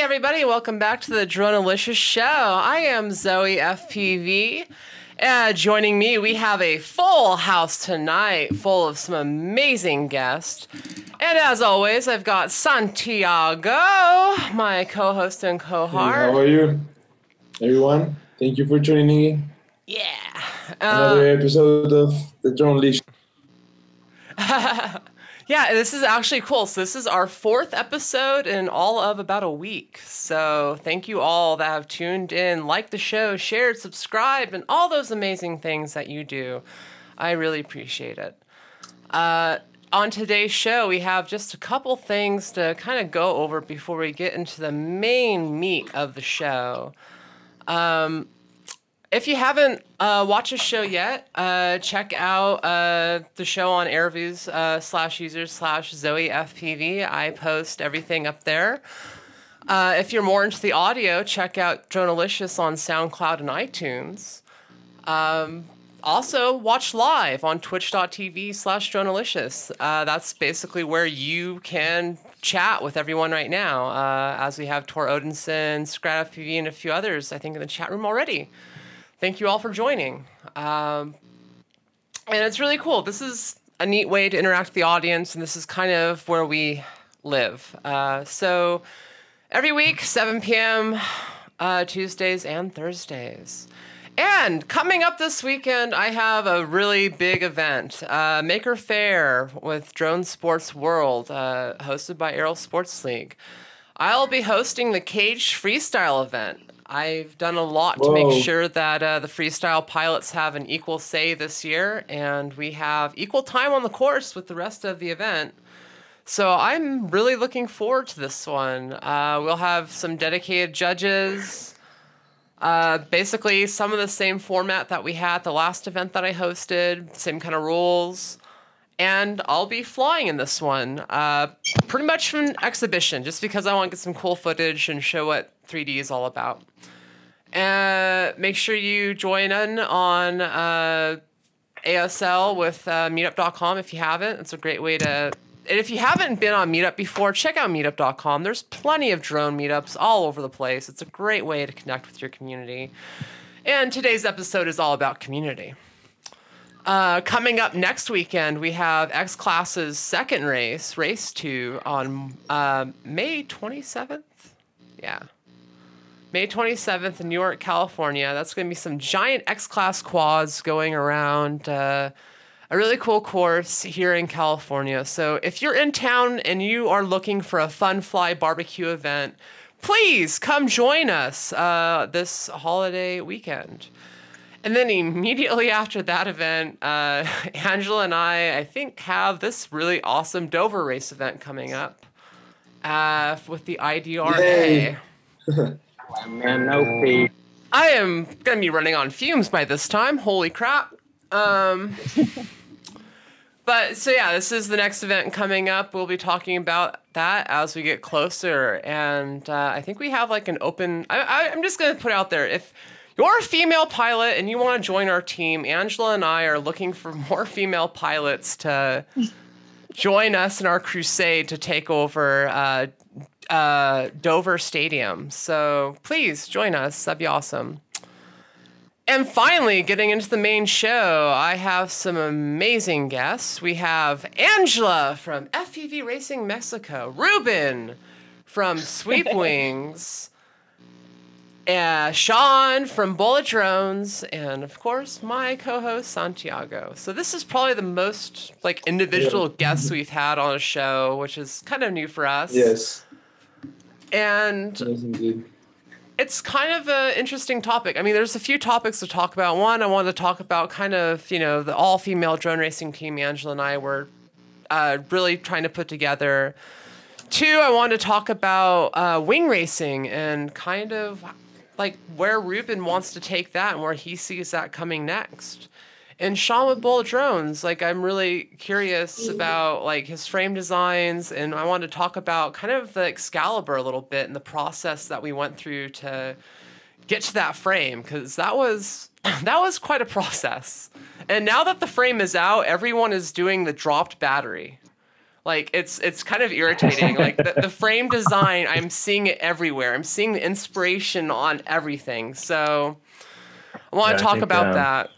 Everybody, welcome back to the Dronelicious show. I am Zoe FPV. Joining me, we have a full house tonight, full of some amazing guests. And as always, I've got Santiago, my co-host and co-heart. Hey, how are you, everyone? Thank you for joining in. Yeah. Another episode of the Dronelicious. Yeah, this is actually cool. So this is our 4th episode in all of about a week. So thank you all that have tuned in, liked the show, shared, subscribed, and all those amazing things that you do. I really appreciate it. On today's show, we have just a couple things to kind of go over before we get into the main meat of the show. If you haven't watched the show yet, check out the show on Airviews /users/ZoeFPV. I post everything up there. If you're more into the audio, check out Dronelicious on SoundCloud and iTunes. Also, watch live on twitch.tv/Dronelicious. That's basically where you can chat with everyone right now, as we have Tor Odinson, Scrat FPV, and a few others, I think, in the chat room already. Thank you all for joining. And it's really cool. This is a neat way to interact with the audience, and this is kind of where we live. So every week, 7 p.m., Tuesdays and Thursdays. And coming up this weekend, I have a really big event, Maker Fair with Drone Sports World, hosted by Aero Sports League. I'll be hosting the Caged Freestyle event. I've done a lot to make sure that the freestyle pilots have an equal say this year, and we have equal time on the course with the rest of the event. So I'm really looking forward to this one. We'll have some dedicated judges, basically some of the same format that we had at the last event that I hosted, same kind of rules. And I'll be flying in this one, pretty much from exhibition, just because I want to get some cool footage and show what 3D is all about. Make sure you join in on ASL with meetup.com if you haven't. It's a great way to... And if you haven't been on Meetup before, check out meetup.com. There's plenty of drone meetups all over the place. It's a great way to connect with your community. And today's episode is all about community. Coming up next weekend, we have X Class's second race, Race 2, on May 27th. Yeah. May 27th in New York, California. That's going to be some giant X-Class quads going around a really cool course here in California. So if you're in town and you are looking for a fun fly barbecue event, please come join us this holiday weekend. And then immediately after that event, Angela and I think, have this really awesome Dover race event coming up with the IDRA. I am going to be running on fumes by this time. Holy crap. But so yeah, this is the next event coming up. We'll be talking about that as we get closer. And I think we have like an open... I'm just going to put out there, if you're a female pilot and you want to join our team, Angela and I are looking for more female pilots to join us in our crusade to take over Dover Stadium. So please join us. That'd be awesome. And finally, getting into the main show, I have some amazing guests. We have Angela from FPV Racing Mexico, Ruben from Sweep Wings, Shawn from Bullit Drones, and of course, my co-host Santiago. So this is probably the most like individual guests we've had on a show, which is kind of new for us. Yes. And yes, indeed. It's kind of an interesting topic. I mean, there's a few topics to talk about. One, I wanted to talk about kind of, you know, the all-female drone racing team Angela and I were really trying to put together. Two, I wanted to talk about wing racing and kind of like where Reuben wants to take that and where he sees that coming next. And Shawn with Bullit Drones, like I'm really curious about like his frame designs, and I want to talk about kind of the Excalibur a little bit and the process that we went through to get to that frame, because that was quite a process. And now that the frame is out, everyone is doing the dropped battery. Like it's kind of irritating. Like the frame design, I'm seeing it everywhere. I'm seeing the inspiration on everything. So I want to talk about that.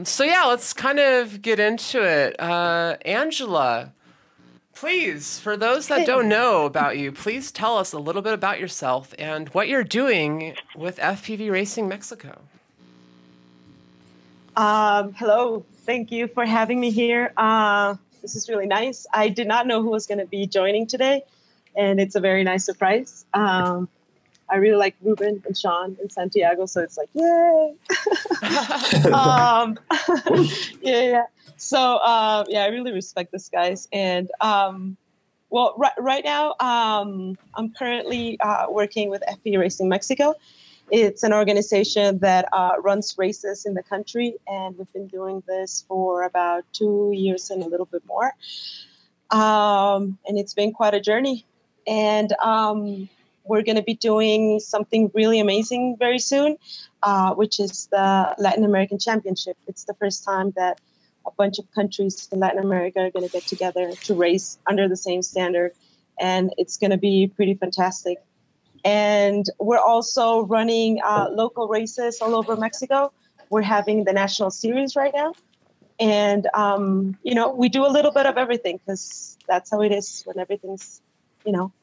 So yeah, let's kind of get into it. Angela, please, for those that don't know about you, please tell us a little bit about yourself and what you're doing with FPV Racing Mexico. Hello, thank you for having me here. This is really nice. I did not know who was going to be joining today, and it's a very nice surprise. I really like Ruben and Shawn and Santiago, so it's like, yay! Yeah. So, yeah, I really respect this, guys. And, well, right now, I'm currently working with FPV Racing Mexico. It's an organization that runs races in the country, and we've been doing this for about 2 years and a little bit more. And it's been quite a journey. And we're going to be doing something really amazing very soon, which is the Latin American Championship. It's the first time that a bunch of countries in Latin America are going to get together to race under the same standard, and it's going to be pretty fantastic. And we're also running local races all over Mexico. We're having the National Series right now. And, you know, we do a little bit of everything because that's how it is when everything's, you know,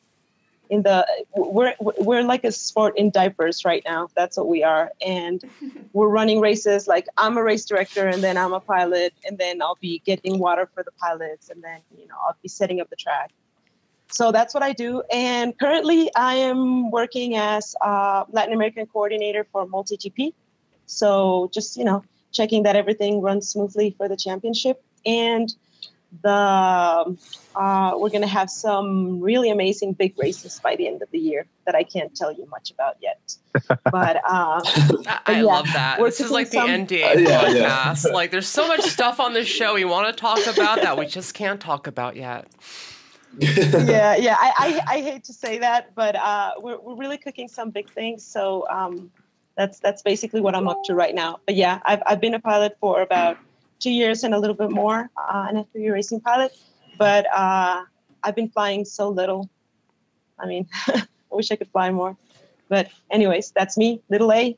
we're like a sport in diapers right now. That's what we are. And we're running races. Like I'm a race director, and then I'm a pilot, and then I'll be getting water for the pilots, and then, you know, I'll be setting up the track. So that's what I do. And currently I am working as Latin American coordinator for MultiGP. So just, you know, checking that everything runs smoothly for the championship. And we're going to have some really amazing big races by the end of the year that I can't tell you much about yet. But I love that. This is like the NDA podcast. Yeah. Like there's so much stuff on this show we want to talk about that we just can't talk about yet. Yeah. I hate to say that, but we're really cooking some big things. So that's basically what I'm up to right now. But yeah, I've been a pilot for about 2 years and a little bit more, an FPV racing pilot. But I've been flying so little. I mean, I wish I could fly more. But anyways, that's me, little A.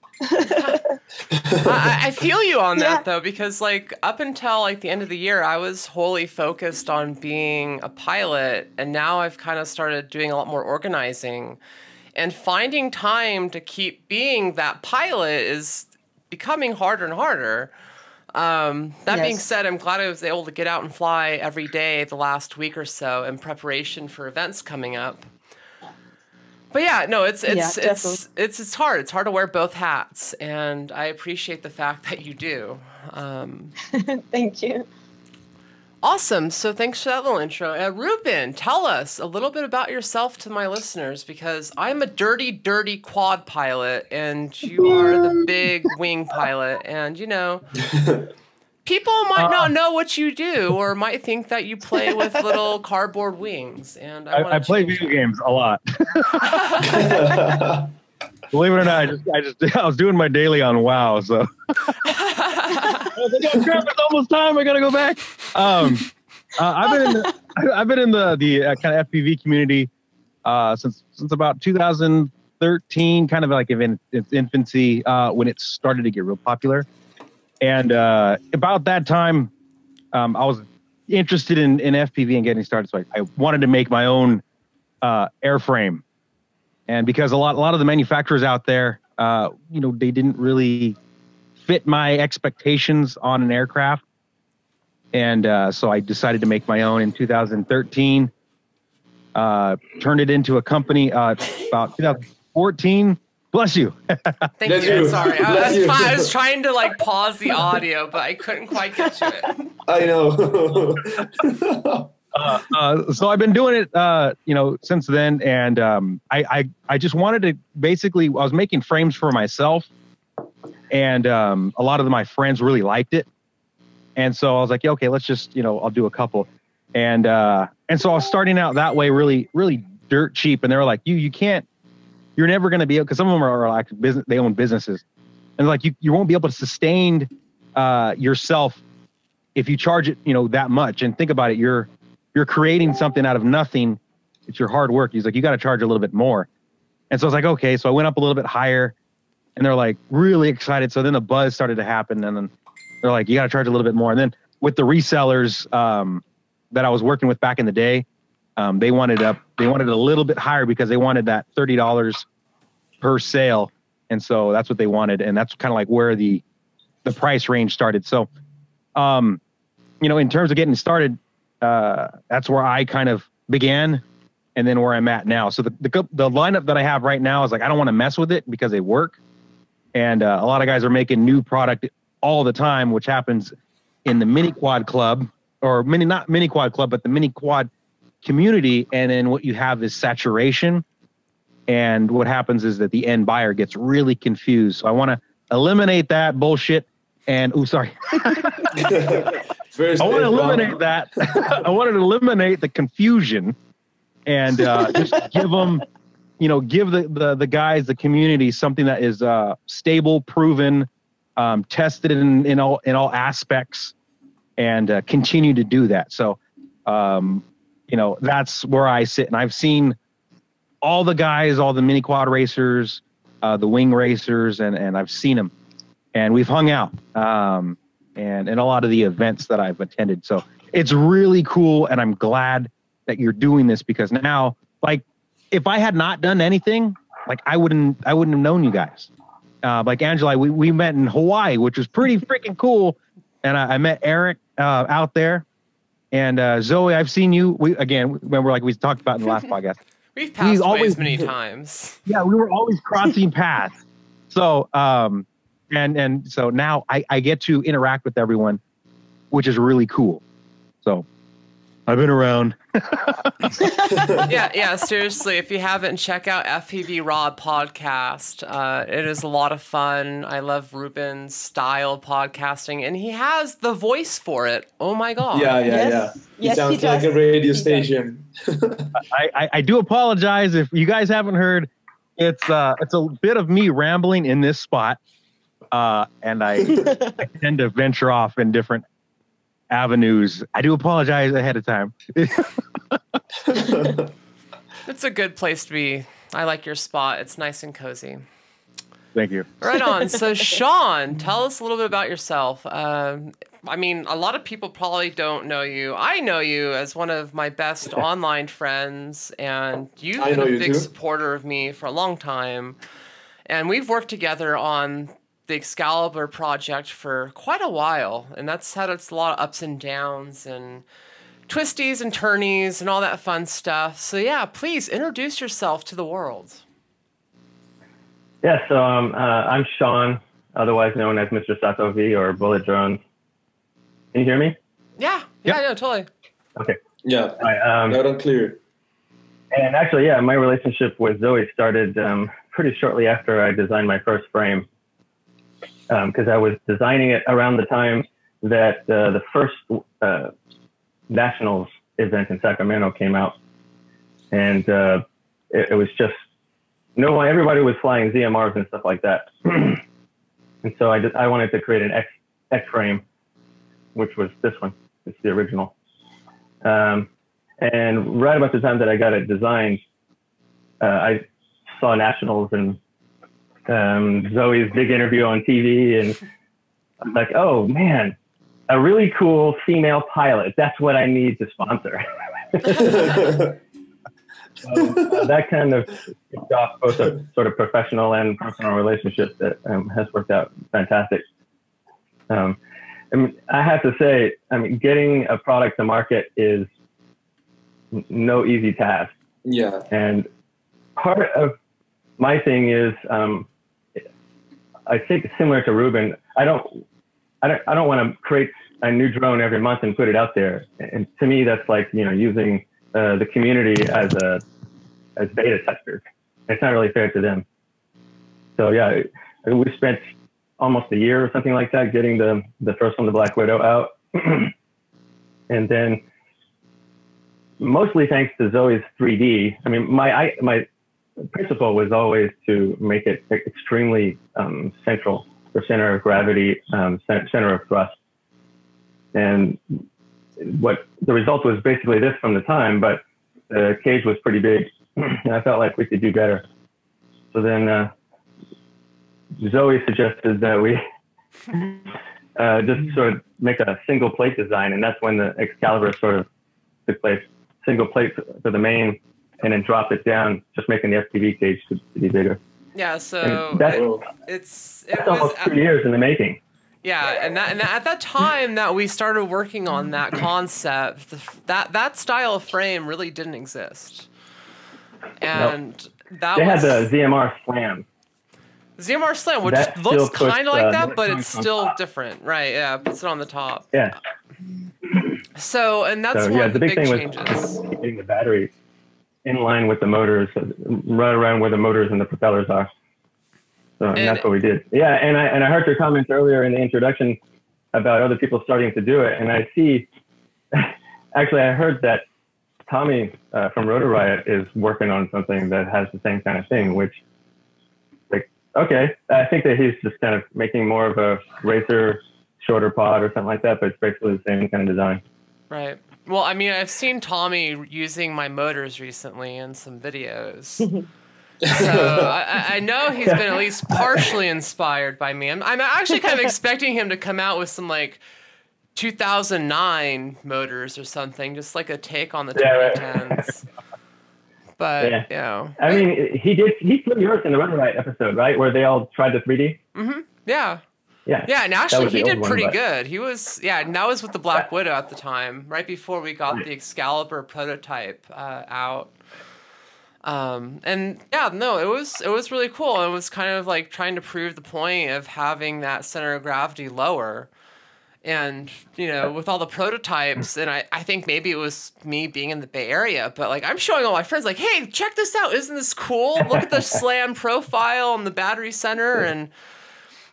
I feel you on that, though, because like up until like the end of the year, I was wholly focused on being a pilot. And now I've kind of started doing a lot more organizing. And finding time to keep being that pilot is becoming harder and harder. That being said, I'm glad I was able to get out and fly every day the last week or so in preparation for events coming up. But yeah, no, it's hard. It's hard to wear both hats, and I appreciate the fact that you do. Thank you. Awesome. So thanks for that little intro. Ruben, tell us a little bit about yourself to my listeners, because I'm a dirty quad pilot, and you are the big wing pilot, and you know. People might not know what you do, or might think that you play with little cardboard wings. And I play video games a lot. Believe it or not, I was doing my daily on WoW, so. I was like, oh crap, it's almost time. I gotta go back. I've been in the kind of FPV community since about 2013, kind of like in its infancy, when it started to get real popular. And about that time, I was interested in FPV and getting started. So I wanted to make my own airframe. And because a lot of the manufacturers out there, you know, they didn't really fit my expectations on an aircraft. And so I decided to make my own in 2013. Turned it into a company about 2014. Bless you. Thank you. Sorry. I was trying to like pause the audio, but I couldn't quite get to it. I know. So I've been doing it, you know, since then. And I just wanted to basically, I was making frames for myself. And a lot of my friends really liked it. And so I was like, yeah, okay, let's just, I'll do a couple. And so I was starting out that way, really, really dirt cheap. And they were like, you can't, you're never going to be able, because some of them are like business, they own businesses. And like, you won't be able to sustain yourself if you charge it, that much. And think about it, you're creating something out of nothing. It's your hard work. He's like, you got to charge a little bit more. And so I was like, okay. So I went up a little bit higher, and they're like really excited. So then the buzz started to happen, and then they're like, you got to charge a little bit more. And then with the resellers that I was working with back in the day, they wanted it a little bit higher because they wanted that $30 per sale. And so that's what they wanted. And that's kind of like where the price range started. So, in terms of getting started, that's where I kind of began, and then where I'm at now. So the lineup that I have right now is like, I don't want to mess with it because they work. And a lot of guys are making new product all the time, which happens in the mini quad club, or not mini quad club, but the mini quad community. And then what you have is saturation. And what happens is that the end buyer gets really confused. So I want to eliminate that bullshit. And sorry. I want to eliminate that. I wanted to eliminate the confusion, and just give them, give the guys, the community, something that is stable, proven, tested in all aspects, and continue to do that. So, that's where I sit, and I've seen all the guys, all the mini quad racers, the wing racers, and I've seen them, and we've hung out, and a lot of the events that I've attended. So it's really cool, and I'm glad that you're doing this, because now, like, if I had not done anything, like, I wouldn't have known you guys. Like Angela, we met in Hawaii, which was pretty freaking cool. And I met Eric out there, and Zoe, I've seen you. Remember, like we talked about in the last podcast. We've passed ways many times. Yeah, we were always crossing paths. So, and so now I get to interact with everyone, which is really cool. So I've been around. yeah, seriously, if you haven't, check out FPV Rod podcast. It is a lot of fun. I love Ruben's style of podcasting, and he has the voice for it. Oh my god. Yeah. He sounds like a radio station. I do apologize if you guys haven't heard. It's a bit of me rambling in this spot, and I tend to venture off in different avenues. I do apologize ahead of time. It's a good place to be. I like your spot. It's nice and cozy. Thank you. Right on. So Shawn, tell us a little bit about yourself. I mean, a lot of people probably don't know you. I know you as one of my best online friends, and you've been a big supporter of me for a long time. And we've worked together on the Excalibur project for quite a while, and that's had a lot of ups and downs and twisties and turnies and all that fun stuff. So yeah, please introduce yourself to the world. Yeah, so I'm Shawn, otherwise known as Mr. Sato V or Bullit Drones. Can you hear me? Yeah, totally. Okay. Yeah, loud and clear. And actually, yeah, my relationship with Zoe started pretty shortly after I designed my first frame, because I was designing it around the time that the first Nationals event in Sacramento came out. And it was just, everybody was flying ZMRs and stuff like that. And so I wanted to create an X frame, which was this one. It's the original. And right about the time that I got it designed, I saw Nationals and Zoe's big interview on TV, and I'm like, oh man, a really cool female pilot. That's what I need to sponsor. So, that kind of kicked off both a sort of professional and personal relationship that has worked out fantastic. I mean, I have to say, getting a product to market is no easy task. Yeah. And part of my thing is, I think similar to Ruben, I don't want to create a new drone every month and put it out there. And to me, that's like, using the community as beta testers. It's not really fair to them. So yeah, we spent almost a year or something like that, getting the first one, the Black Widow, out. And then mostly thanks to Zoe's 3D. I mean, my principle was always to make it extremely central, the center of gravity, center of thrust. And what the result was basically this from the time, but the cage was pretty big, and I felt like we could do better. So then Zoe suggested that we just sort of make a single plate design, and that's when the Excalibur sort of took place. Single plate for the main, and then drop it down, just making the FPV cage to be bigger. Yeah, so that's almost 2 years in the making. Yeah, and at that time that we started working on that concept, that style of frame really didn't exist. And they had the ZMR Slam. ZMR Slam, which looks kind of like that, but it's still different, right? Yeah, puts it on the top. Yeah. So, and that's one of the big changes. Was getting the battery in line with the motors, right around where the motors and the propellers are. So and that's what we did. Yeah, and I heard your comments earlier in the introduction about other people starting to do it, and I see. Actually, I heard that Tommy from Rotor Riot is working on something that has the same kind of thing, which, like, okay, I think that he's just kind of making more of a racer, shorter pod or something like that, but it's basically the same kind of design. Right. Well, I mean, I've seen Tommy using my motors recently in some videos. So I know he's been at least partially inspired by me. I'm actually kind of expecting him to come out with some, like, 2009 motors or something, just like a take on the 2010s. But, you know. I mean, he put yours in the Rotor Riot episode, right? Where they all tried the 3D? Mm-hmm. Yeah. Yeah. Yeah, and actually he did pretty good. He was, and that was with the Black Widow at the time, right before we got the Excalibur prototype out. And yeah, no, it was really cool. It was kind of like trying to prove the point of having that center of gravity lower. And, you know, with all the prototypes, and I think maybe it was me being in the Bay Area, but, like, I'm showing all my friends, like, hey, check this out. Isn't this cool? Look at the slam profile and the battery center. And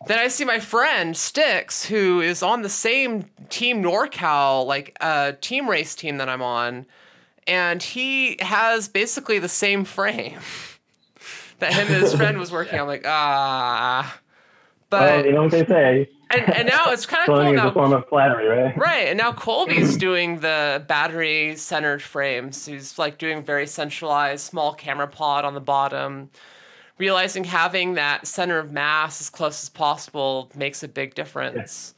then I see my friend, Styx, who is on the same Team NorCal, like, team race team that I'm on, and he has basically the same frame that him and his friend was working on. I'm like, But, well, you know what they say. And now it's kind of cool now. Is a form of flattery, right? Right, and now Colby's doing the battery-centered frames. He's, like, doing very centralized, small camera pod on the bottom. Realizing having that center of mass as close as possible makes a big difference.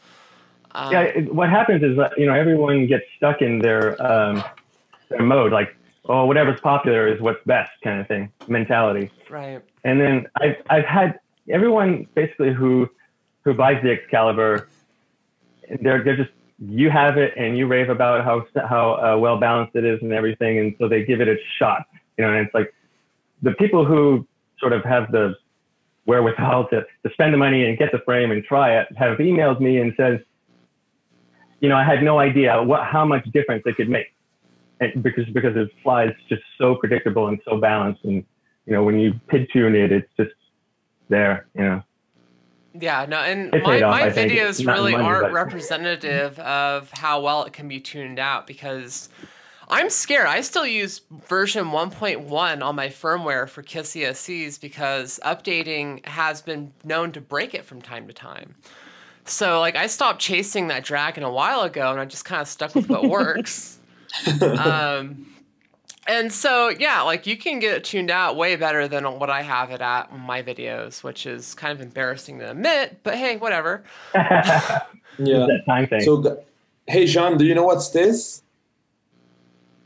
What happens is that, you know, everyone gets stuck in their mode, like, oh, whatever's popular is what's best kind of thing, mentality. Right. And then I've had everyone basically who buys the Excalibur, they're just, you have it and you rave about how well balanced it is and everything, and so they give it a shot, you know. And it's like the people who sort of have the wherewithal to spend the money and get the frame and try it have emailed me and says, you know, I had no idea how much difference it could make, and because it flies just so predictable and so balanced, and you know, when you PID tune it, it's just there, you know. Yeah, no, and my videos really aren't representative of how well it can be tuned out, because I'm scared. I still use version 1.1 on my firmware for KISS ESCs because updating has been known to break it from time to time. So, like, I stopped chasing that dragon a while ago, and I just kind of stuck with what works. And so, yeah, like, you can get it tuned out way better than what I have it at in my videos, which is kind of embarrassing to admit, but hey, whatever. Yeah. That time thing. So, hey, Shawn, do you know what's this?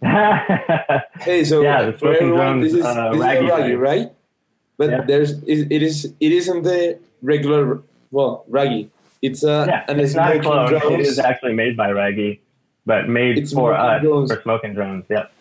Hey, so for everyone, this is a Raggy, right? But it isn't the regular, Raggy. It's it's not a clone. It is actually made by Raggy, but made for us for smoking drones. Yep.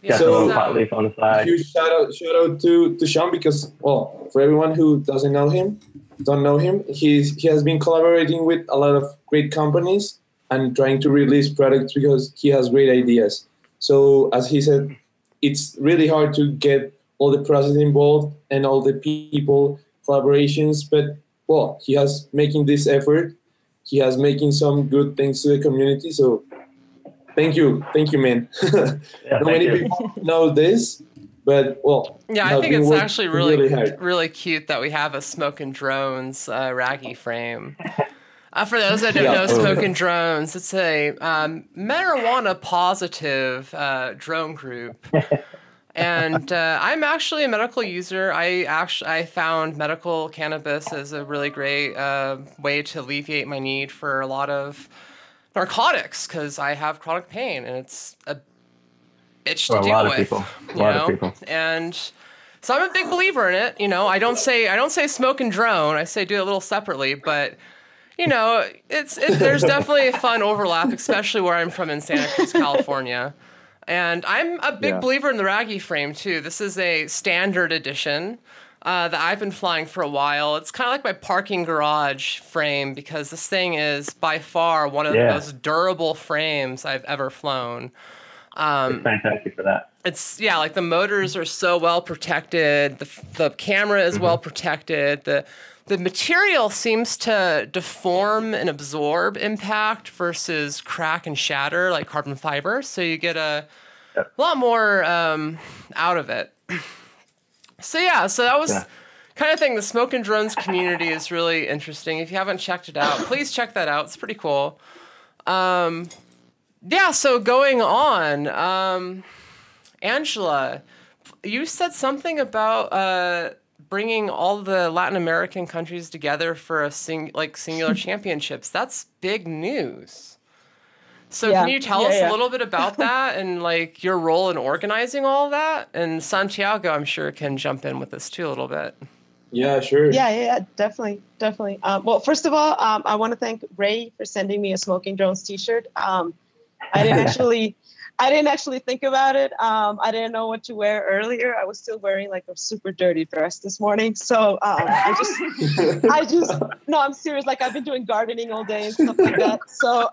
Yeah, so, a little pot leaf on the side. Huge shout out to Shawn, because, well, for everyone who don't know him, he has been collaborating with a lot of great companies and trying to release products because he has great ideas. So, as he said, it's really hard to get all the process involved and all the people collaborations, but well, he has making this effort. He has making some good things to the community. So thank you, man. Yeah, Not many people know this, but well, Yeah, I think it's actually really cute that we have a Smoking Drones Raggy frame. For those that don't know, Smoking Drones, it's a marijuana positive drone group. And I'm actually a medical user. I found medical cannabis as a really great way to alleviate my need for a lot of narcotics because I have chronic pain and it's a bitch to deal with. A lot of people. And so I'm a big believer in it. You know, I don't say smoke and drone. I say do it a little separately, but you know, there's definitely a fun overlap, especially where I'm from in Santa Cruz, California. And I'm a big believer in the Raggy frame, too. This is a standard edition that I've been flying for a while. It's kind of like my parking garage frame because this thing is by far one of the most durable frames I've ever flown. It's fantastic for that. It's, like the motors are so well protected. The camera is well protected. The material seems to deform and absorb impact versus crack and shatter like carbon fiber. So you get a lot more out of it. So that was kind of thing. The Smoke and Drones community is really interesting. If you haven't checked it out, please check that out. It's pretty cool. So going on, Angela, you said something about bringing all the Latin American countries together for a singular championships. That's big news. So can you tell us a little bit about that and like your role in organizing all of that? And Santiago, I'm sure, can jump in with this too a little bit. Yeah, sure. Yeah, definitely. Well, first of all, I want to thank Ray for sending me a Smoking Drones t-shirt. I didn't actually think about it. I didn't know what to wear earlier. I was still wearing like a super dirty dress this morning. So no, I'm serious. Like I've been doing gardening all day and stuff like that. So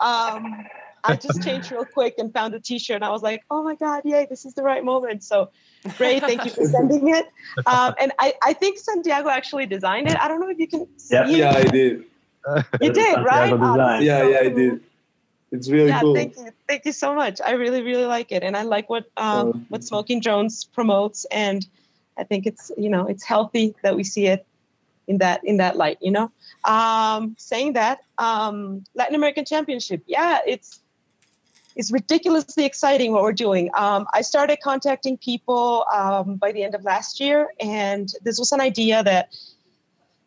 I just changed real quick and found a t-shirt. And I was like, oh my God, yay, this is the right moment. So Ray, thank you for sending it. And I think Santiago actually designed it. I don't know if you can see it. Yeah, I did. You did, right? Yeah, I did. It's really cool. Thank you so much. I really, really like it, and I like what Smoking Drones promotes, and I think it's it's healthy that we see it in that light. Saying that Latin American Championship, it's ridiculously exciting what we're doing. I started contacting people by the end of last year, and this was an idea that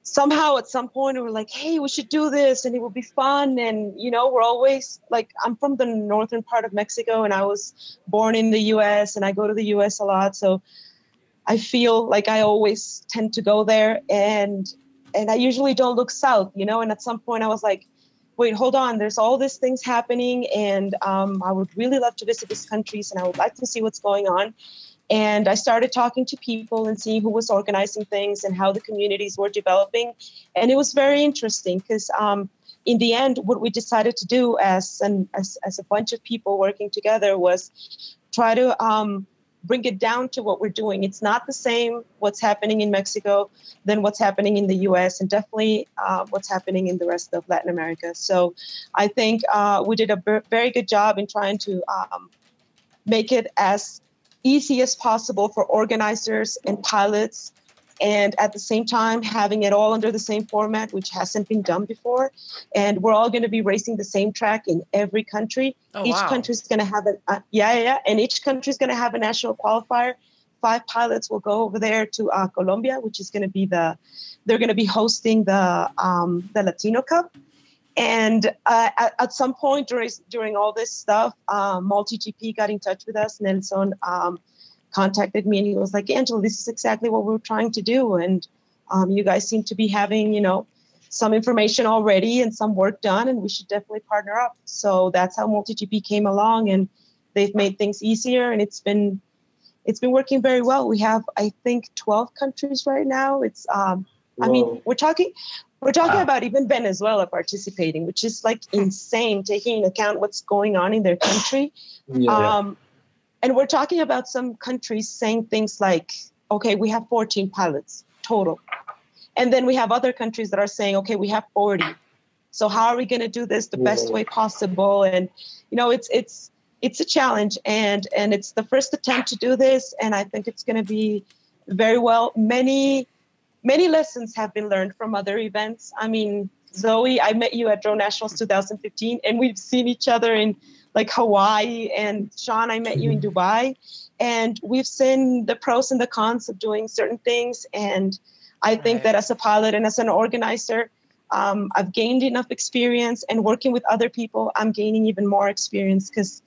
somehow at some point we were like, hey, we should do this and it will be fun. And, we're always like, I'm from the northern part of Mexico and I was born in the US and I go to the US a lot. So I feel like I always tend to go there and I usually don't look south, and at some point I was like, wait, hold on, there's all these things happening. And I would really love to visit these countries and I would like to see what's going on. And I started talking to people and seeing who was organizing things and how the communities were developing. And it was very interesting because in the end, what we decided to do as a bunch of people working together was try to bring it down to what we're doing. It's not the same what's happening in Mexico than what's happening in the US and definitely what's happening in the rest of Latin America. So I think we did a very good job in trying to make it as easy as possible for organizers and pilots, and at the same time having it all under the same format, which hasn't been done before. And we're all going to be racing the same track in every country. Each country is going to have and each country is going to have a national qualifier. 5 pilots will go over there to Colombia, which is going to be they're going to be hosting the Latino Cup. And at some point during all this stuff, MultiGP got in touch with us. Nelson contacted me and he was like, Angela, this is exactly what we're trying to do. And you guys seem to be having, some information already and some work done, and we should definitely partner up. So that's how MultiGP came along, and they've made things easier, and it's been working very well. We have, I think, 12 countries right now. It's I mean, we're talking about even Venezuela participating, which is like insane, taking into account what's going on in their country. And we're talking about some countries saying things like, okay, we have 14 pilots total. And then we have other countries that are saying, okay, we have 40. So how are we going to do this the best way possible? And, it's a challenge, and it's the first attempt to do this. And I think it's going to be very well. Many lessons have been learned from other events. I mean, Zoe, I met you at Drone Nationals 2015, and we've seen each other in like Hawaii. And Shawn, I met you in Dubai, and we've seen the pros and the cons of doing certain things. And I think that as a pilot and as an organizer, I've gained enough experience, and working with other people, I'm gaining even more experience. Because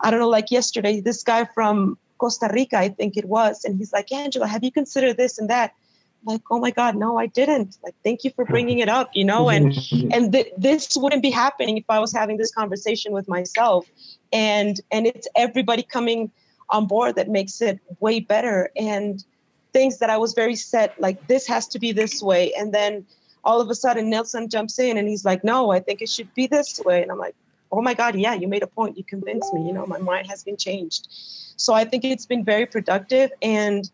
I don't know, like yesterday, this guy from Costa Rica, I think it was, and he's like, Angela, have you considered this and that? I'm like, oh my God, no, I didn't. Like, thank you for bringing it up, and this wouldn't be happening if I was having this conversation with myself. And it's everybody coming on board that makes it way better. And things that I was very set, like this has to be this way. And then all of a sudden Nelson jumps in and he's like, no, I think it should be this way. And I'm like, oh my God, yeah, you made a point. You convinced me, my mind has been changed. So I think it's been very productive, and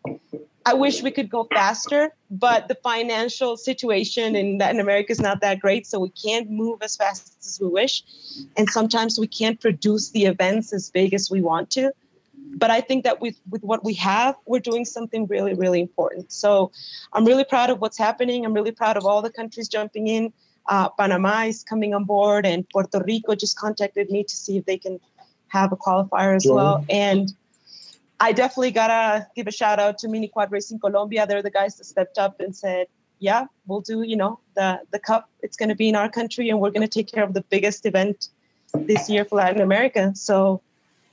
I wish we could go faster, but the financial situation in Latin America is not that great. So we can't move as fast as we wish. And sometimes we can't produce the events as big as we want to. But I think that with what we have, we're doing something really, really important. So I'm really proud of what's happening. I'm really proud of all the countries jumping in. Panama is coming on board, and Puerto Rico just contacted me to see if they can have a qualifier as well. And I definitely gotta give a shout out to Mini Quad Racing Colombia. They're the guys that stepped up and said, yeah, we'll do, the cup. It's going to be in our country, and we're going to take care of the biggest event this year for Latin America. So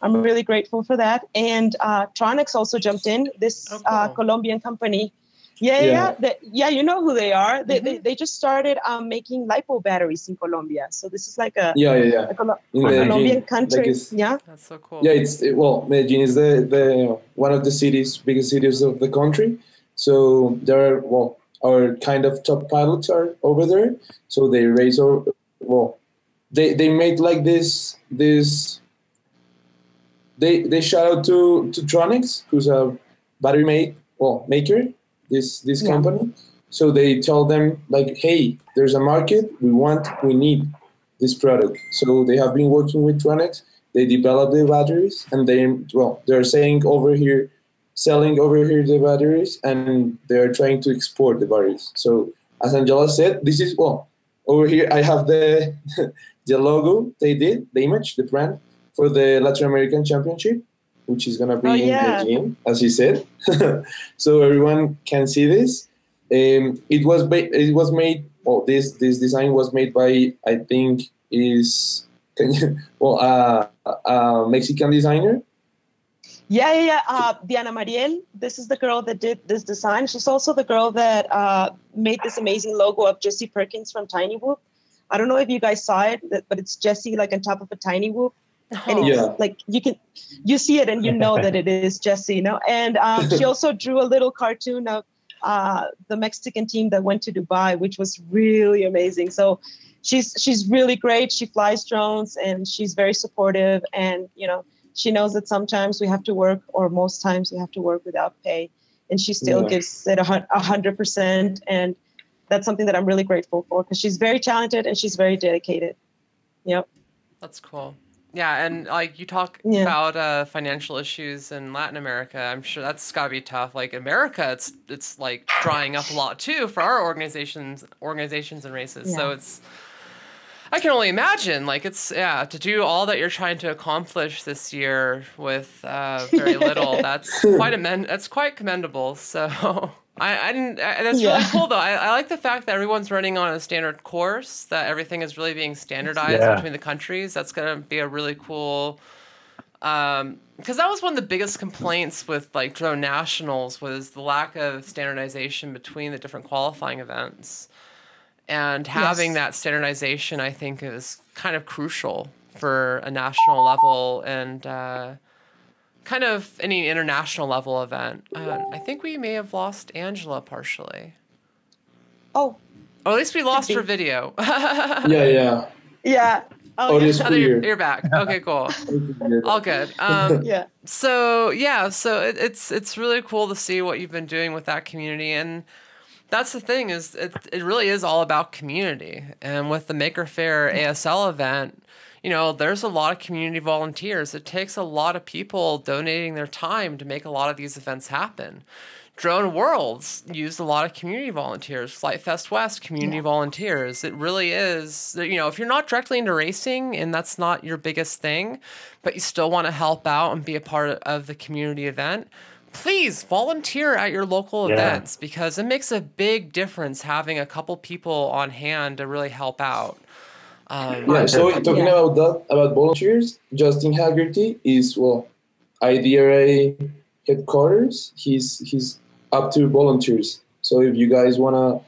I'm really grateful for that. And Tronics also jumped in, this Colombian company. Yeah, you know who they are. They just started making LiPo batteries in Colombia. So this is like a Colombian country. That's so cool. Yeah, Medellin is the one of the biggest cities of the country. So there are our kind of top pilots are over there. So they raise they made like this. They shout out to Tronics, who's a battery maker. This company. So they tell them like, hey, there's a market, we need this product. So they have been working with Tronics. They develop the batteries, and they're selling over here the batteries, and they're trying to export the batteries. So as Angela said, this is over here I have the the logo they did, the image, the brand for the Latin American Championship, which is gonna be in Medellin, as you said, so everyone can see this. It was made. This design was made by, I think, a Mexican designer. Diana Mariel. This is the girl that did this design. She's also the girl that made this amazing logo of Jesse Perkins from Tiny Whoop. I don't know if you guys saw it, but it's Jesse like on top of a Tiny Whoop. And it's like you see it and you know that it is Jesse, And she also drew a little cartoon of the Mexican team that went to Dubai, which was really amazing. So she's really great. She flies drones, and she's very supportive. And she knows that sometimes we have to work, or most times we have to work without pay, and she still gives it 100%. And that's something that I'm really grateful for, because she's very talented and she's very dedicated. Yep. That's cool. Yeah, and like you talk about financial issues in Latin America, I'm sure that's gotta be tough. Like America, it's like drying up a lot too for our organizations and races. Yeah. So I can only imagine. Like to do all that you're trying to accomplish this year with very little. That's quite commendable. So. That's really cool though. I like the fact that everyone's running on a standard course, that everything is really being standardized between the countries. That's going to be a really cool, because that was one of the biggest complaints with like Drone Nationals, was the lack of standardization between the different qualifying events. And having that standardization, I think, is kind of crucial for a national level and kind of any international level event. I think we may have lost Angela partially. Oh. Or at least we lost her video. Yeah. Oh, you're back. Okay, cool. All good. So it's really cool to see what you've been doing with that community. And that's the thing is it really is all about community. And with the Maker Faire ASL event, you know, there's a lot of community volunteers. It takes a lot of people donating their time to make a lot of these events happen. Drone Worlds used a lot of community volunteers. Flight Fest West, community volunteers. It really is, you know, if you're not directly into racing and that's not your biggest thing, but you still want to help out and be a part of the community event, please volunteer at your local events, because it makes a big difference having a couple people on hand to really help out. So talking about that, about volunteers, Justin Haggerty is, well, IDRA headquarters. He's up to volunteers. So if you guys wanna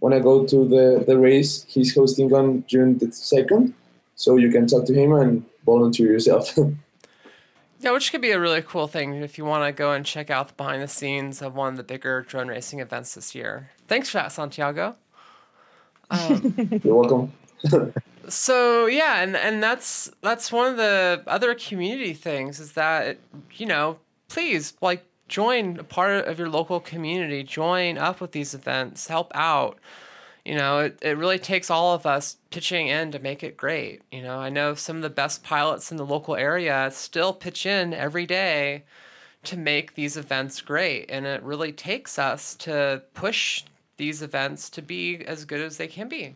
go to the race, he's hosting on June the 2nd. So you can talk to him and volunteer yourself. Yeah, which could be a really cool thing if you want to go and check out the behind the scenes of one of the bigger drone racing events this year. Thanks for that, Santiago. You're welcome. So yeah, and that's one of the other community things is that, you know, please like join a part of your local community, join up with these events, help out. You know, it really takes all of us pitching in to make it great. You know, I know some of the best pilots in the local area still pitch in every day to make these events great. And it really takes us to push these events to be as good as they can be.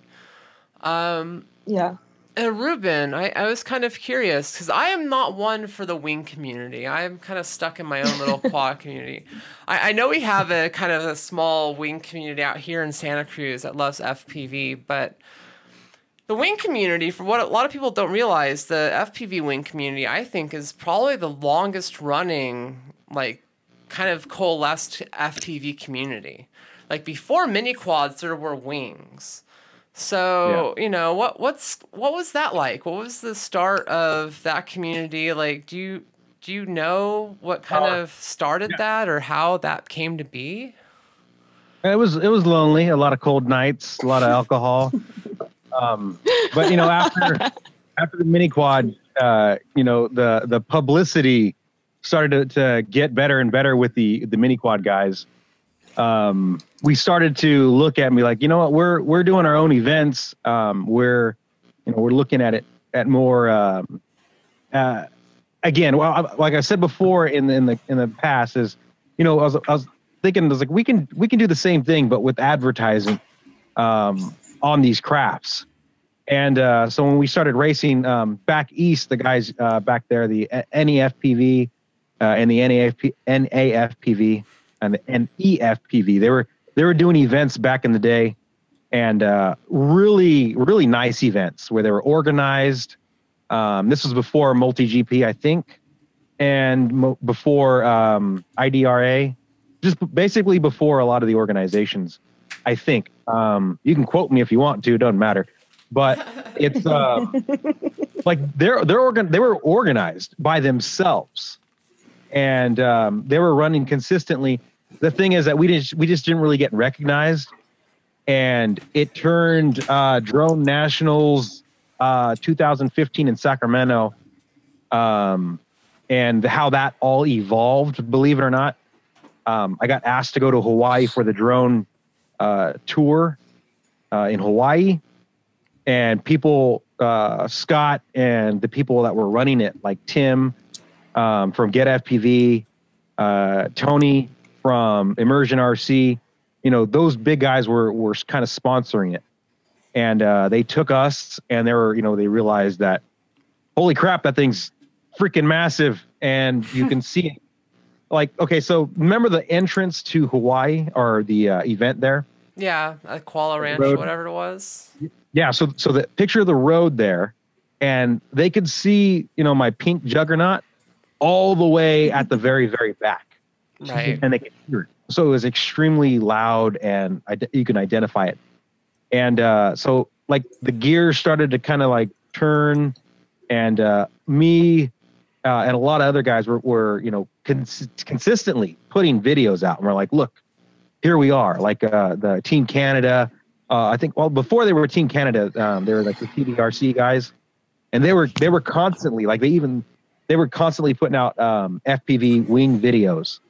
And Ruben, I was kind of curious because I am not one for the wing community. I am kind of stuck in my own little quad community. I know we have a kind of a small wing community out here in Santa Cruz that loves FPV, but the wing community, for what a lot of people don't realize, the FPV wing community, I think, is probably the longest running, like, kind of coalesced FPV community. Like, before mini quads, there were wings. So, you know, what was that like? What was the start of that community? Like, do you know what kind of started that or how that came to be? It was lonely, a lot of cold nights, a lot of alcohol. But you know, after the mini quad, you know, the publicity started to get better and better with the mini quad guys. We started to look at me like, you know what, we're doing our own events. We're looking at it at more, again, well, like I said before in the past is, you know, I was thinking, I was like, we can do the same thing, but with advertising, on these crafts. And, so when we started racing, back east, the guys, back there, the NEFPV, and the NAFPV and the NEFPV, they were doing events back in the day, and really, really nice events where they were organized. This was before multi-GP, I think, and before IDRA, just basically before a lot of the organizations, I think. You can quote me if you want to, it doesn't matter. But it's like they were organized by themselves, and they were running consistently. The thing is that we just didn't really get recognized, and it turned Drone Nationals 2015 in Sacramento, and how that all evolved, believe it or not. I got asked to go to Hawaii for the drone tour in Hawaii, and people, Scott and the people that were running it, like Tim from Get FPV, Tony from Immersion RC, you know, those big guys were kind of sponsoring it. And they took us, and they realized that, holy crap, that thing's freaking massive. And you can see it. Like, okay, so remember the entrance to Hawaii, or the event there? Yeah, at Kuala Ranch, whatever it was. Yeah, so the picture of the road there, and they could see, you know, my pink juggernaut all the way at the very, very back. Right. And they could hear it. So it was extremely loud, and you can identify it. And so, like, the gears started to kind of like turn, and me and a lot of other guys were you know, consistently putting videos out. And we're like, look, here we are. Like the Team Canada, I think, well, before they were Team Canada, they were like the TDRC guys, and they were constantly, like, they were constantly putting out FPV wing videos.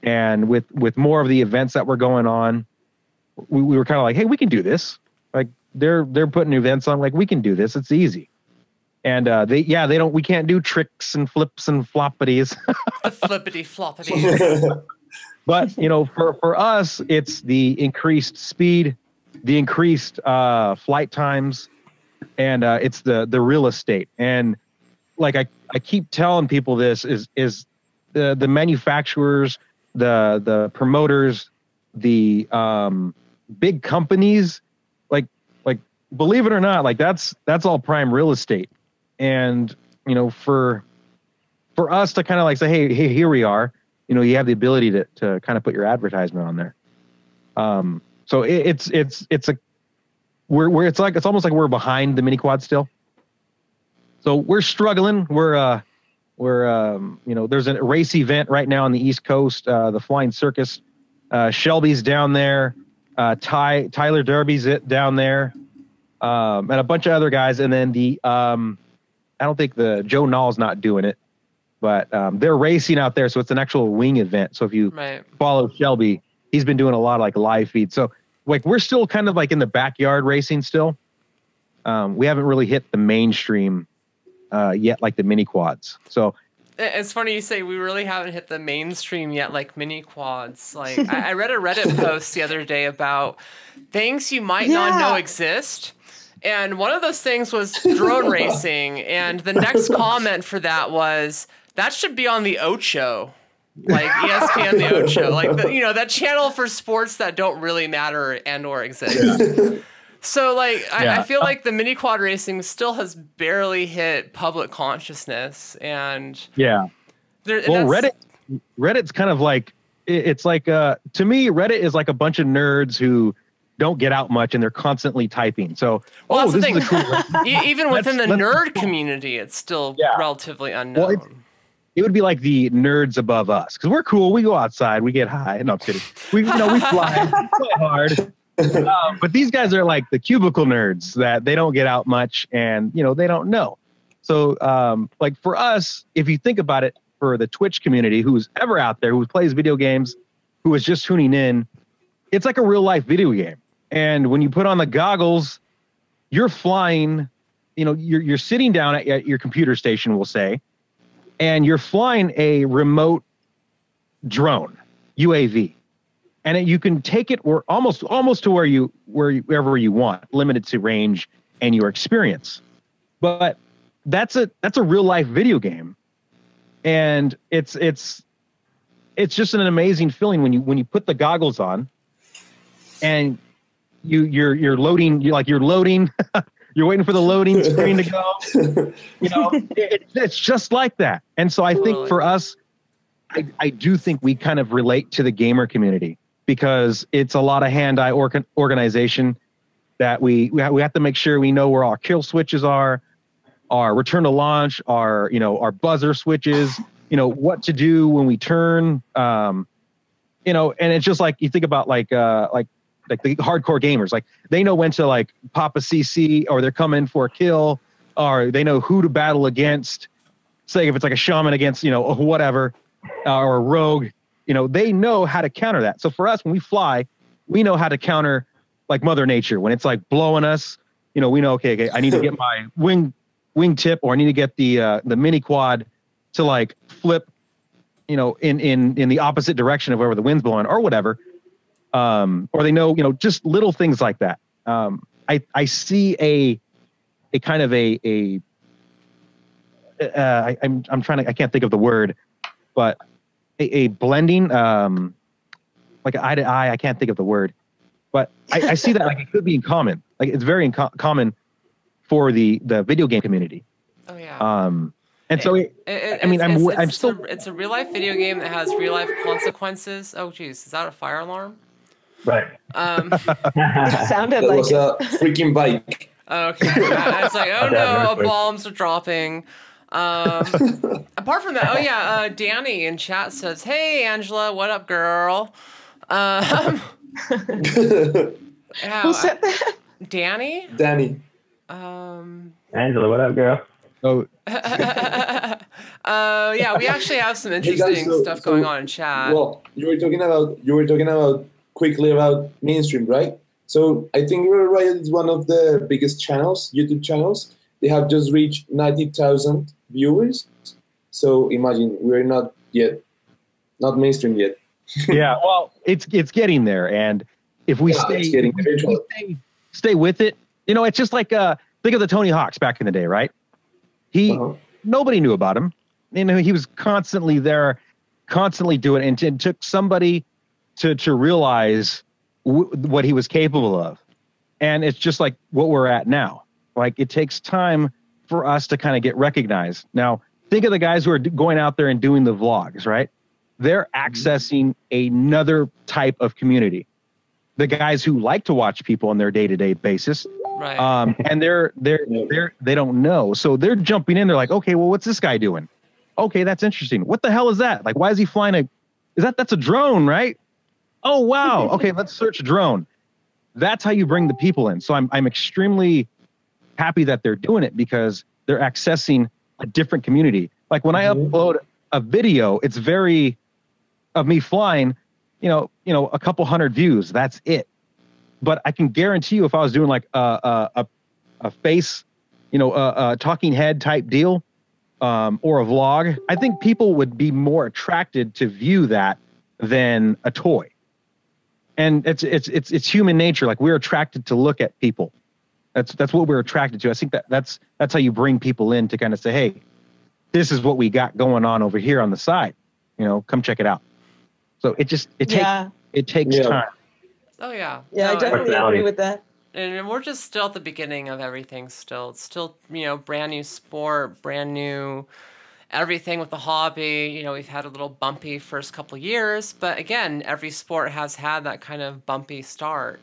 And with more of the events that were going on, we were kind of like, hey, we can do this. Like they're putting events on, like we can do this. It's easy. And we can't do tricks and flips and floppities. The flippity floppities. But you know, for us, it's the increased speed, the increased flight times, and it's the real estate. And like I keep telling people this is the manufacturers, the promoters, the big companies, like believe it or not, like that's all prime real estate. And you know, for us to kind of like say, hey, here we are, you know, you have the ability to kind of put your advertisement on there. So it's almost like we're behind the mini quad still. So we're struggling. We're you know, there's a race event right now on the East Coast, the Flying Circus. Shelby's down there. Tyler Derby's down there. And a bunch of other guys. And then I don't think the Joe Nall's not doing it, but they're racing out there. So it's an actual wing event. So if you follow Shelby, he's been doing a lot of like live feed. So like we're still kind of like in the backyard racing still. We haven't really hit the mainstream yet, like the mini quads. So it's funny you say we really haven't hit the mainstream yet, like mini quads. Like I read a Reddit post the other day about things you might not know exist. And one of those things was drone racing. And the next comment for that was, that should be on the Ocho. Like ESPN the Ocho. Like, you know, that channel for sports that don't really matter and or exist. Yeah. So, like, I feel like the mini quad racing still has barely hit public consciousness. And Reddit's kind of like, it's like, to me, Reddit is like a bunch of nerds who don't get out much and they're constantly typing. So, well, this is a cool even within the nerd community, it's still relatively unknown. Well, it would be like the nerds above us because we're cool. We go outside, we get high. No, I'm kidding. We fly, we play hard. But these guys are like the cubicle nerds that they don't get out much and, you know, they don't know. So, like for us, if you think about it, for the Twitch community, who's ever out there, who plays video games, who is just tuning in, it's like a real life video game. And when you put on the goggles, you're flying, you know, you're sitting down at your computer station, we'll say, and you're flying a remote drone, UAV. And you can take it almost to wherever you want, limited to range and your experience. But that's a real life video game. And it's just an amazing feeling when you put the goggles on and you're loading, you're loading, you're waiting for the loading screen to go, you know, it's just like that. And so I think for us, I do think we kind of relate to the gamer community because it's a lot of hand-eye organization that we have to make sure we know where our kill switches are, our return to launch, our buzzer switches, you know, what to do when we turn, you know, and it's just like, you think about like the hardcore gamers, like they know when to like pop a CC or they're coming for a kill, or they know who to battle against. Say if it's like a shaman against, you know, whatever, or a rogue, you know, they know how to counter that. So for us, when we fly, we know how to counter like Mother Nature. When it's like blowing us, you know, we know, okay, I need to get my wing tip, or I need to get the mini quad to like flip, you know, in the opposite direction of wherever the wind's blowing or whatever. Or they know, you know, just little things like that. I see a kind of I'm trying to, I can't think of the word, but a blending, like eye to eye, I can't think of the word, but I see that like it could be in common. Like it's very common for the video game community. Oh yeah. And so it's a real life video game that has real life consequences. Oh geez, is that a fire alarm? Right. It sounded like was a freaking bike. Okay. It's like, oh no, bombs are dropping. Apart from that, Danny in chat says, "Hey Angela, what up, girl?" Who said that? Danny. Angela, what up, girl? Oh. Yeah, we actually have some interesting stuff going on in chat. Well, you were talking about quickly about mainstream, right? So I think Riot Riot is one of the biggest channels, YouTube channels. They have just reached 90,000 viewers. So imagine we're not mainstream yet. Yeah, well, it's getting there, and if we stay with it, you know, it's just like think of the Tony Hawks back in the day, right? Nobody knew about him. You know, he was constantly there, constantly doing it, and it took somebody to realize what he was capable of. And it's just like what we're at now. Like, it takes time for us to kind of get recognized. Now, think of the guys who are going out there and doing the vlogs, right? They're accessing another type of community. The guys who like to watch people on their day-to-day basis, right? And they don't know, so they're jumping in. They're like, okay, well, what's this guy doing? Okay, that's interesting. What the hell is that? Like, why is he flying that's a drone, right? Oh, wow. Okay, let's search drone. That's how you bring the people in. So I'm extremely happy that they're doing it, because they're accessing a different community. Like when I upload a video, it's very of me flying, you know, a couple hundred views. That's it. But I can guarantee you, if I was doing like a face, you know, a talking head type deal, or a vlog, I think people would be more attracted to view that than a toy. And it's human nature. Like, we're attracted to look at people. That's what we're attracted to. I think that's how you bring people in to kind of say, hey, this is what we got going on over here on the side. You know, come check it out. So it takes time. Oh yeah. Yeah, I definitely agree with that. And we're just still at the beginning of everything still. It's still, you know, brand new sport, brand new everything with the hobby. You know, we've had a little bumpy first couple of years, but again, every sport has had that kind of bumpy start.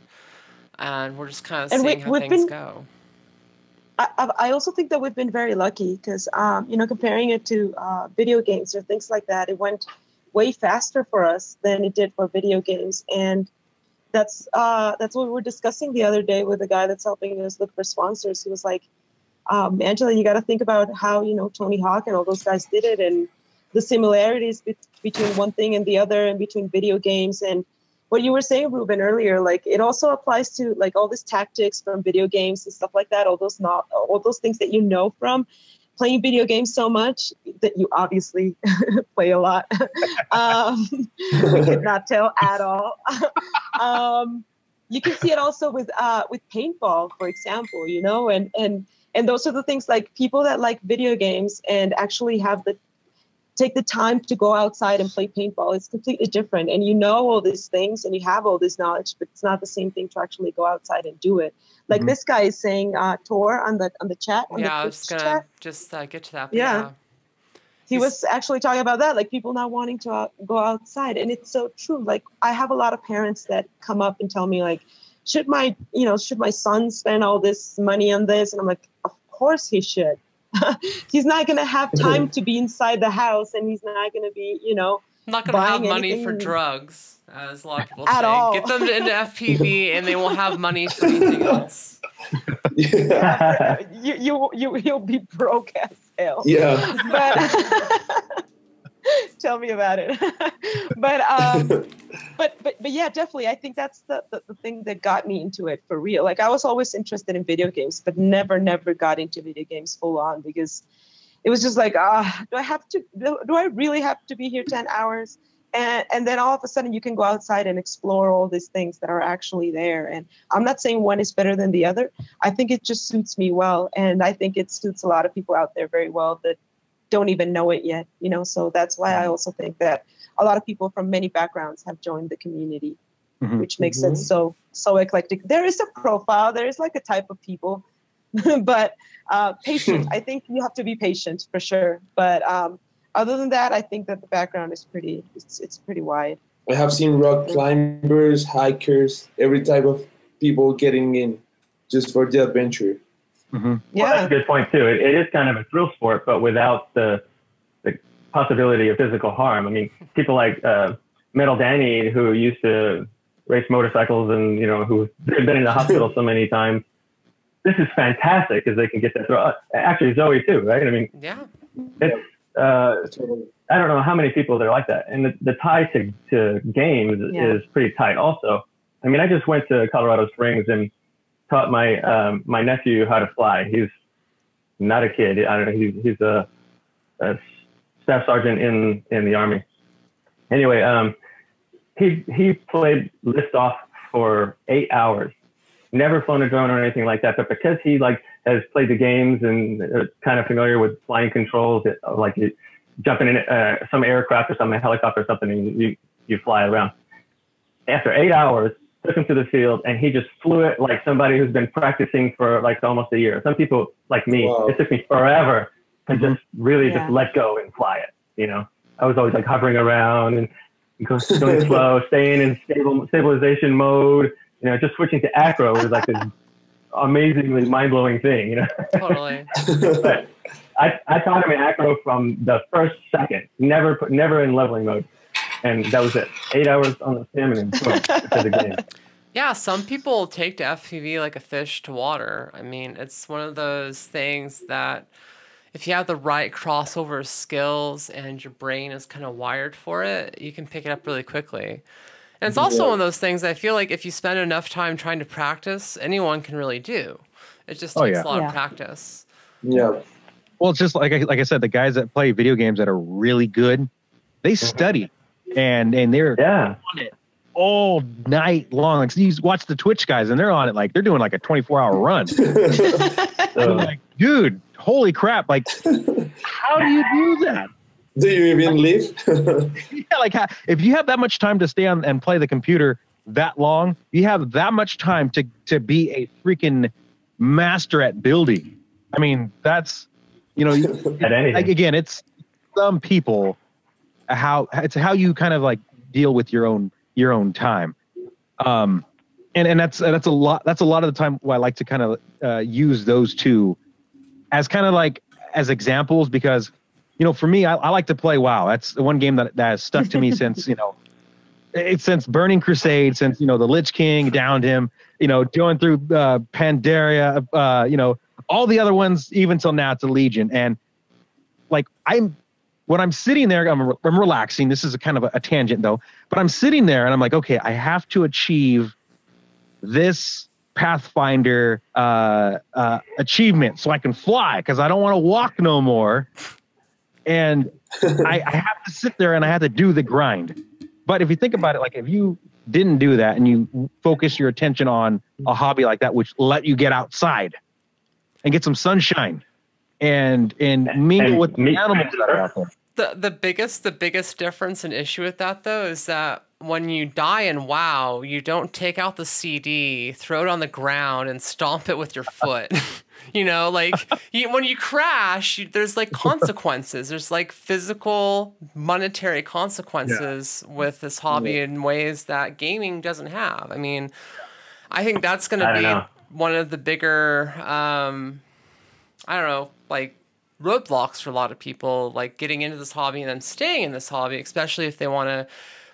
And we're just kind of seeing how things go. I also think that we've been very lucky because, you know, comparing it to video games or things like that, it went way faster for us than it did for video games. And that's what we were discussing the other day with the guy that's helping us look for sponsors. He was like, Angela, you got to think about how, you know, Tony Hawk and all those guys did it, and the similarities between one thing and the other, and between video games. And what you were saying, Ruben, earlier, like, it also applies to like all these tactics from video games and stuff like that. All those things that you know from playing video games so much that you obviously play a lot. We could not tell at all. You can see it also with paintball, for example, you know, and those are the things, like, people that like video games and actually take the time to go outside and play paintball. It's completely different. And you know all these things and you have all this knowledge, but it's not the same thing to actually go outside and do it. Like this guy is saying, Tor on the chat. I was gonna just get to that. Yeah. He was actually talking about that, like people not wanting to go outside. And it's so true. Like, I have a lot of parents that come up and tell me, like, should my son spend all this money on this? And I'm like, of course he should. He's not going to have time to be inside the house, and he's not going to be, you know, not going to have money for drugs, as a lot of people say. All. Get them into FPV, and they won't have money for anything else. Yeah. You'll be broke as hell. Yeah. But tell me about it. But yeah, definitely. I think that's the thing that got me into it for real. Like, I was always interested in video games, but never got into video games full on, because it was just like, do I really have to be here 10 hours? And then all of a sudden you can go outside and explore all these things that are actually there. And I'm not saying one is better than the other. I think it just suits me well. And I think it suits a lot of people out there very well that don't even know it yet, you know? So that's why I also think that a lot of people from many backgrounds have joined the community, which makes it so eclectic. There is a profile, there is like a type of people, but patient. I think you have to be patient for sure. But other than that, I think that the background is it's pretty wide. I have seen rock climbers, hikers, every type of people getting in just for the adventure. Yeah, well, that's a good point too. It is kind of a thrill sport, but without the possibility of physical harm. I mean, people like Metal Danny, who used to race motorcycles and, you know, who've been in the hospital so many times. This is fantastic because they can get that thrill. Actually, Zoe too, right? I mean, yeah. It's, I don't know how many people that are like that. And the tie to games is pretty tight also. I mean, I just went to Colorado Springs and taught my nephew how to fly. He's not a kid. I don't know. He's a staff sergeant in the Army. Anyway, he played liftoff for 8 hours. Never flown a drone or anything like that, but because he has played the games and kind of familiar with flying controls, like you jumping in some aircraft or something, a helicopter or something, and you fly around. After 8 hours, took him to the field, and he just flew it like somebody who's been practicing for like almost a year. Some people like me, it took me forever to just really just let go and fly it. You know, I was always like hovering around and going slow, staying in stabilization mode. You know, just switching to acro was like this amazingly mind-blowing thing. You know, Totally. But I taught him in acro from the first second, never in leveling mode. And that was it. 8 hours on the sim and boom, to the game. Yeah, some people take to FPV like a fish to water. I mean, it's one of those things that if you have the right crossover skills and your brain is kind of wired for it, you can pick it up really quickly. And it's also one of those things I feel like if you spend enough time trying to practice, anyone can really do. It just takes a lot of practice. Yeah. Well, it's just like I said, the guys that play video games that are really good, they study. And they're on it all night long. Like, so you watch the Twitch guys, and they're on it like they're doing like a 24-hour run. So, like, dude, holy crap! Like, how do you do that? Do you even live? Yeah, like if you have that much time to stay on and play the computer that long, you have that much time to be a freaking master at building. I mean, that's like, again, it's some people. How you kind of like deal with your own time, and that's a lot of the time why I like to kind of use those two as kind of like as examples, because for me I like to play WoW. That's the one game that has stuck to me since since Burning Crusade, since the Lich King downed him, going through Pandaria, all the other ones even till now to Legion, and like when I'm sitting there, I'm relaxing. This is a kind of a tangent though, but I'm sitting there and I'm like, okay, I have to achieve this Pathfinder achievement so I can fly, because I don't want to walk no more. And I have to sit there and I have to do the grind. But if you think about it, like if you didn't do that and you focus your attention on a hobby like that, which let you get outside and get some sunshine and mingle with the animals that are out there. The biggest difference and issue with that though is that when you die in WoW, you don't take out the CD, throw it on the ground, and stomp it with your foot. When you crash, there's like consequences. There's like physical, monetary consequences with this hobby in ways that gaming doesn't have. I mean, I think that's going to be one of the bigger, roadblocks for a lot of people, like getting into this hobby and then staying in this hobby, especially if they want to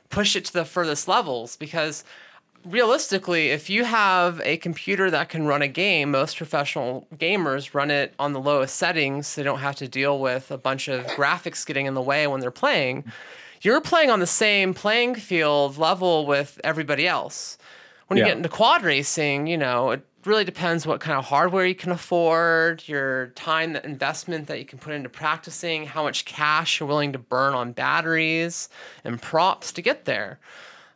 push it to the furthest levels. Because realistically, if you have a computer that can run a game, most professional gamers run it on the lowest settings. They don't have to deal with a bunch of graphics getting in the way when they're playing. You're playing on the same playing field level with everybody else. When you get into quad racing, it really depends what kind of hardware you can afford, your time, the investment that you can put into practicing, how much cash you're willing to burn on batteries and props to get there.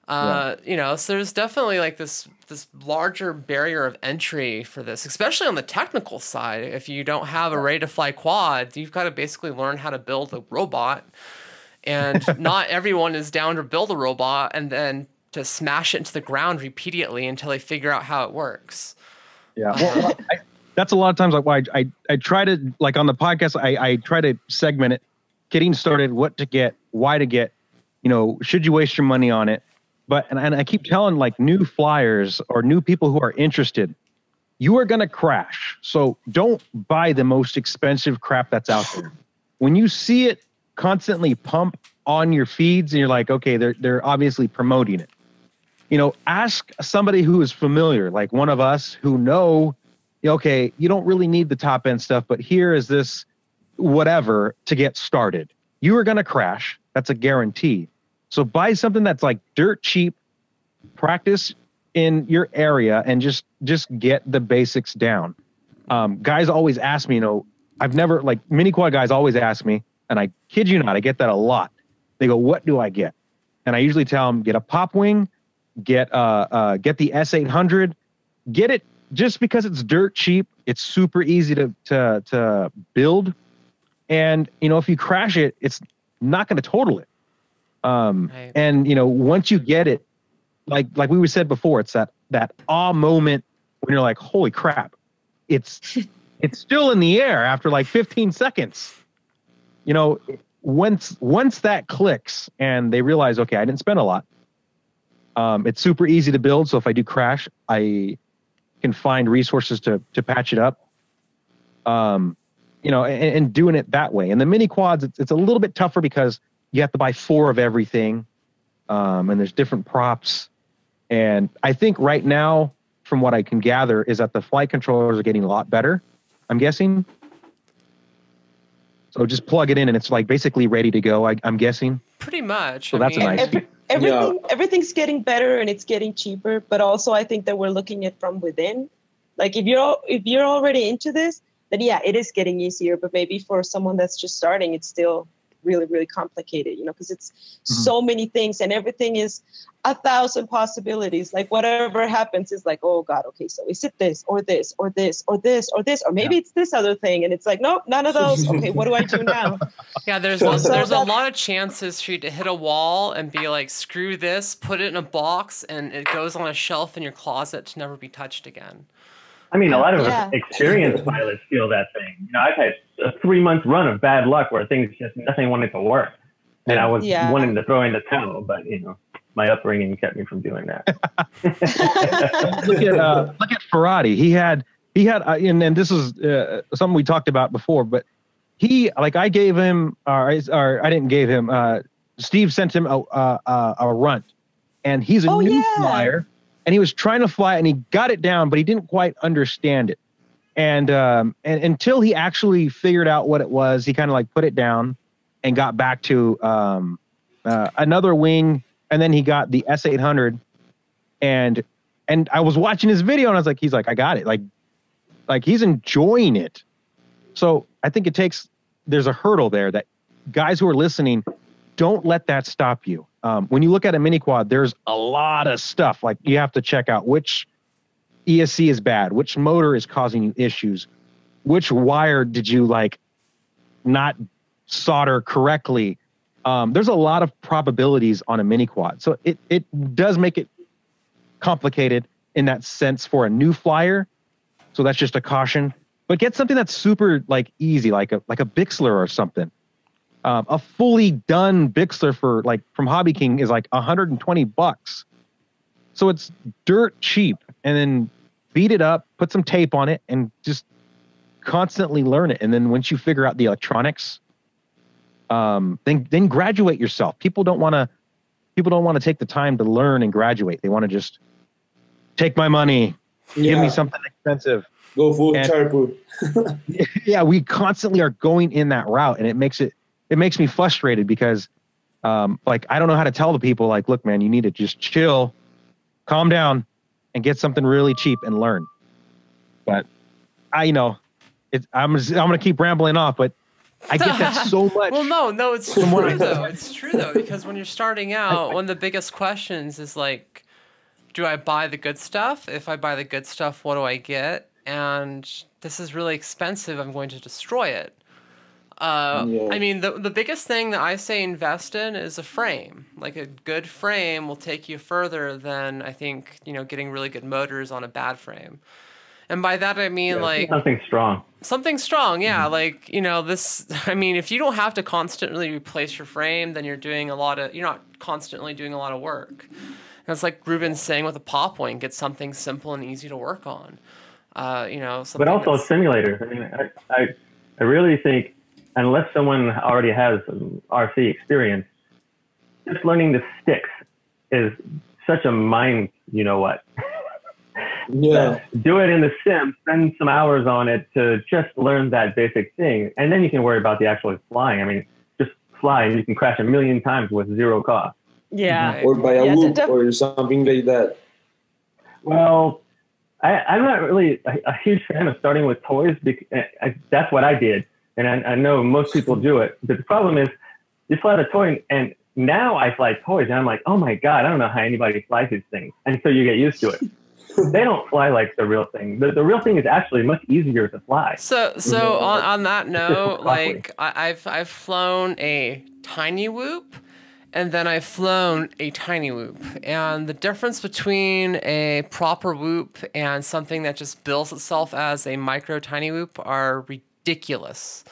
So there's definitely like this larger barrier of entry for this, especially on the technical side. If you don't have a ready-to-fly quad, you've got to basically learn how to build a robot. And not everyone is down to build a robot and then to smash it into the ground repeatedly until they figure out how it works. Yeah, well, that's a lot of times like why I try to, like on the podcast, I try to segment it, getting started, what to get, why to get, should you waste your money on it? But, and I keep telling like new flyers or new people who are interested, you are going to crash. So don't buy the most expensive crap that's out there. When you see it constantly pump on your feeds and you're like, okay, they're obviously promoting it. Ask somebody who is familiar, like one of us who know, okay, you don't really need the top end stuff, but here is this whatever to get started. you are going to crash. That's a guarantee. So buy something that's like dirt cheap, practice in your area, and just get the basics down. Guys always ask me, I've never, like, mini quad guys always ask me, and I kid you not, I get that a lot. They go, what do I get? And I usually tell them, get a pop wing, get the S800, get it just because it's dirt cheap. It's super easy to build. And, if you crash it, it's not going to total it. Right. And, once you get it, like we said before, it's that awe moment when you're like, holy crap, it's still in the air after like 15 seconds. Once that clicks and they realize, okay, I didn't spend a lot. It's super easy to build. So if I do crash, I can find resources to patch it up. And doing it that way. And the mini quads, it's a little bit tougher because you have to buy 4 of everything. And there's different props. And I think right now, from what I can gather, is that the flight controllers are getting a lot better, I'm guessing. So just plug it in and it's like basically ready to go, I'm guessing. Pretty much. So that's a nice. Everything's getting better and it's getting cheaper, but also I think that we're looking at from within. Like if you're already into this, then yeah, it is getting easier. But maybe for someone that's just starting, it's still really, really complicated, because it's so many things and everything is 1,000 possibilities. Like whatever happens is like, oh God, okay, so is it this or this or this or this or this, or maybe it's this other thing. And it's like, nope, none of those. Okay, what do I do now? Yeah, there's a lot of chances for you to hit a wall and be like, screw this, put it in a box, and it goes on a shelf in your closet to never be touched again. I mean, a lot of experienced pilots feel that thing. I've had a 3-month run of bad luck where nothing wanted to work. And I was wanting to throw in the towel, but, my upbringing kept me from doing that. Look at Ferrari. He had, and this is something we talked about before, but I gave him, or I didn't give him, Steve sent him a runt, and he's a new flyer. And he was trying to fly it, and he got it down, but he didn't quite understand it. And until he actually figured out what it was, he kind of like put it down and got back to another wing. And then he got the S800. And I was watching his video, and I was like, he's like, I got it. Like he's enjoying it. So I think there's a hurdle there that guys who are listening, don't let that stop you. When you look at a mini quad, there's a lot of stuff. Like you have to check out which ESC is bad, which motor is causing you issues, which wire did you not solder correctly. There's a lot of probabilities on a mini quad. So it does make it complicated in that sense for a new flyer. So that's just a caution. But get something that's super easy, like a Bixler or something. A fully done Bixler from Hobby King is like $120. So it's dirt cheap, and then beat it up, put some tape on it, and just constantly learn it. And then once you figure out the electronics, then graduate yourself. People don't want to take the time to learn and graduate. They want to just take my money, give me something expensive. Go full carpool. Yeah, we constantly are going in that route, and it makes me frustrated because I don't know how to tell the people, look, man, you need to just chill, calm down, and get something really cheap and learn. But I'm going to keep rambling off, but I get that so much. Well, no, it's true though. It's true though, because when you're starting out, one of the biggest questions is do I buy the good stuff? If I buy the good stuff, what do I get? And this is really expensive. I'm going to destroy it. I mean, the biggest thing that I say invest in is a frame. Like a good frame will take you further than I think, getting really good motors on a bad frame. And by that, I mean something strong. Something strong, yeah. If you don't have to constantly replace your frame, then you're not constantly doing a lot of work. And it's like Ruben's saying with a pop wing, get something simple and easy to work on. But also simulators. I mean, I really think, unless someone already has RC experience, just learning the sticks is such a mind, what. Yeah. Do it in the sim, spend some hours on it to just learn that basic thing. And then you can worry about the actual flying. I mean, just fly and you can crash 1,000,000 times with zero cost. Yeah. Right. Or buy a Yeah, whoop def- or something like that. Well, I'm not really a huge fan of starting with toys. Because that's what I did. And I know most people do it. But the problem is you fly the toy, and now I fly toys, and I'm like, oh my God, I don't know how anybody flies these things. And so you get used to it. They don't fly like the real thing. The real thing is actually much easier to fly. So on that note, like I've flown a tiny whoop, and then I've flown a tiny whoop, and the difference between a proper whoop and something that just bills itself as a micro tiny whoop are ridiculous.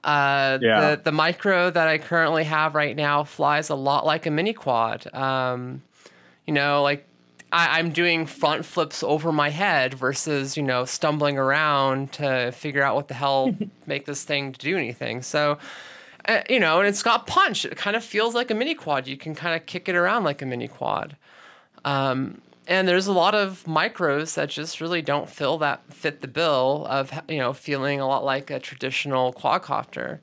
The micro that I currently have right now flies a lot like a mini quad. You know, like I'm doing front flips over my head versus, you know, stumbling around to figure out what the hell make this thing do anything. So, you know, and it's got punch. It kind of feels like a mini quad. You can kind of kick it around like a mini quad. And there's a lot of micros that just really don't fit the bill of, you know, feeling a lot like a traditional quadcopter.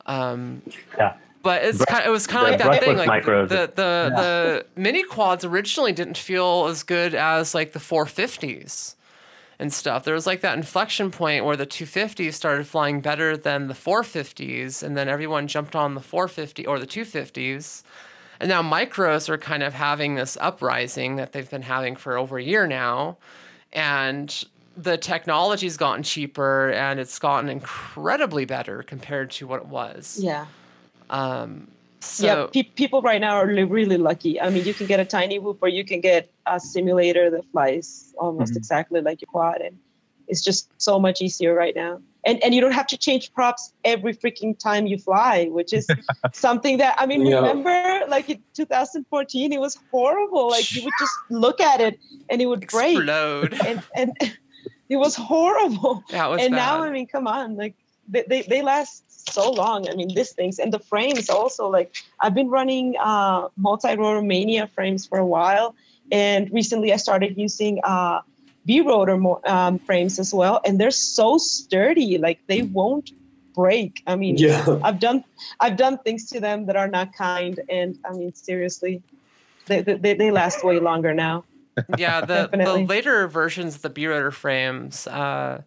Yeah. But it was kind of like that thing. Like micros. the mini quads originally didn't feel as good as like the 450s and stuff. There was like that inflection point where the 250s started flying better than the 450s, and then everyone jumped on the 450 or the 250s. And now micros are kind of having this uprising that they've been having for over a year now. And the technology's gotten cheaper, and it's gotten incredibly better compared to what it was. Yeah. So People right now are really lucky. I mean, you can get a tiny whoop, or you can get a simulator that flies almost exactly like your quad, and it's just so much easier right now. And you don't have to change props every freaking time you fly, which is something that, I mean, remember like in 2014, it was horrible. Like you would just look at it and it would explode. break. And it was horrible. That was and bad. Now, I mean, come on, like they last so long. I mean, these things and the frames also, like I've been running multi-rotor Mania frames for a while. And recently I started using B-rotor frames as well. And they're so sturdy, like they won't break. I mean, I've done things to them that are not kind. And I mean, seriously, they last way longer now. Yeah, the later versions of the B-rotor frames are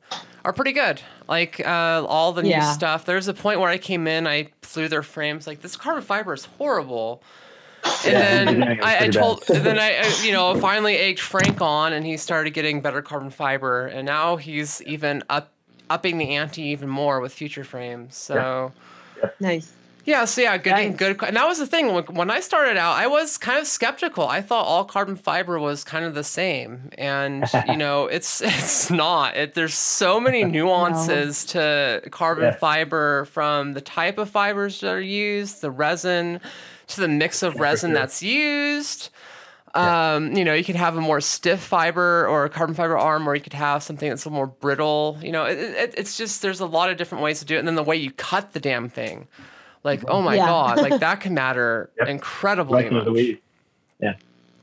pretty good. Like all the new stuff. There's a point where I came in, I flew their frames, like this carbon fiber is horrible. And then I finally egged Frank on, and he started getting better carbon fiber, and now he's even upping the ante even more with future frames. So nice. Yeah, so yeah, good. And that was the thing. When I started out, I was kind of skeptical. I thought all carbon fiber was kind of the same, and you know, it's not. There's so many nuances to carbon fiber, from the type of fibers that are used, the resin, to the mix of resin that's used. You know, you could have a more stiff fiber or a carbon fiber arm, or you could have something that's a little more brittle. You know, it's just, there's a lot of different ways to do it, and then the way you cut the damn thing. Like, oh my God, like that can matter incredibly much.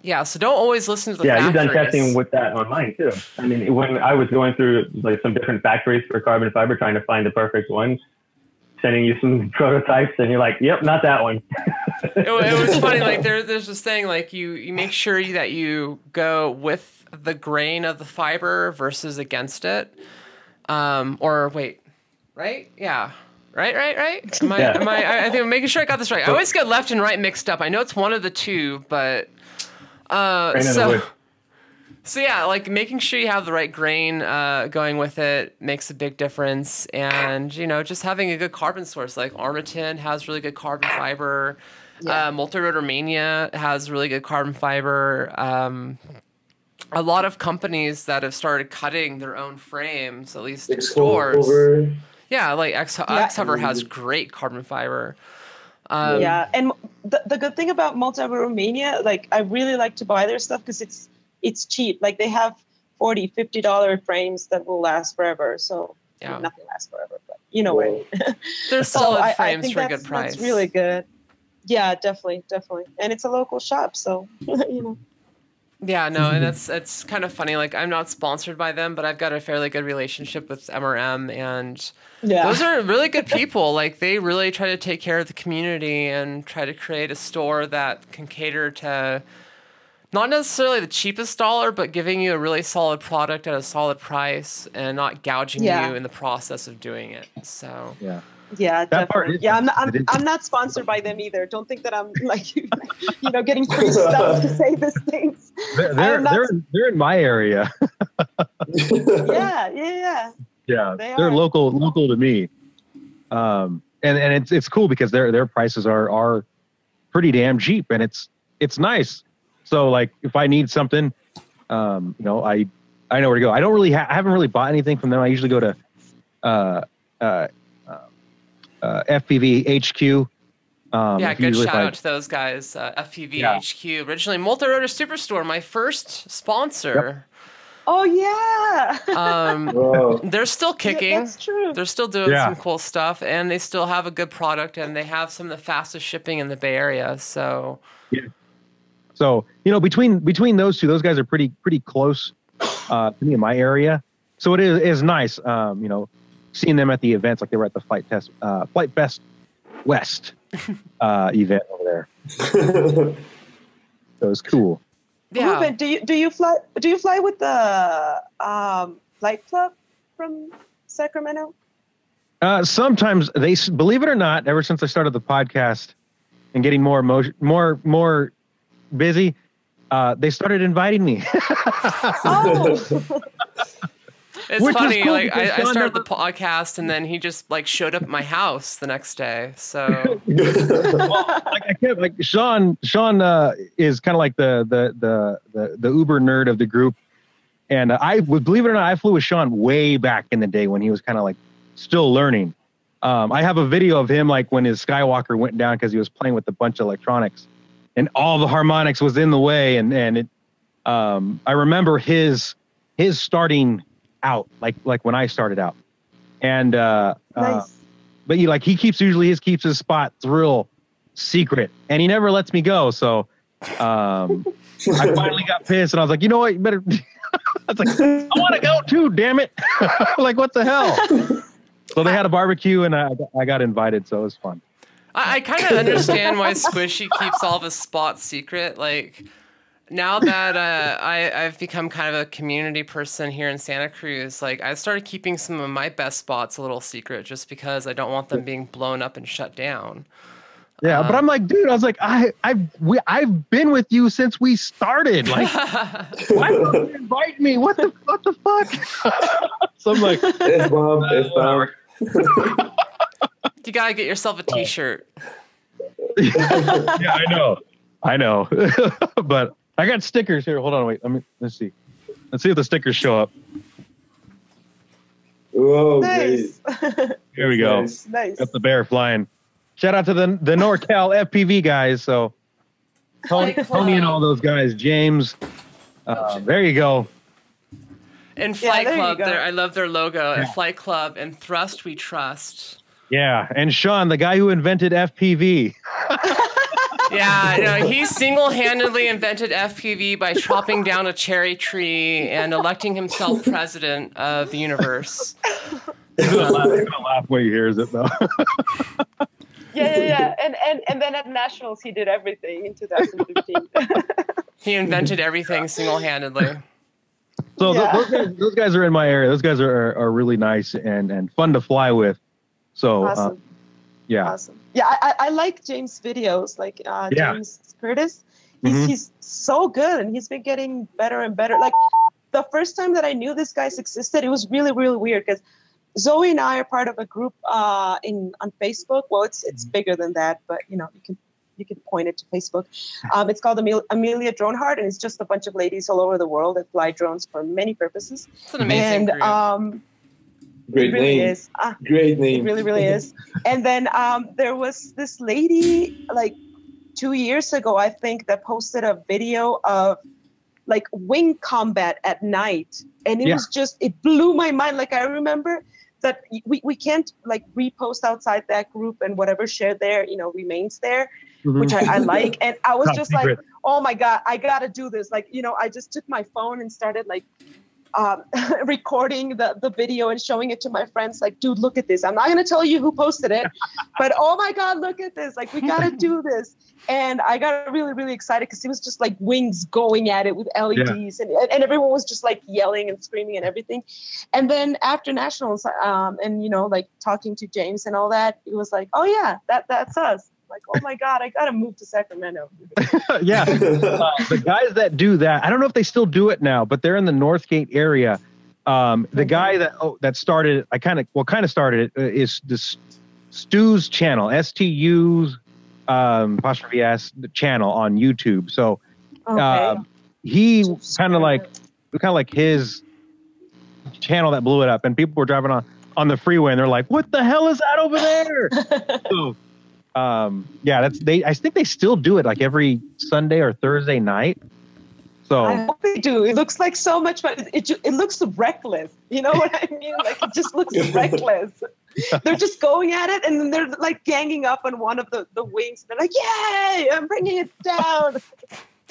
Yeah, so don't always listen to the factories. You've done testing with that on mine too. I mean, when I was going through like some different factories for carbon fiber, trying to find the perfect one, sending you some prototypes, and you're like, yep, not that one. It was funny, like there's this thing, like you make sure that you go with the grain of the fiber versus against it. Or wait, right? Yeah. Right. Am I think I'm making sure I got this right. I always get left and right mixed up. I know it's one of the two, but so yeah, like making sure you have the right grain going with it makes a big difference. And you know, just having a good carbon source, like Armatin has really good carbon fiber. Multi-rotor Mania has really good carbon fiber. A lot of companies that have started cutting their own frames, at least in stores. Yeah, like Excalibur has great carbon fiber. And the good thing about multi-rotor Mania, like I really like to buy their stuff because it's cheap. Like they have $40, $50 frames that will last forever. So nothing lasts forever, but you know what I mean. They're solid frames for a good price. That's really good. Yeah, definitely. And it's a local shop, so you know. Yeah, no, and it's kind of funny. Like, I'm not sponsored by them, but I've got a fairly good relationship with MRM, and those are really good people. Like, they really try to take care of the community and try to create a store that can cater to not necessarily the cheapest dollar, but giving you a really solid product at a solid price and not gouging you in the process of doing it. So yeah, That part definitely. is- Yeah, I'm not sponsored by them either. Don't think that I'm like, getting free stuff to say these things. They're in my area. Yeah. Yeah, They they're are. local to me. And it's cool because their prices are pretty damn cheap, and it's nice. So like if I need something, I know where to go. I don't really I haven't really bought anything from them. I usually go to FPV HQ. Good shout out to those guys. FPV HQ, originally Multi-Rotor Superstore, my first sponsor. Oh yeah. They're still kicking. Yeah, that's true. They're still doing some cool stuff, and they still have a good product, and they have some of the fastest shipping in the Bay Area. So So between those two, those guys are pretty close to me in my area. So it is nice, seeing them at the events, like they were at the Flight Fest West event over there. So it was cool. Yeah. Ruben, do you fly with the flight club from Sacramento? Sometimes believe it or not, ever since I started the podcast and getting more busy, they started inviting me. It's Which funny. cool Like I Shawn started the podcast, and then he just like showed up at my house the next day. So Shawn is kind of like the Uber nerd of the group, and believe it or not, I flew with Shawn way back in the day when he was kind of like still learning. I have a video of him like when his Skywalker went down because he was playing with a bunch of electronics, and all the harmonics was in the way, and it. I remember his starting out like when I started out, and Nice. but he keeps his spots real secret, and he never lets me go. So I finally got pissed, and I was like, you know what, you better. I was like, I want to go too, damn it! Like what the hell? So they had a barbecue, and I got invited, so it was fun. I kind of understand why Squishy keeps all of his spots secret. Like, now that I've become kind of a community person here in Santa Cruz, like I started keeping some of my best spots a little secret just because I don't want them being blown up and shut down. Yeah, but I'm like, dude, I was like, I've been with you since we started. Like, why don't you invite me? What the fuck? So I'm like, It's Bob. You gotta get yourself a T-shirt. yeah, I know. But I got stickers here. Hold on, wait. Let's see if the stickers show up. Whoa, Nice. Here we go. Nice. Nice. Got the bear flying. Shout out to the NorCal FPV guys. So Tony and all those guys. James. There you go. And Flight there you Club, go. I love their logo. And Flight Club and Thrust We Trust. Yeah, and Shawn, the guy who invented FPV. Yeah, he single-handedly invented FPV by chopping down a cherry tree and electing himself president of the universe. He's gonna laugh when he hears it, though. Yeah. And then at Nationals, he did everything in 2015. He invented everything single-handedly. So Yeah. those guys are in my area. Those guys are really nice and fun to fly with. So Awesome. yeah. Awesome. Yeah, I like James' videos, like James Curtis. He's so good, and he's been getting better and better. Like the first time that I knew this guy existed, it was really, really weird because Zoe and I are part of a group on Facebook. Well, it's bigger than that, but you can point it to Facebook. It's called Amelia Drone Heart, and it's just a bunch of ladies all over the world that fly drones for many purposes. It's an amazing group. Great it really name. is. Great name. It really, really is. And then there was this lady like 2 years ago, I think, that posted a video of like wing combat at night. And it was just, it blew my mind. Like I remember that we can't like repost outside that group, and whatever shared there, you know, remains there, which I like. And I was just like, oh my God, I gotta do this. Like, you know, I just took my phone and started like recording the video and showing it to my friends. Like, dude, look at this. I'm not gonna tell you who posted it, but oh my God, look at this. Like, we gotta do this. And I got really, really excited because it was just like wings going at it with LEDs, and everyone was just like yelling and screaming and everything. And then after nationals, and you know, like talking to James and all that, it was like, oh yeah, that's us. Like, oh my God, I gotta move to Sacramento. Yeah, the guys that do that, I don't know if they still do it now, but they're in the Northgate area. The guy that started, started it is this Stu's channel, STU's apostrophe S channel on YouTube. So he kind of like his channel that blew it up, and people were driving on the freeway and they're like, what the hell is that over there? So I think they still do it like every Sunday or Thursday night. So I hope they do. It looks like so much fun. It looks reckless. You know what I mean? Like, it just looks reckless. They're just going at it, and then they're like ganging up on one of the wings. They're like, "Yay! I'm bringing it down."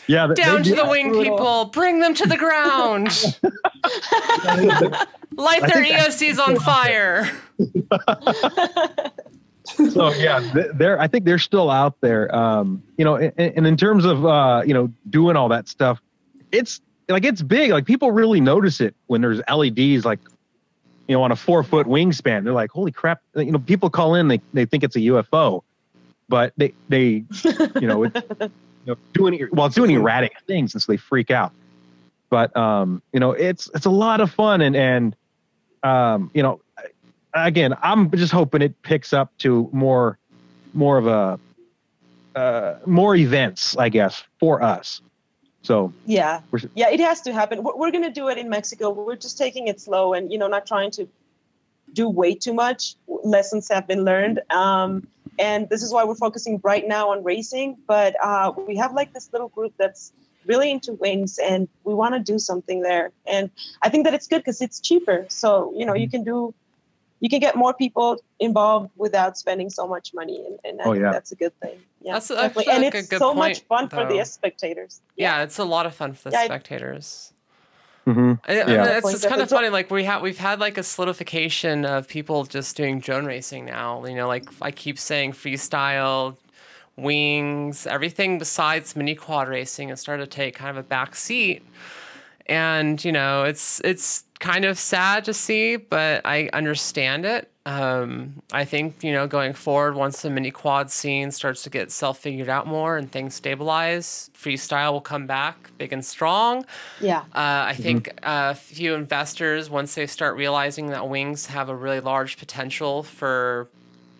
Yeah, down to the wing people. Bring them to the ground. Light their EOCs on fire. So yeah, I think they're still out there. You know, and in terms of you know, doing all that stuff, it's big. Like, people really notice it when there's LEDs, like, you know, on a 4-foot wingspan. They're like, holy crap! You know, people call in, they think it's a UFO, but they you know, it's doing erratic things, and so they freak out. But you know, it's a lot of fun, and you know, again, I'm just hoping it picks up to more of a more events, I guess, for us. So yeah, it has to happen. We're going to do it in Mexico. We're just taking it slow, and, you know, not trying to do way too much. Lessons have been learned. And this is why we're focusing right now on racing. But we have like this little group that's really into wings, and we want to do something there. And I think that it's good because it's cheaper. So, you know, you can get more people involved without spending so much money. And I think that's a good thing. Yeah, that's definitely. And it's so much fun for the spectators. Yeah, it's a lot of fun for the spectators. Mm-hmm. It's kind of funny. Like, we've had like a solidification of people just doing drone racing now. You know, like, I keep saying freestyle, wings, everything besides mini quad racing has started to take kind of a back seat. And, you know, it's kind of sad to see, but I understand it. I think, you know, going forward, once the mini quad scene starts to get figured out more and things stabilize, freestyle will come back big and strong. Yeah. I think a few investors, once they start realizing that wings have a really large potential for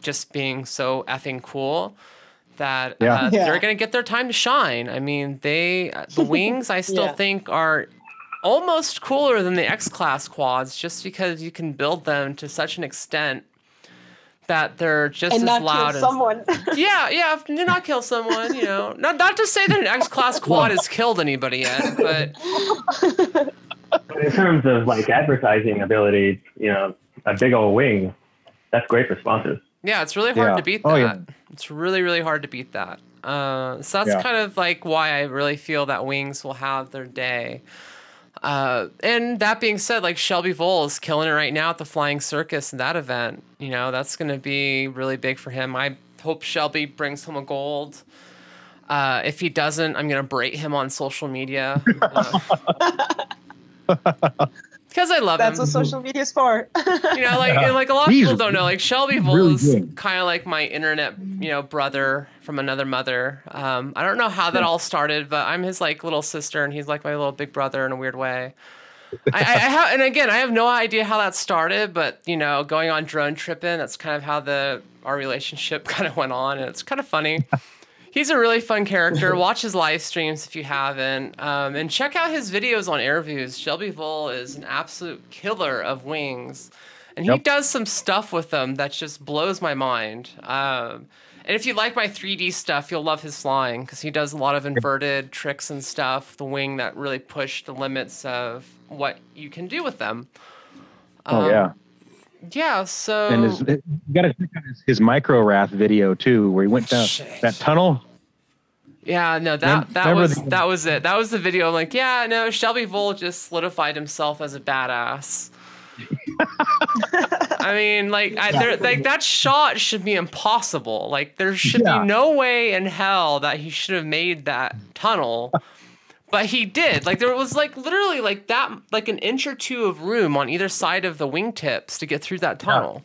just being so effing cool, that they're going to get their time to shine. I mean, the wings, I still think, are almost cooler than the X-Class quads, just because you can build them to such an extent that they're just and as loud. Kill someone. Yeah, do not kill someone. You know, not to say that an X-Class quad has killed anybody yet, but in terms of like advertising ability, you know, a big old wing, that's great for sponsors. Yeah, it's really hard to beat that. It's really, really hard to beat that. So that's kind of like why I really feel that wings will have their day. And that being said, like, Shelby Vole is killing it right now at the Flying Circus in that event. You know, that's going to be really big for him. I hope Shelby brings home a gold. If he doesn't, I'm going to berate him on social media. Because I love him. That's what social media is for. You know, like a lot of people don't know. Like, Shelby Vole is kind of like my internet, you know, brother from another mother. I don't know how that all started, but I'm his like little sister, and he's like my little big brother in a weird way. I have no idea how that started, but, you know, going on drone tripping, that's kind of how our relationship kind of went on, and it's kind of funny. He's a really fun character. Watch his live streams if you haven't. And check out his videos on Airviews. Shelby Vole is an absolute killer of wings. And he does some stuff with them that just blows my mind. And if you like my 3D stuff, you'll love his flying, because he does a lot of inverted tricks and stuff, the wing that really push the limits of what you can do with them. Yeah, so And you got to check out his micro wrath video too, where he went down that tunnel. Yeah, no, that was it. That was the video. I'm like, yeah, no, Shelby Vole just solidified himself as a badass. I mean, like, that shot should be impossible. Like, there should be no way in hell that he should have made that tunnel. But he did. Like, there was like literally like that, like an inch or two of room on either side of the wingtips to get through that tunnel.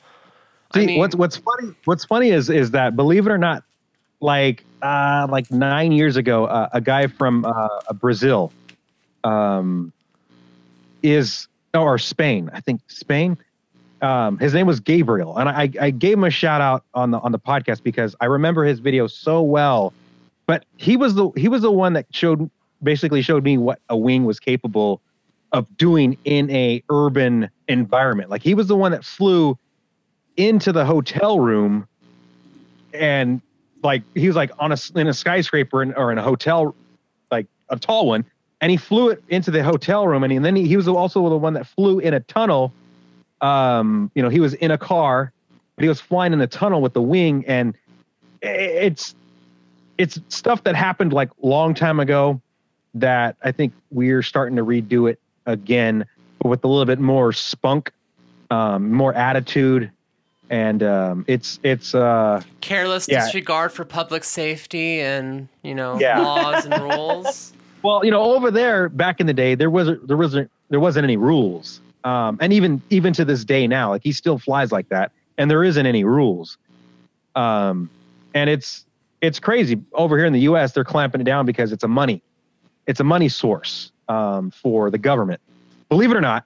See, I mean, what's funny is that, believe it or not, like 9 years ago, a guy from Brazil, or Spain, I think Spain. His name was Gabriel, and I gave him a shout out on the podcast because I remember his video so well. But he was the one that basically showed me what a wing was capable of doing in a urban environment. Like, he was the one that flew into the hotel room, and like he was like in a skyscraper or in a hotel, like a tall one, and he flew it into the hotel room, and then he was also the one that flew in a tunnel. He was in a car, but he was flying in the tunnel with the wing, and it's stuff that happened like long time ago that I think we're starting to redo it again, but with a little bit more spunk, more attitude. And it's careless disregard for public safety and laws and rules. Well, over there back in the day, there wasn't any rules, and even to this day now, like, he still flies like that, and there isn't any rules. And it's crazy over here in the U.S. They're clamping it down because it's a money source for the government. Believe it or not.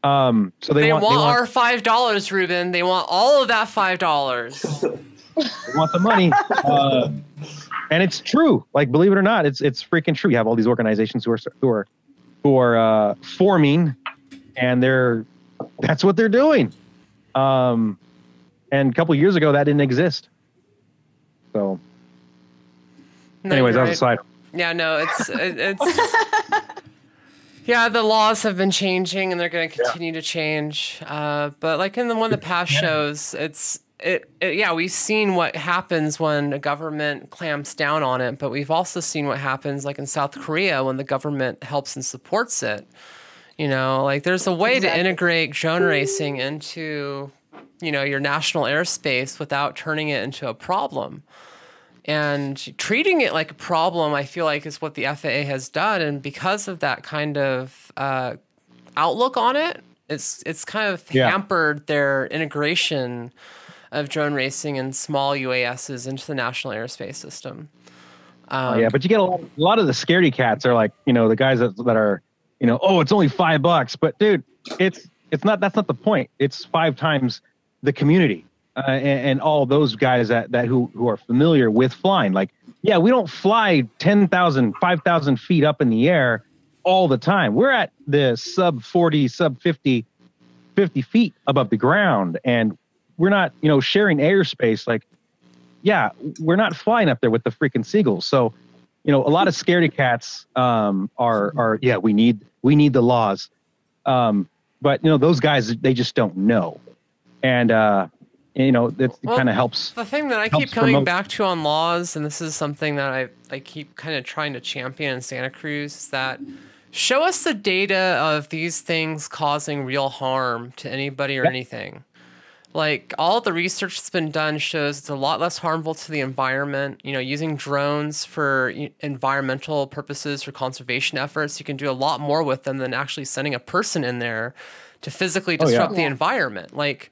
So they want our $5, Ruben. They want all of that $5. They want the money. And it's true. Like, believe it or not, it's freaking true. You have all these organizations who are forming, and that's what they're doing. And a couple of years ago, that didn't exist. So, anyways, that was a side. Yeah, no, it's yeah, the laws have been changing, and they're going to continue to change. But like in one of the past shows, we've seen what happens when a government clamps down on it, but we've also seen what happens like in South Korea when the government helps and supports it. Like, there's a way to integrate drone racing into, your national airspace without turning it into a problem. And treating it like a problem, I feel like, is what the FAA has done. And because of that kind of outlook on it, it's kind of hampered their integration of drone racing and small UASs into the national airspace system. But you get a lot of the scaredy cats are like, the guys that are, oh, it's only $5. But dude, it's not. That's not the point. It's 5 times the community. And all those guys who are familiar with flying. Like, yeah, we don't fly 10,000, 5,000 feet up in the air all the time. We're at the sub 50 feet above the ground, and we're not, sharing airspace. Like, yeah, we're not flying up there with the freaking seagulls. So, a lot of scaredy cats we need the laws. But those guys, they just don't know. And it kind of helps. The thing that I keep coming back to on laws, and this is something that I keep kind of trying to champion in Santa Cruz, is that show us the data of these things causing real harm to anybody or anything. Like, all the research that's been done shows it's a lot less harmful to the environment. Using drones for environmental purposes, for conservation efforts, you can do a lot more with them than actually sending a person in there to physically disrupt the environment. Like,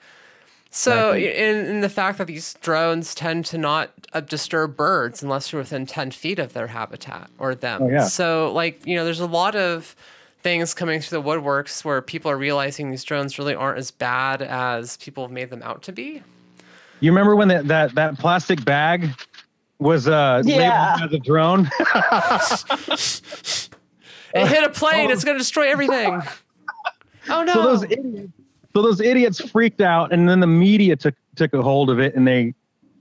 so in the fact that these drones tend to not disturb birds unless you're within 10 feet of their habitat or them. So, like, there's a lot of things coming through the woodworks where people are realizing these drones really aren't as bad as people have made them out to be. You remember when that plastic bag was labeled as a drone? It hit a plane. It's going to destroy everything. Oh, no. So those idiots freaked out, and then the media took a hold of it, and they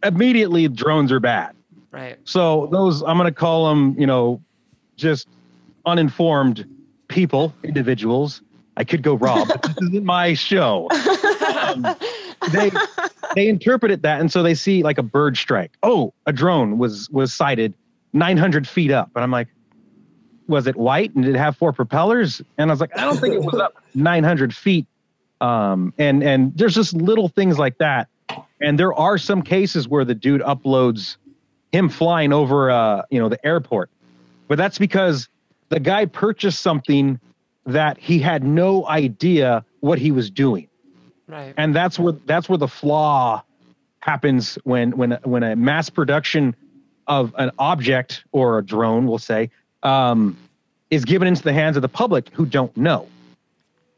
immediately, drones are bad. Right. So those, I'm going to call them, just uninformed people, individuals. I could go Rob, but this isn't my show. they interpreted that, and so they see like a bird strike. Oh, a drone was sighted 900 feet up, and I'm like, was it white and did it have 4 propellers? And I was like, I don't think it was up 900 feet. And there's just little things like that. And there are some cases where the dude uploads him flying over, the airport, but that's because the guy purchased something that he had no idea what he was doing. Right. And that's where the flaw happens when a mass production of an object or a drone, we'll say, is given into the hands of the public who don't know.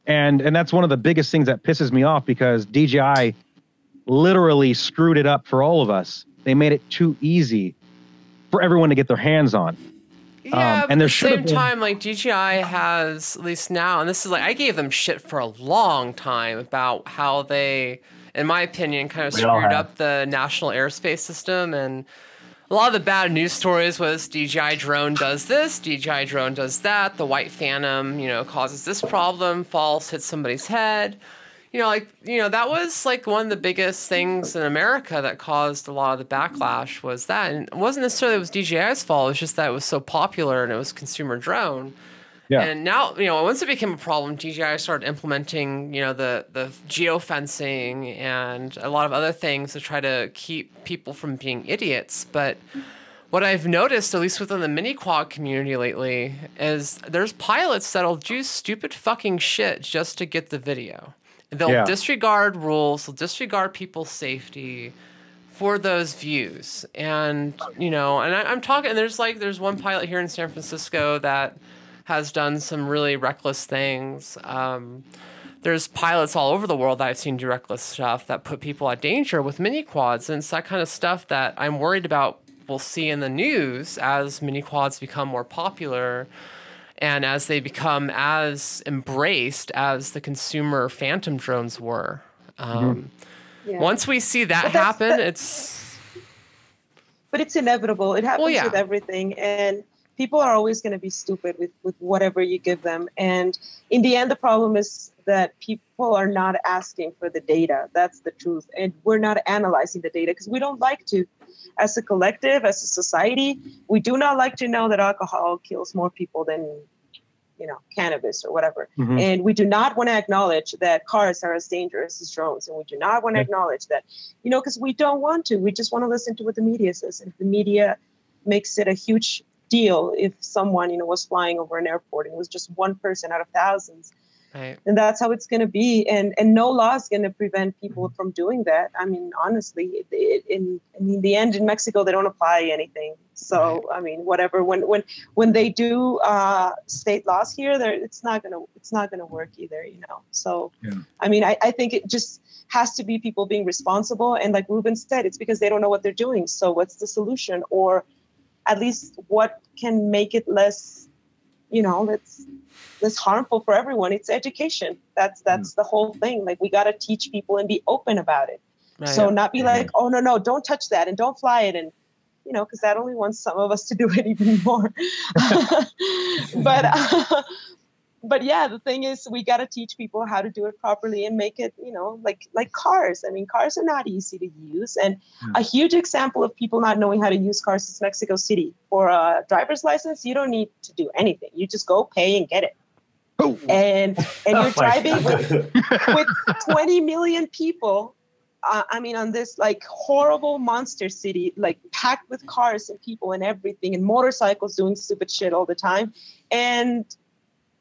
And that's one of the biggest things that pisses me off, because DJI literally screwed it up for all of us. They made it too easy for everyone to get their hands on. Yeah, but and at the same time, like DJI has, at least now, and this is like, I gave them shit for a long time about how they, in my opinion, kind of screwed up the national airspace system. And a lot of the bad news stories was DJI drone does this, DJI drone does that, the white phantom, causes this problem, falls, hits somebody's head. That was like one of the biggest things in America that caused a lot of the backlash was that. And it wasn't necessarily it was DJI's fault. It was just that it was so popular and it was consumer drone. Yeah. And now, once it became a problem, DJI started implementing, the geofencing and a lot of other things to try to keep people from being idiots. But what I've noticed, at least within the mini quad community lately, is there's pilots that'll do stupid fucking shit just to get the video. They'll disregard rules, they'll disregard people's safety for those views. And, and I'm talking, and there's one pilot here in San Francisco that has done some really reckless things. There's pilots all over the world that I've seen do reckless stuff that put people at danger with mini quads. And it's that kind of stuff that I'm worried about we'll see in the news as mini quads become more popular. And as they become as embraced as the consumer phantom drones were. Once we see that happen, it's... But it's inevitable. It happens with everything. And people are always going to be stupid with whatever you give them. And in the end, the problem is that people are not asking for the data. That's the truth. And we're not analyzing the data because we don't like to. As a collective, as a society, we do not like to know that alcohol kills more people than, cannabis or whatever. And we do not want to acknowledge that cars are as dangerous as drones. And we do not want to acknowledge that, because we don't want to. We just want to listen to what the media says. And if the media makes it a huge deal if someone, was flying over an airport and it was just one person out of thousands, right. And that's how it's going to be. And no law is going to prevent people from doing that. I mean, honestly, in the end, in Mexico, they don't apply anything. So, right. I mean, whatever. When they do state laws here, it's not gonna work either. So, I mean, I think it just has to be people being responsible. And like Ruben said, it's because they don't know what they're doing. So, what's the solution, or at least what can make it less, less harmful for everyone? It's education. That's the whole thing. Like, we got to teach people and be open about it. Right. So not be like, oh, no, don't touch that and don't fly it. And, because that only wants some of us to do it even more. But yeah, the thing is, we got to teach people how to do it properly and make it, like cars. I mean, cars are not easy to use. And a huge example of people not knowing how to use cars is Mexico City. For a driver's license, you don't need to do anything. You just go pay and get it. Oh. And you're driving with 20 million people. On this like horrible monster city, like packed with cars and people and everything and motorcycles doing stupid shit all the time. And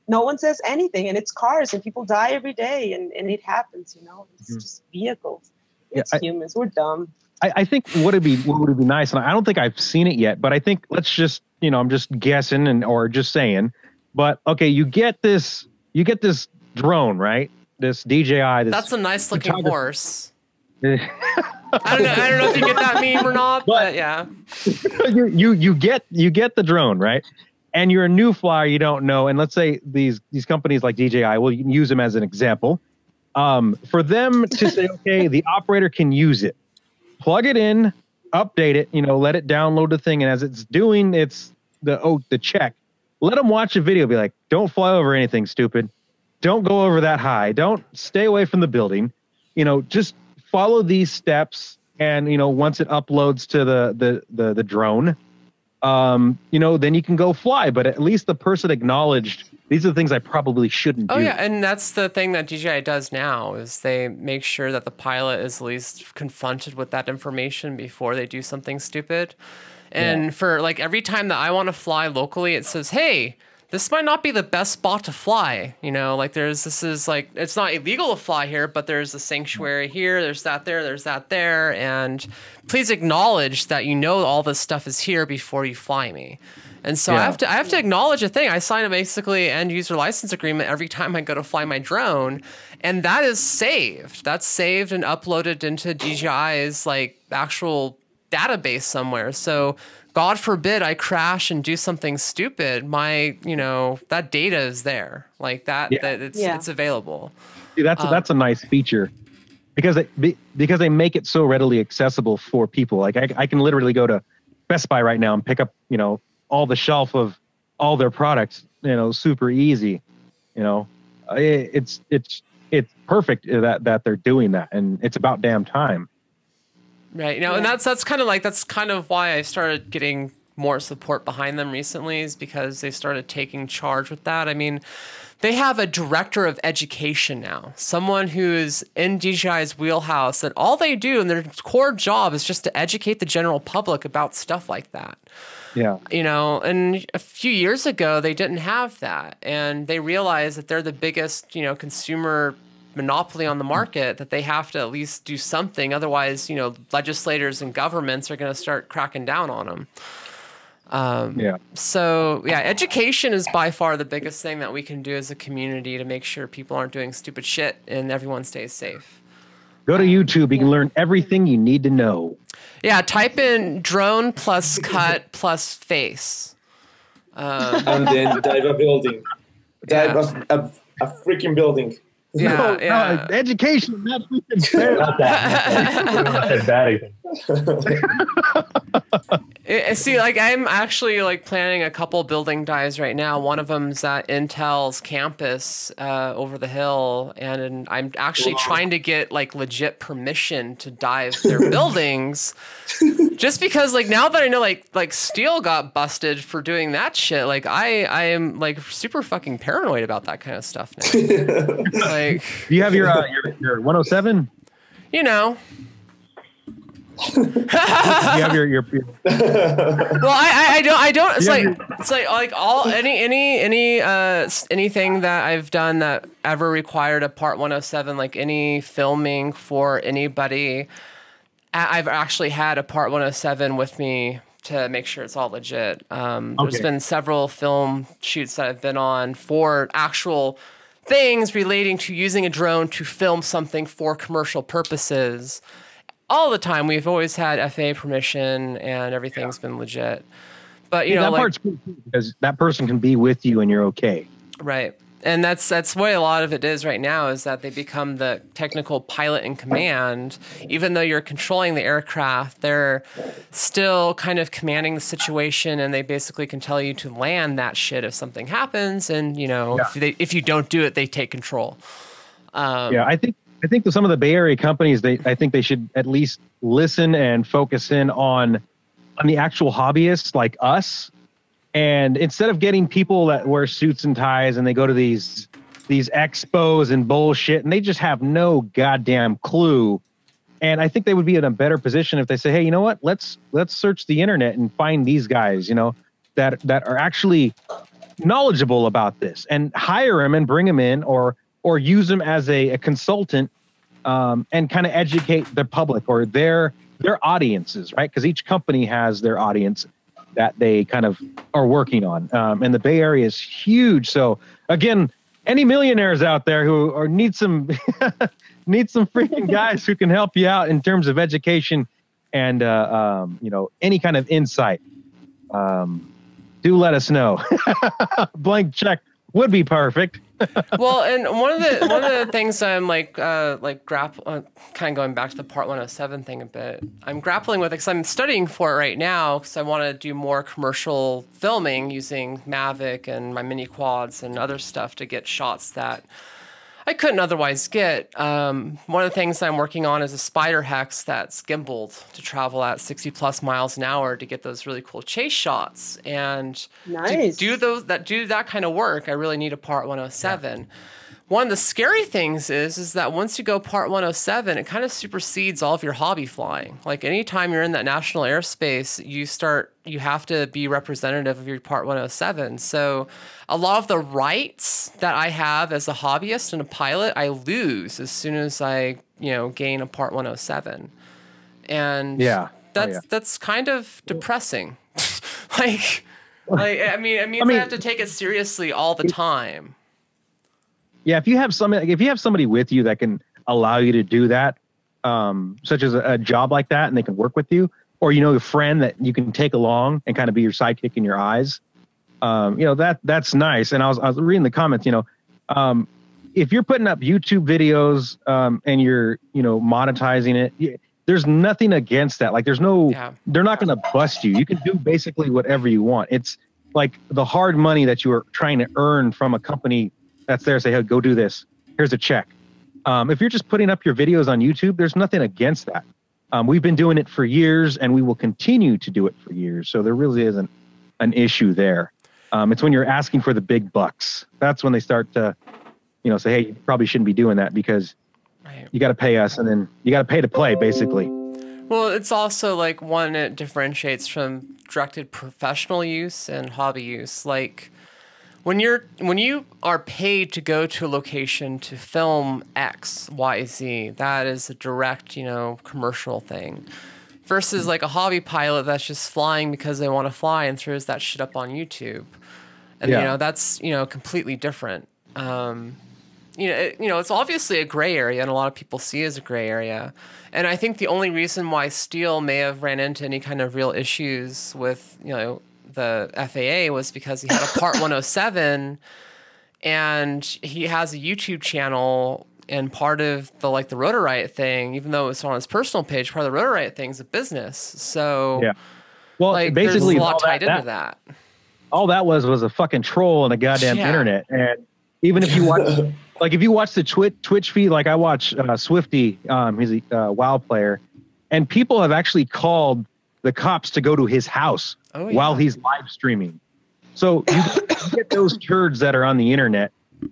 no one says anything, and it's cars and people die every day, and it happens, it's just vehicles. It's humans. We're dumb. I think what would be nice, and I don't think I've seen it yet, but I think let's just, I'm just guessing or just saying, but okay, you get this drone, right? This DJI. That's a nice looking horse. I don't know if you get that meme or not, but yeah. you get the drone, right? And you're a new flyer, you don't know. And let's say these companies like DJI, well, you can use them as an example. For them to say, okay, the operator can use it, plug it in, update it, let it download the thing. And as it's doing the check, let them watch a video, be like, don't fly over anything stupid. Don't go over that high. Don't stay away from the building. just follow these steps, and once it uploads to the drone, then you can go fly. But at least the person acknowledged these are the things I probably shouldn't do. Oh yeah, and that's the thing that DJI does now is they make sure that the pilot is at least confronted with that information before they do something stupid. And for like every time that I want to fly locally, it says, hey, this might not be the best spot to fly. Like this is like, it's not illegal to fly here, but there's a sanctuary here, there's that there. And please acknowledge that all this stuff is here before you fly me. And so I have to acknowledge a thing. I sign a basically end user license agreement every time I go to fly my drone, and that is saved. That's saved and uploaded into DJI's like actual database somewhere. So God forbid I crash and do something stupid, my that data is there. Like that it's available. See, that's a nice feature. Because they make it so readily accessible for people. Like I can literally go to Best Buy right now and pick up, all the shelf of all their products, super easy. It's perfect that they're doing that, and it's about damn time. Right. And that's kind of why I started getting more support behind them recently, is because they started taking charge with that. I mean, they have a director of education now, someone who is in DJI's wheelhouse, and all they do and their core job is just to educate the general public about stuff like that. Yeah. And a few years ago, they didn't have that. And they realized that they're the biggest, consumer monopoly on the market, that they have to at least do something. Otherwise, legislators and governments are going to start cracking down on them. So education is by far the biggest thing that we can do as a community to make sure people aren't doing stupid shit and everyone stays safe. Go to YouTube. You can learn everything you need to know. Yeah, type in drone plus cut plus face. And then dive a building. Dive a freaking building. Yeah, no, education, not freaking Not that. Bad again. See, like I'm actually like planning a couple building dives right now. One of them's at Intel's campus over the hill, and I'm actually trying to get like legit permission to dive their buildings, just because like now that I know like Steel got busted for doing that shit, like I am like super fucking paranoid about that kind of stuff now. Like, do you have your 107? You have your well, I don't. It's like all anything that I've done that ever required a Part 107, like any filming for anybody, I've actually had a Part 107 with me to make sure it's all legit. There's been several film shoots that I've been on for actual things relating to using a drone to film something for commercial purposes. All the time, we've always had FAA permission, and everything's been legit. But that part's cool too, because that person can be with you, and you're okay. Right, and that's what a lot of it is right now, is that they become the technical pilot in command. Even though you're controlling the aircraft, they're still kind of commanding the situation, and they basically can tell you to land that shit if something happens. And if you don't do it, they take control. I think that some of the Bay Area companies, I think they should at least listen and focus in on the actual hobbyists like us. And instead of getting people that wear suits and ties and they go to these expos and bullshit and they just have no goddamn clue. And I think they would be in a better position if they say, hey, you know what? Let's search the internet and find these guys, that are actually knowledgeable about this, and hire them and bring them in, or use them as a consultant, and kind of educate the public or their audiences, right? Because each company has their audience that they kind of are working on. And the Bay Area is huge. So again, any millionaires out there who need some freaking guys who can help you out in terms of education and any kind of insight, do let us know. Blank check would be perfect. Well, and one of the things I'm kind of going back to the Part 107 thing a bit. I'm grappling with it because I'm studying for it right now because I want to do more commercial filming using Mavic and my mini quads and other stuff to get shots that I couldn't otherwise get. One of the things I'm working on is a spider hex that's gimbaled to travel at 60 plus miles an hour to get those really cool chase shots. And Nice. to do that kind of work, I really need a Part 107. Yeah. One of the scary things is that once you go Part 107, it kind of supersedes all of your hobby flying. Like anytime you're in that national airspace, you have to be representative of your Part 107. So a lot of the rights that I have as a hobbyist and a pilot, I lose as soon as I, gain a Part 107. And that's kind of depressing. I have to take it seriously all the time. Yeah, if you have somebody with you that can allow you to do that, such as a job like that, and they can work with you, or a friend that you can take along and kind of be your sidekick in your eyes, that's nice. And I was reading the comments, if you're putting up YouTube videos and you're monetizing it, there's nothing against that. Like they're not going to bust you. You can do basically whatever you want. It's like the hard money that you are trying to earn from a company that's there, say, hey, go do this. Here's a check. If you're just putting up your videos on YouTube, there's nothing against that. We've been doing it for years, and we will continue to do it for years. So there really isn't an issue there. It's when you're asking for the big bucks. That's when they start to, say, hey, you probably shouldn't be doing that because you got to pay us, and then you got to pay to play, basically. Well, it's also like one, it differentiates from directed professional use and hobby use. Like, when you are paid to go to a location to film X, Y, Z, that is a direct, commercial thing. Versus like a hobby pilot that's just flying because they want to fly and throws that shit up on YouTube. And that's, completely different. It's obviously a gray area, and a lot of people see it as a gray area. And I think the only reason why Steele may have ran into any kind of real issues with, the FAA was because he had a Part 107 and he has a YouTube channel, and part of the Rotor Riot thing, even though it's on his personal page, part of the Rotor Riot thing is a business. So basically there's a lot tied into that. All that was a fucking troll on the goddamn internet. And even if you watch if you watch the Twitch feed, like I watch Swifty, he's a WoW player, and people have actually called the cops to go to his house while he's live streaming. So you get those turds that are on the internet,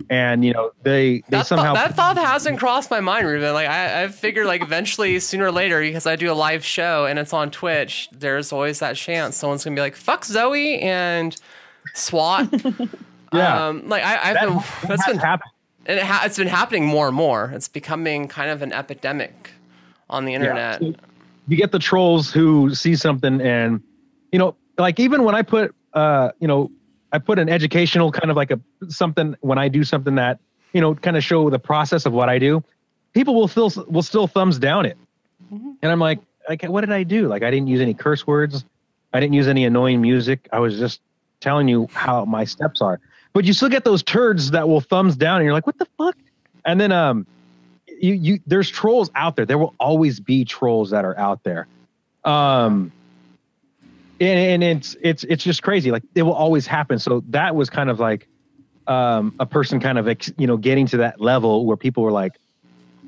and they somehow that thought hasn't crossed my mind, Ruben. Like I figured eventually, sooner or later, because I do a live show and it's on Twitch, there's always that chance someone's gonna be like, "Fuck Zoe" and SWAT. It's been happening more and more. It's becoming kind of an epidemic on the internet. So you get the trolls who see something, and even when I put I put an educational kind of something when I do something that kind of show the process of what I do, people will still thumbs down it. Mm-hmm. And I'm like, what did I do? Like, I didn't use any curse words, I didn't use any annoying music. I was just telling you how my steps are. But you still get those turds that will thumbs down, and you're like, what the fuck? And then there's trolls out there. There will always be trolls that are out there. And it's just crazy. Like, it will always happen. So that was kind of like a person kind of getting to that level where people were like,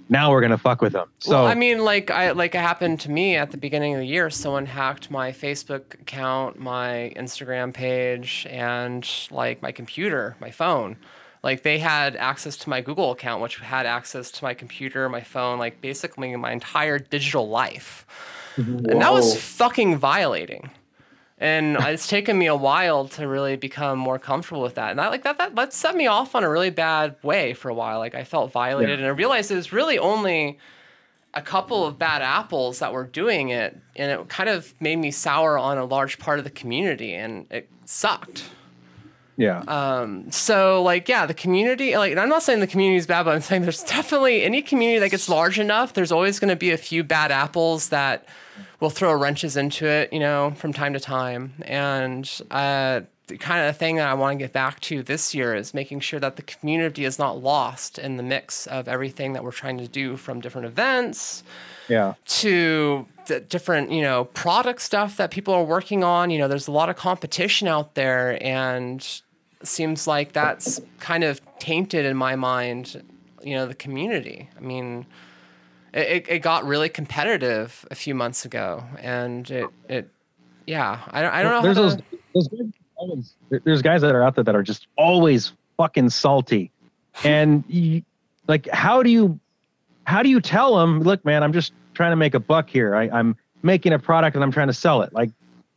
now we're gonna fuck with them. So well, I mean, like it happened to me at the beginning of the year. Someone hacked my Facebook account, my Instagram page, and my computer, my phone. Like, they had access to my Google account, which had access to my computer, my phone, basically my entire digital life. Whoa. And that was fucking violating. And it's taken me a while to really become more comfortable with that. And that set me off on a really bad way for a while. I felt violated, and I realized it was really only a couple of bad apples that were doing it, and it kind of made me sour on a large part of the community, and it sucked. Yeah. So the community, and I'm not saying the community is bad, but I'm saying there's definitely any community that gets large enough, there's always going to be a few bad apples that will throw wrenches into it, from time to time. And the kind of thing that I want to get back to this year is making sure that the community is not lost in the mix of everything that we're trying to do, from different events to different, product stuff that people are working on. There's a lot of competition out there, and it seems like that's kind of tainted in my mind, the community. I mean, it got really competitive a few months ago, and I don't know. There's there's guys that are out there that are just always fucking salty, and how do you tell them, look, man, I'm just trying to make a buck here. I'm making a product and I'm trying to sell it. Like,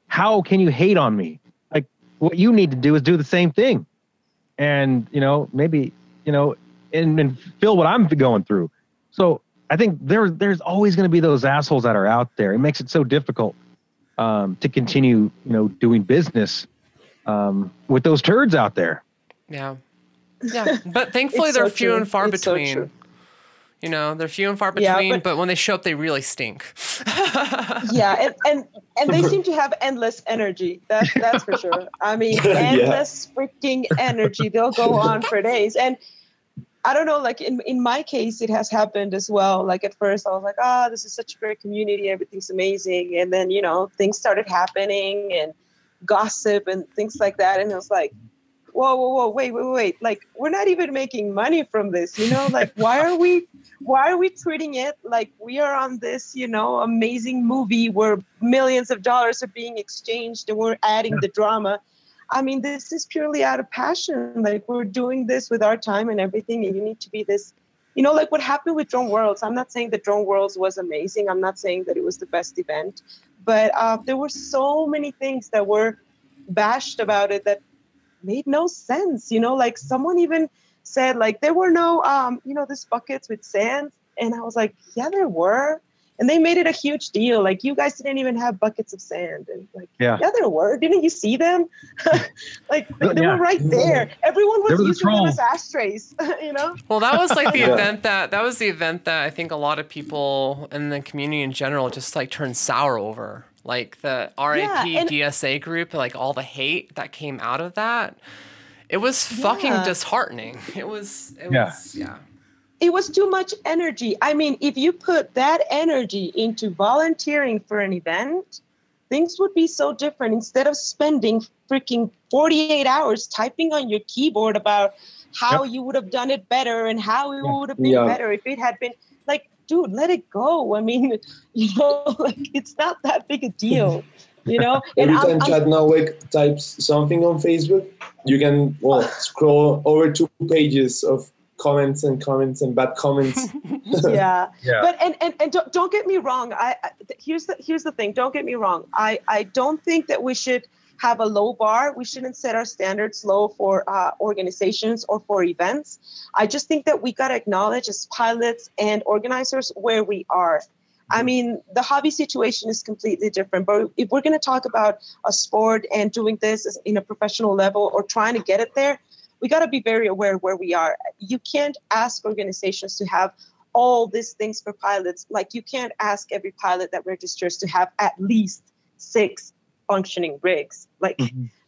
how can you hate on me? Like, what you need to do is do the same thing, and maybe and feel what I'm going through. So I think there's always going to be those assholes that are out there. It makes it so difficult to continue, doing business with those turds out there. Yeah. But thankfully they're few and far between. They're few and far between, but when they show up, they really stink. Yeah, and they seem to have endless energy. That's for sure. I mean, endless freaking energy. They'll go on for days. And I don't know, like in my case, it has happened as well. Like at first I was like, oh, this is such a great community. Everything's amazing. And then, things started happening and gossip and things like that. And it was like, whoa, wait. Like, we're not even making money from this, like, why are we treating it like we are on this, amazing movie where millions of dollars are being exchanged and we're adding the drama? I mean, this is purely out of passion. Like, we're doing this with our time and everything. And you need to be this, like what happened with Drone Worlds. I'm not saying that Drone Worlds was amazing. I'm not saying that it was the best event, but there were so many things that were bashed about it that made no sense. Like someone even said, like, there were no, these buckets with sand. And I was like, yeah, there were. And they made it a huge deal. Like, you guys didn't even have buckets of sand. And like, yeah there were. Didn't you see them? Like, they were right there. Everyone was using them as ashtrays, Well, that was like the event that was the event that I think a lot of people in the community in general just like turned sour over. Like the RAP DSA group, like all the hate that came out of that. It was fucking disheartening. It was It was too much energy. I mean, if you put that energy into volunteering for an event, things would be so different. Instead of spending freaking 48 hours typing on your keyboard about how you would have done it better and how it would have been better if it had been like, dude, let it go. I mean, like, it's not that big a deal. Every time Chad Nowak types something on Facebook, you can scroll over 2 pages of comments and bad comments. But and don't get me wrong. Here's the thing. Don't get me wrong. I don't think that we should have a low bar. We shouldn't set our standards low for organizations or for events. I just think that we got to acknowledge as pilots and organizers where we are. I mean, the hobby situation is completely different, but if we're going to talk about a sport and doing this in a professional level or trying to get it there, we got to be very aware of where we are. You can't ask organizations to have all these things for pilots. Like, you can't ask every pilot that registers to have at least 6 functioning rigs. Like,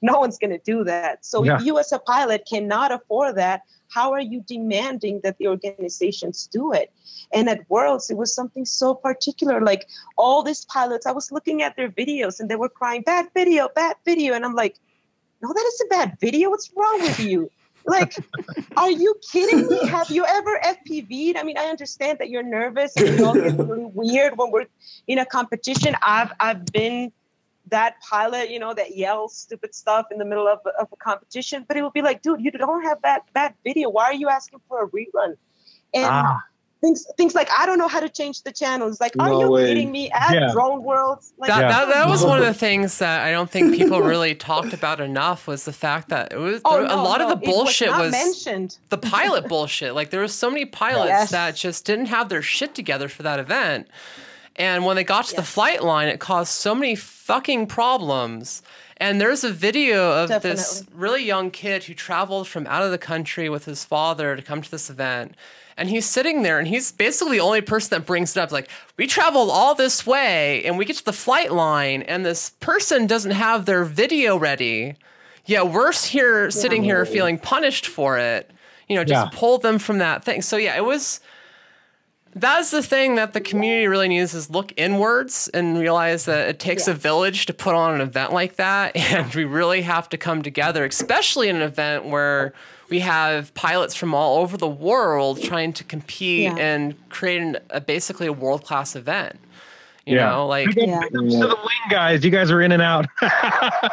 no one's going to do that. So if you as a pilot cannot afford that, how are you demanding that the organizations do it? And at Worlds, it was something so particular. Like, all these pilots, I was looking at their videos and they were crying, bad video. And I'm like, no, that is a bad video. What's wrong with you? Like, are you kidding me? Have you ever FPV'd? I mean, I understand that you're nervous and it all gets really weird when we're in a competition. I've been that pilot, that yells stupid stuff in the middle of a competition. But it would be like, dude, you don't have that video. Why are you asking for a rerun? And things like, I don't know how to change the channels. Like, are you kidding me? At Drone Worlds? Like, that was one of the things that I don't think people really talked about enough, was the fact that it was a lot of the bullshit was mentioned. The pilot bullshit. Like, there were so many pilots that just didn't have their shit together for that event. And when they got to the flight line, it caused so many fucking problems. And there's a video of this really young kid who traveled from out of the country with his father to come to this event. And he's sitting there, and he's basically the only person that brings it up. Like, we traveled all this way, and we get to the flight line, and this person doesn't have their video ready. Yeah, we're here, sitting here feeling punished for it. Just pull them from that thing. So, yeah, it was... That's the thing that the community really needs, is look inwards and realize that it takes a village to put on an event like that. And we really have to come together, especially in an event where we have pilots from all over the world trying to compete and create basically a world-class event. You know, like big ups to the wing guys. You guys are in and out.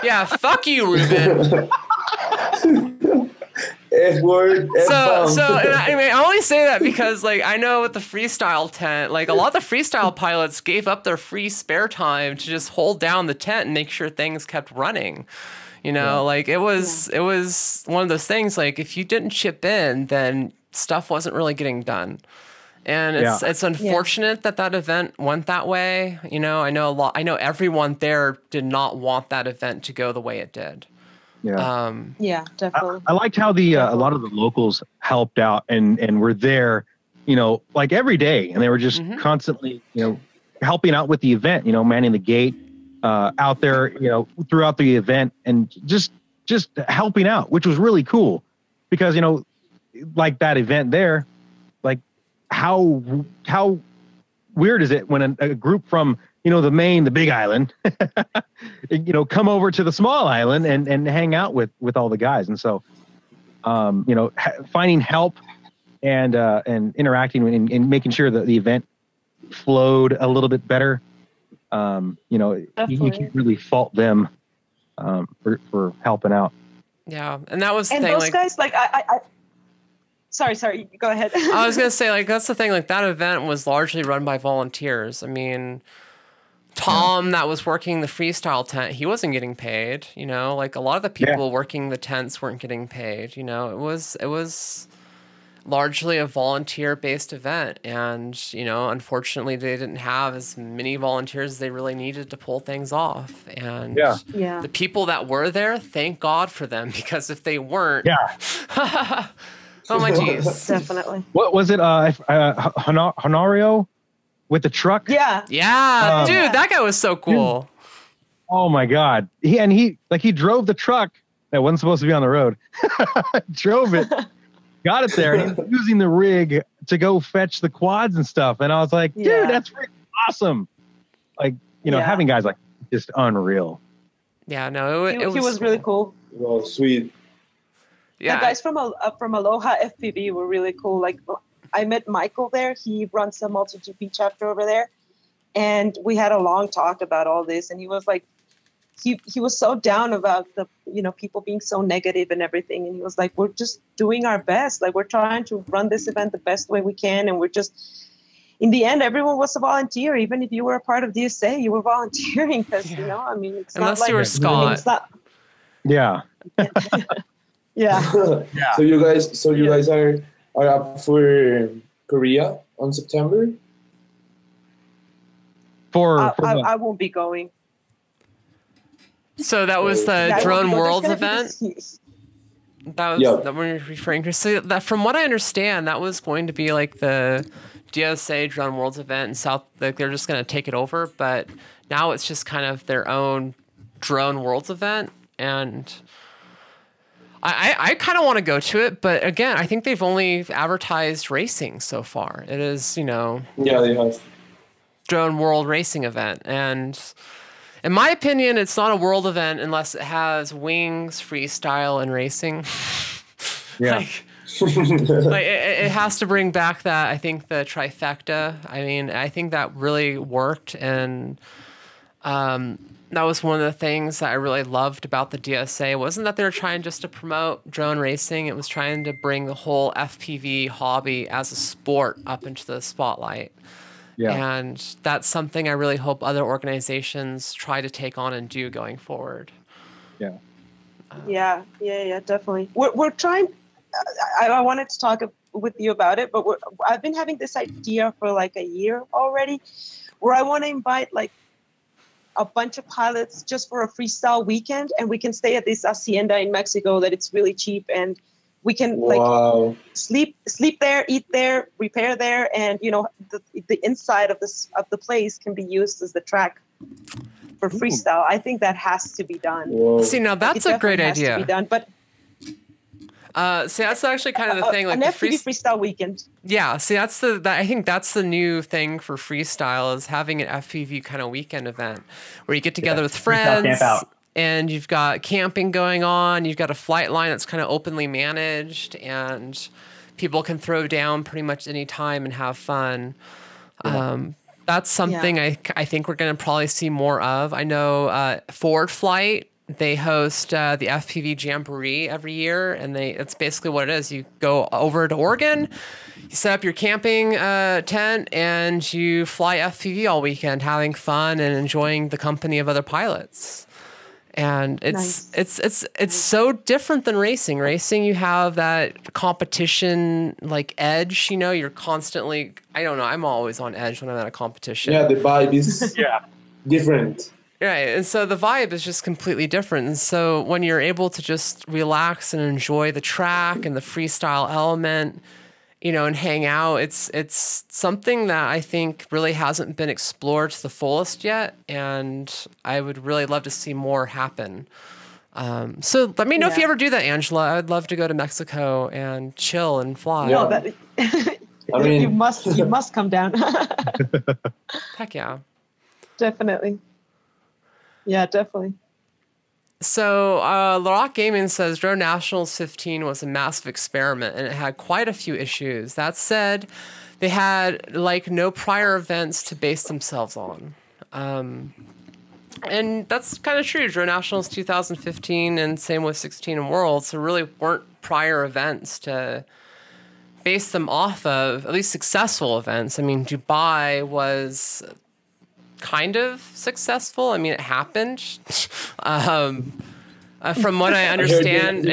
yeah, fuck you, Ruben. F-word. And I mean, I only say that because, like, I know with the freestyle tent, like, a lot of the freestyle pilots gave up their free spare time to just hold down the tent and make sure things kept running. You know, like, it was one of those things, like, if you didn't chip in, then stuff wasn't really getting done. And it's unfortunate that event went that way. You know, I know everyone there did not want that event to go the way it did. Yeah, definitely. I liked how a lot of the locals helped out and were there, you know, like every day, and they were just constantly, you know, helping out with the event, you know, manning the gate, out there, you know, throughout the event, and just helping out, which was really cool, because, you know, like that event there, like how weird is it when a group from, you know, the big island, you know, come over to the small island and hang out with all the guys. And so, you know, finding help and interacting and making sure that the event flowed a little bit better. You know, you can't really fault them for helping out. Yeah. And that was the thing. And those like, guys, like, I sorry, go ahead. I was going to say, like, that's the thing. Like, that event was largely run by volunteers. I mean, Tom that was working the freestyle tent, he wasn't getting paid, you know, like a lot of the people working the tents weren't getting paid, you know, it was largely a volunteer based event. And, you know, unfortunately they didn't have as many volunteers as they really needed to pull things off. And the people that were there, thank God for them, because if they weren't, oh my geez. Definitely. What was it? Honorio? With the truck? Yeah, dude, that guy was so cool. Dude. Oh my God. He drove the truck that wasn't supposed to be on the road. Drove it, got it there, and he was using the rig to go fetch the quads and stuff. And I was like, dude, that's freaking awesome. Like, you know, having guys like just unreal. Yeah, no, he was really cool. Oh, sweet. Yeah, the guys from Aloha FPV were really cool. Like, I met Michael there. He runs the MultiGP chapter over there. And we had a long talk about all this. And he was like, he was so down about the, you know, people being so negative and everything. And he was like, we're just doing our best. Like, we're trying to run this event the best way we can. And we're just, in the end, everyone was a volunteer. Even if you were a part of DSA, you were volunteering because, you know, I mean, it's unless not like you were Scott. I mean, it's not, yeah. So you guys are up for Korea on September? I won't be going. So that was the Drone Worlds event? That was that we're referring to. So that, from what I understand, that was going to be like the DSA Drone Worlds event in South. Like they're just going to take it over, but now it's just kind of their own Drone Worlds event. And I kind of want to go to it, but again, I think they've only advertised racing so far. It is, you know, they have Drone World Racing event, and in my opinion, it's not a world event unless it has wings, freestyle, and racing. like it has to bring back that, I think, the trifecta. I mean, I think that really worked, and that was one of the things that I really loved about the DSA. It wasn't that they were trying just to promote drone racing. It was trying to bring the whole FPV hobby as a sport up into the spotlight. Yeah. And that's something I really hope other organizations try to take on and do going forward. Yeah. Definitely. We're trying. I wanted to talk with you about it, but I've been having this idea for like a year already, where I want to invite like a bunch of pilots just for a freestyle weekend, and we can stay at this hacienda in Mexico that it's really cheap, and we can like sleep there, eat there, repair there, and you know the inside of the place can be used as the track for freestyle. I think that has to be done. Whoa. See, now that's a great idea. Has to be done, but see, that's actually kind of the thing. Like an FPV freestyle weekend. Yeah, see, I think that's the new thing for freestyle, is having an FPV kind of weekend event where you get together with friends. Camp out. and you've got camping going on. You've got a flight line that's kind of openly managed, and people can throw down pretty much any time and have fun. That's something I think we're going to probably see more of. I know Forward Flight, they host the FPV Jamboree every year, and it's basically what it is. You go over to Oregon, you set up your camping tent, and you fly FPV all weekend, having fun and enjoying the company of other pilots. And it's so different than racing. Racing, you have that competition like edge. You know, you're constantly. I don't know. I'm always on edge when I'm at a competition. Yeah, the vibe is different. Right, and so the vibe is just completely different. And so when you're able to just relax and enjoy the track and the freestyle element, you know, and hang out, it's something that I think really hasn't been explored to the fullest yet, and I would really love to see more happen. So let me know if you ever do that, Angela. I would love to go to Mexico and chill and fly. No, I mean, you must come down. Heck yeah. Definitely. Yeah, definitely. So, LaRock Gaming says Drone Nationals 15 was a massive experiment and it had quite a few issues. That said, they had like no prior events to base themselves on. And that's kind of true. Drone Nationals 2015 and same with 16 and Worlds. There really weren't prior events to base them off of, at least successful events. I mean, Dubai was kind of successful. I mean, it happened. From what I understand,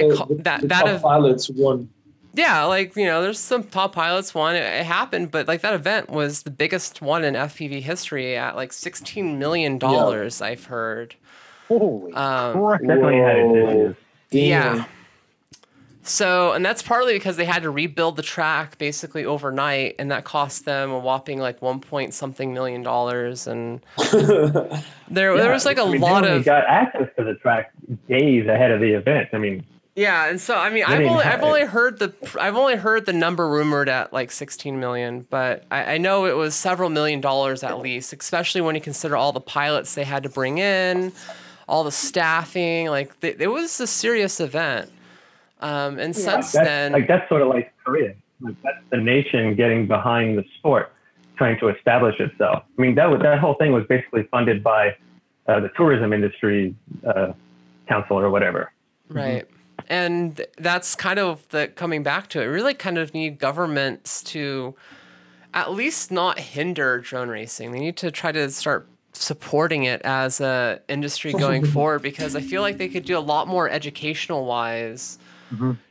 top pilots won. Yeah, like, you know, there's some top pilots won. It happened, but like that event was the biggest one in FPV history at like $16 million. I've heard. Holy crap! Definitely had its issues. Yeah. So, and that's partly because they had to rebuild the track basically overnight, and that cost them a whopping like $1 million. And there was like a lot of. Got access to the track days ahead of the event. I mean. Yeah, and so I mean, I've only heard the number rumored at like 16 million, but I know it was several $1 million at least, especially when you consider all the pilots they had to bring in, all the staffing. Like it was a serious event. And since then, like that's sort of like Korea. Like that's the nation getting behind the sport, trying to establish itself. I mean, that whole thing was basically funded by the tourism industry council or whatever. Right. Mm-hmm. And that's kind of coming back to it. We really kind of need governments to at least not hinder drone racing. They need to try to start supporting it as a industry going forward, because I feel like they could do a lot more educational wise,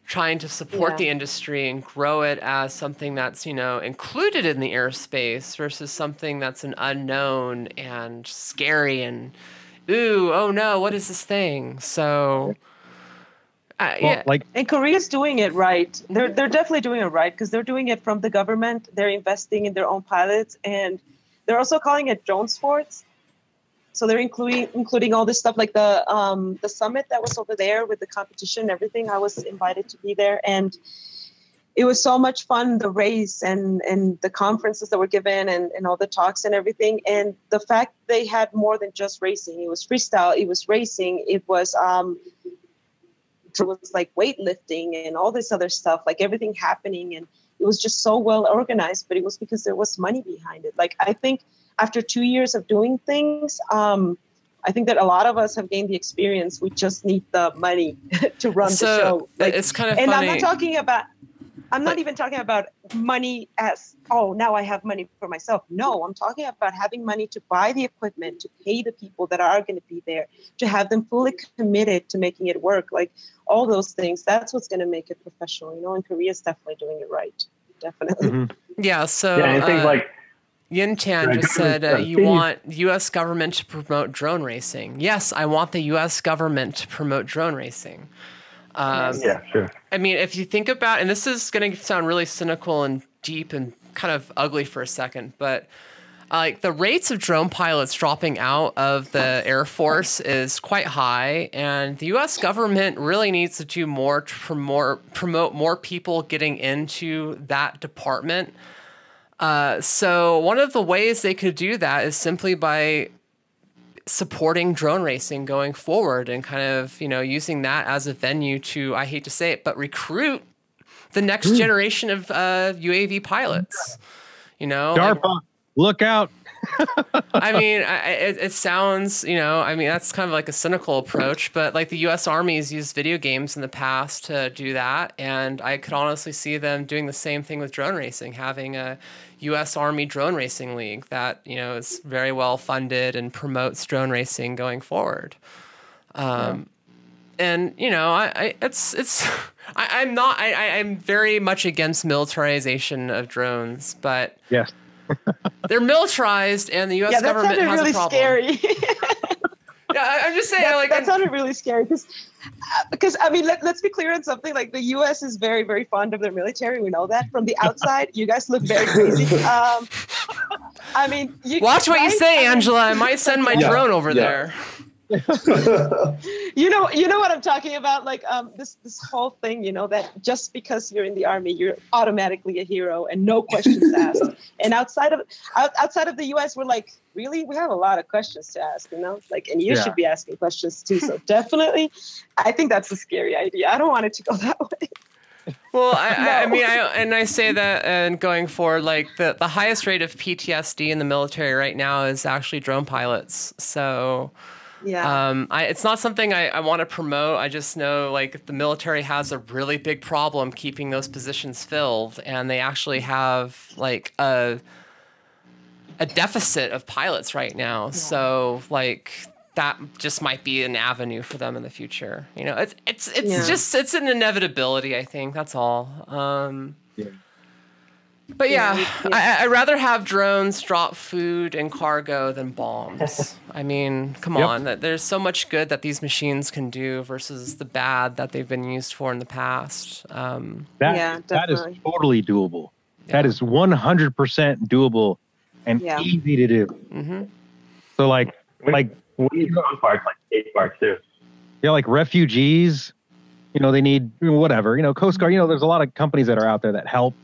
trying to support the industry and grow it as something that's, you know, included in the airspace versus something that's an unknown and scary and, ooh, oh no, what is this thing? So... and Korea's doing it right. They're definitely doing it right because they're doing it from the government. They're investing in their own pilots, and they're also calling it drone sports. So they're including all this stuff like the summit that was over there with the competition and everything. I was invited to be there, and it was so much fun. The race and the conferences that were given and all the talks and everything. And the fact they had more than just racing. It was freestyle. It was racing. It was like weightlifting and all this other stuff, like everything happening. And it was just so well organized, but it was because there was money behind it. Like, I think after 2 years of doing things, I think that a lot of us have gained the experience. We just need the money to run the show. Like, it's kind of and funny. I'm not even talking about money as, oh, now I have money for myself. No, I'm talking about having money to buy the equipment, to pay the people that are going to be there, to have them fully committed to making it work. Like all those things, that's what's going to make it professional. You know, and Korea's definitely doing it right. Definitely. Mm-hmm. Yeah. So I think like Yin Tan just said you want the U.S. government to promote drone racing. Yes, I want the U.S. government to promote drone racing. Yeah, sure. I mean, if you think about, and this is going to sound really cynical and deep and kind of ugly for a second, but like the rates of drone pilots dropping out of the Air Force is quite high, and the U.S. government really needs to do more to promote more people getting into that department. So one of the ways they could do that is simply by supporting drone racing going forward and kind of, using that as a venue to, I hate to say it, but recruit the next generation of UAV pilots. DARPA, look out. I mean, it sounds, that's kind of like a cynical approach, but like the U.S. Army's used video games in the past to do that. And I could honestly see them doing the same thing with drone racing, having a U.S. Army drone racing league that, is very well funded and promotes drone racing going forward. And, I'm very much against militarization of drones, but yes. They're militarized, and the U.S. government has really a problem. Scary. Yeah, I'm just saying. That sounded really scary because I mean, let's be clear on something. Like the U.S. is very, very fond of their military. We know that from the outside. You guys look very crazy. I mean, watch what you say, Angela. I might send my drone over there. You know what I'm talking about, like this whole thing, that just because you're in the Army you're automatically a hero and no questions asked. And outside of the US, we're like, really, we have a lot of questions to ask, and you should be asking questions too. So definitely I think that's a scary idea. I don't want it to go that way. Well, I say that, and going forward, like the highest rate of PTSD in the military right now is actually drone pilots. So it's not something I want to promote. I just know like the military has a really big problem keeping those positions filled, and they actually have like a deficit of pilots right now. Yeah. So like that just might be an avenue for them in the future. It's an inevitability, I think. That's all. But I'd rather have drones drop food and cargo than bombs. I mean, come on. There's so much good that these machines can do versus the bad that they've been used for in the past. That is totally doable. Yeah. That is 100% doable and easy to do. Mm-hmm. So like we need drone parts, like skate parts too. Yeah, like refugees, they need whatever, Coast Guard, there's a lot of companies that are out there that help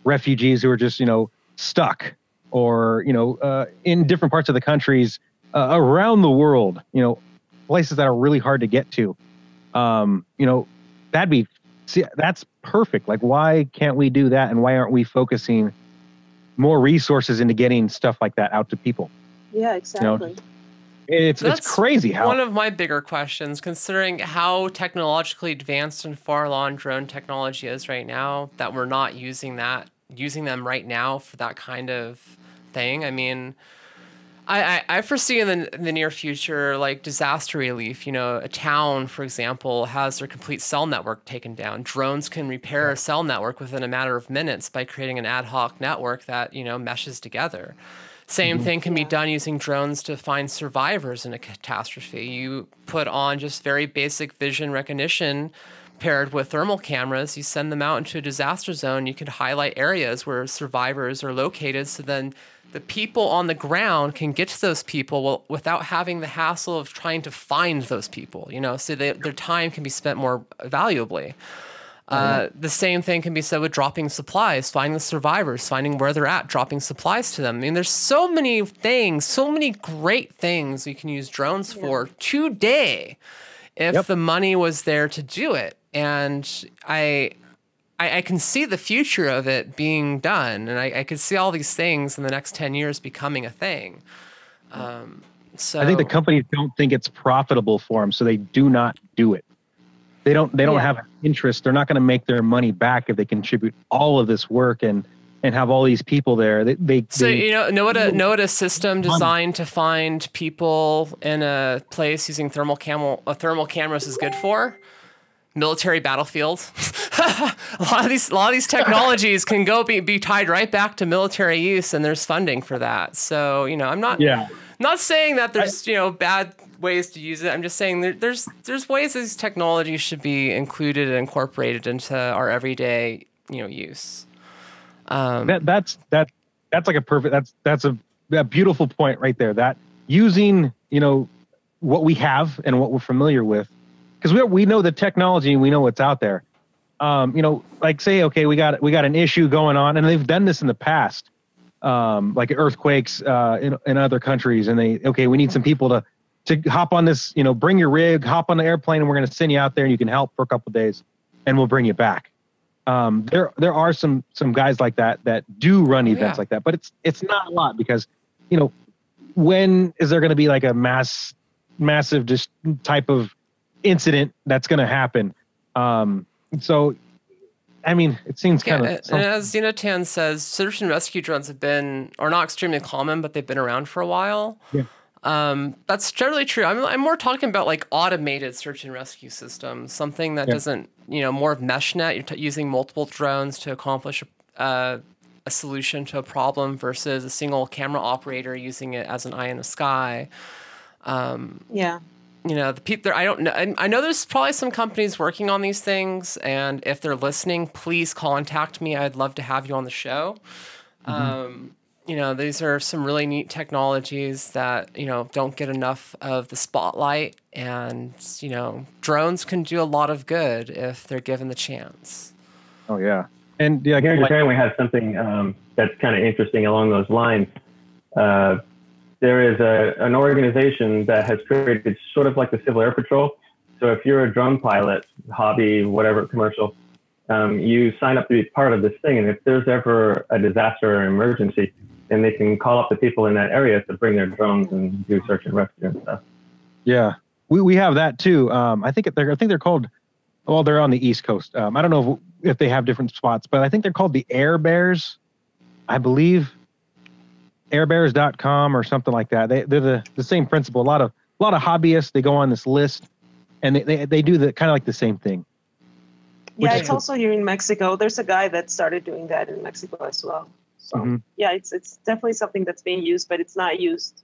refugees who are just, stuck or, in different parts of the countries around the world, places that are really hard to get to. That's perfect. Like, why can't we do that? And why aren't we focusing more resources into getting stuff like that out to people? Yeah, exactly. It's crazy how one of my bigger questions, considering how technologically advanced and far along drone technology is right now, that we're not using them right now for that kind of thing. I mean, I foresee in the near future, like disaster relief, a town, for example, has their complete cell network taken down. Drones can repair a cell network within a matter of minutes by creating an ad hoc network that, meshes together. Same thing can be done using drones to find survivors in a catastrophe. You put on just very basic vision recognition paired with thermal cameras. You send them out into a disaster zone. You can highlight areas where survivors are located, so then the people on the ground can get to those people without having the hassle of trying to find those people, so their time can be spent more valuably. The same thing can be said with dropping supplies, finding the survivors, finding where they're at, dropping supplies to them. I mean, there's so many things, so many great things we can use drones for today if the money was there to do it. And I can see the future of it being done, and I could see all these things in the next 10 years becoming a thing. So I think the companies don't think it's profitable for them, so they do not do it. They don't have an interest. They're not going to make their money back if they contribute all of this work and have all these people there. Know what a system designed to find people in a place using thermal cameras is good for? Military battlefield. a lot of these technologies can be tied right back to military use, and there's funding for that. So I'm not saying that there's bad ways to use it. I'm just saying there's ways these technologies should be included and incorporated into our everyday use. That's like a perfect. That's a beautiful point right there. That using what we have and what we're familiar with, because we know the technology and we know what's out there. Like say, okay, we got an issue going on, and they've done this in the past. like earthquakes in other countries, and we need some people to hop on this, bring your rig, hop on the airplane, and we're going to send you out there, and you can help for a couple of days, and we'll bring you back. There are some guys like that do run events like that, but it's not a lot because, when is there going to be like a massive just type of incident that's going to happen? So, I mean, it seems kind of. And as Xenotan says, search and rescue drones are not extremely common, but they've been around for a while. Yeah. That's generally true. I'm more talking about like automated search and rescue systems, something that doesn't, more of MeshNet. You're using multiple drones to accomplish a solution to a problem versus a single camera operator using it as an eye in the sky. The people there, I don't know. I know there's probably some companies working on these things, and if they're listening, please contact me. I'd love to have you on the show. These are some really neat technologies that, don't get enough of the spotlight, and, drones can do a lot of good if they're given the chance. Oh, yeah. And yeah, here in Japan, we have something that's kind of interesting along those lines. There is an organization that has created sort of like the Civil Air Patrol. So if you're a drone pilot, hobby, whatever, commercial, you sign up to be part of this thing. And if there's ever a disaster or emergency, then they can call up the people in that area to bring their drones and do search and rescue and stuff. Yeah, we have that too. I think they're called. Well, they're on the East Coast. I don't know if they have different spots, but I think they're called the Air Bears, I believe. Airbears.com or something like that. They're the same principle. A lot of hobbyists, they go on this list, and they do the kind of like the same thing. Yeah, it's also here in Mexico. There's a guy that started doing that in Mexico as well. So yeah, it's definitely something that's being used, but it's not used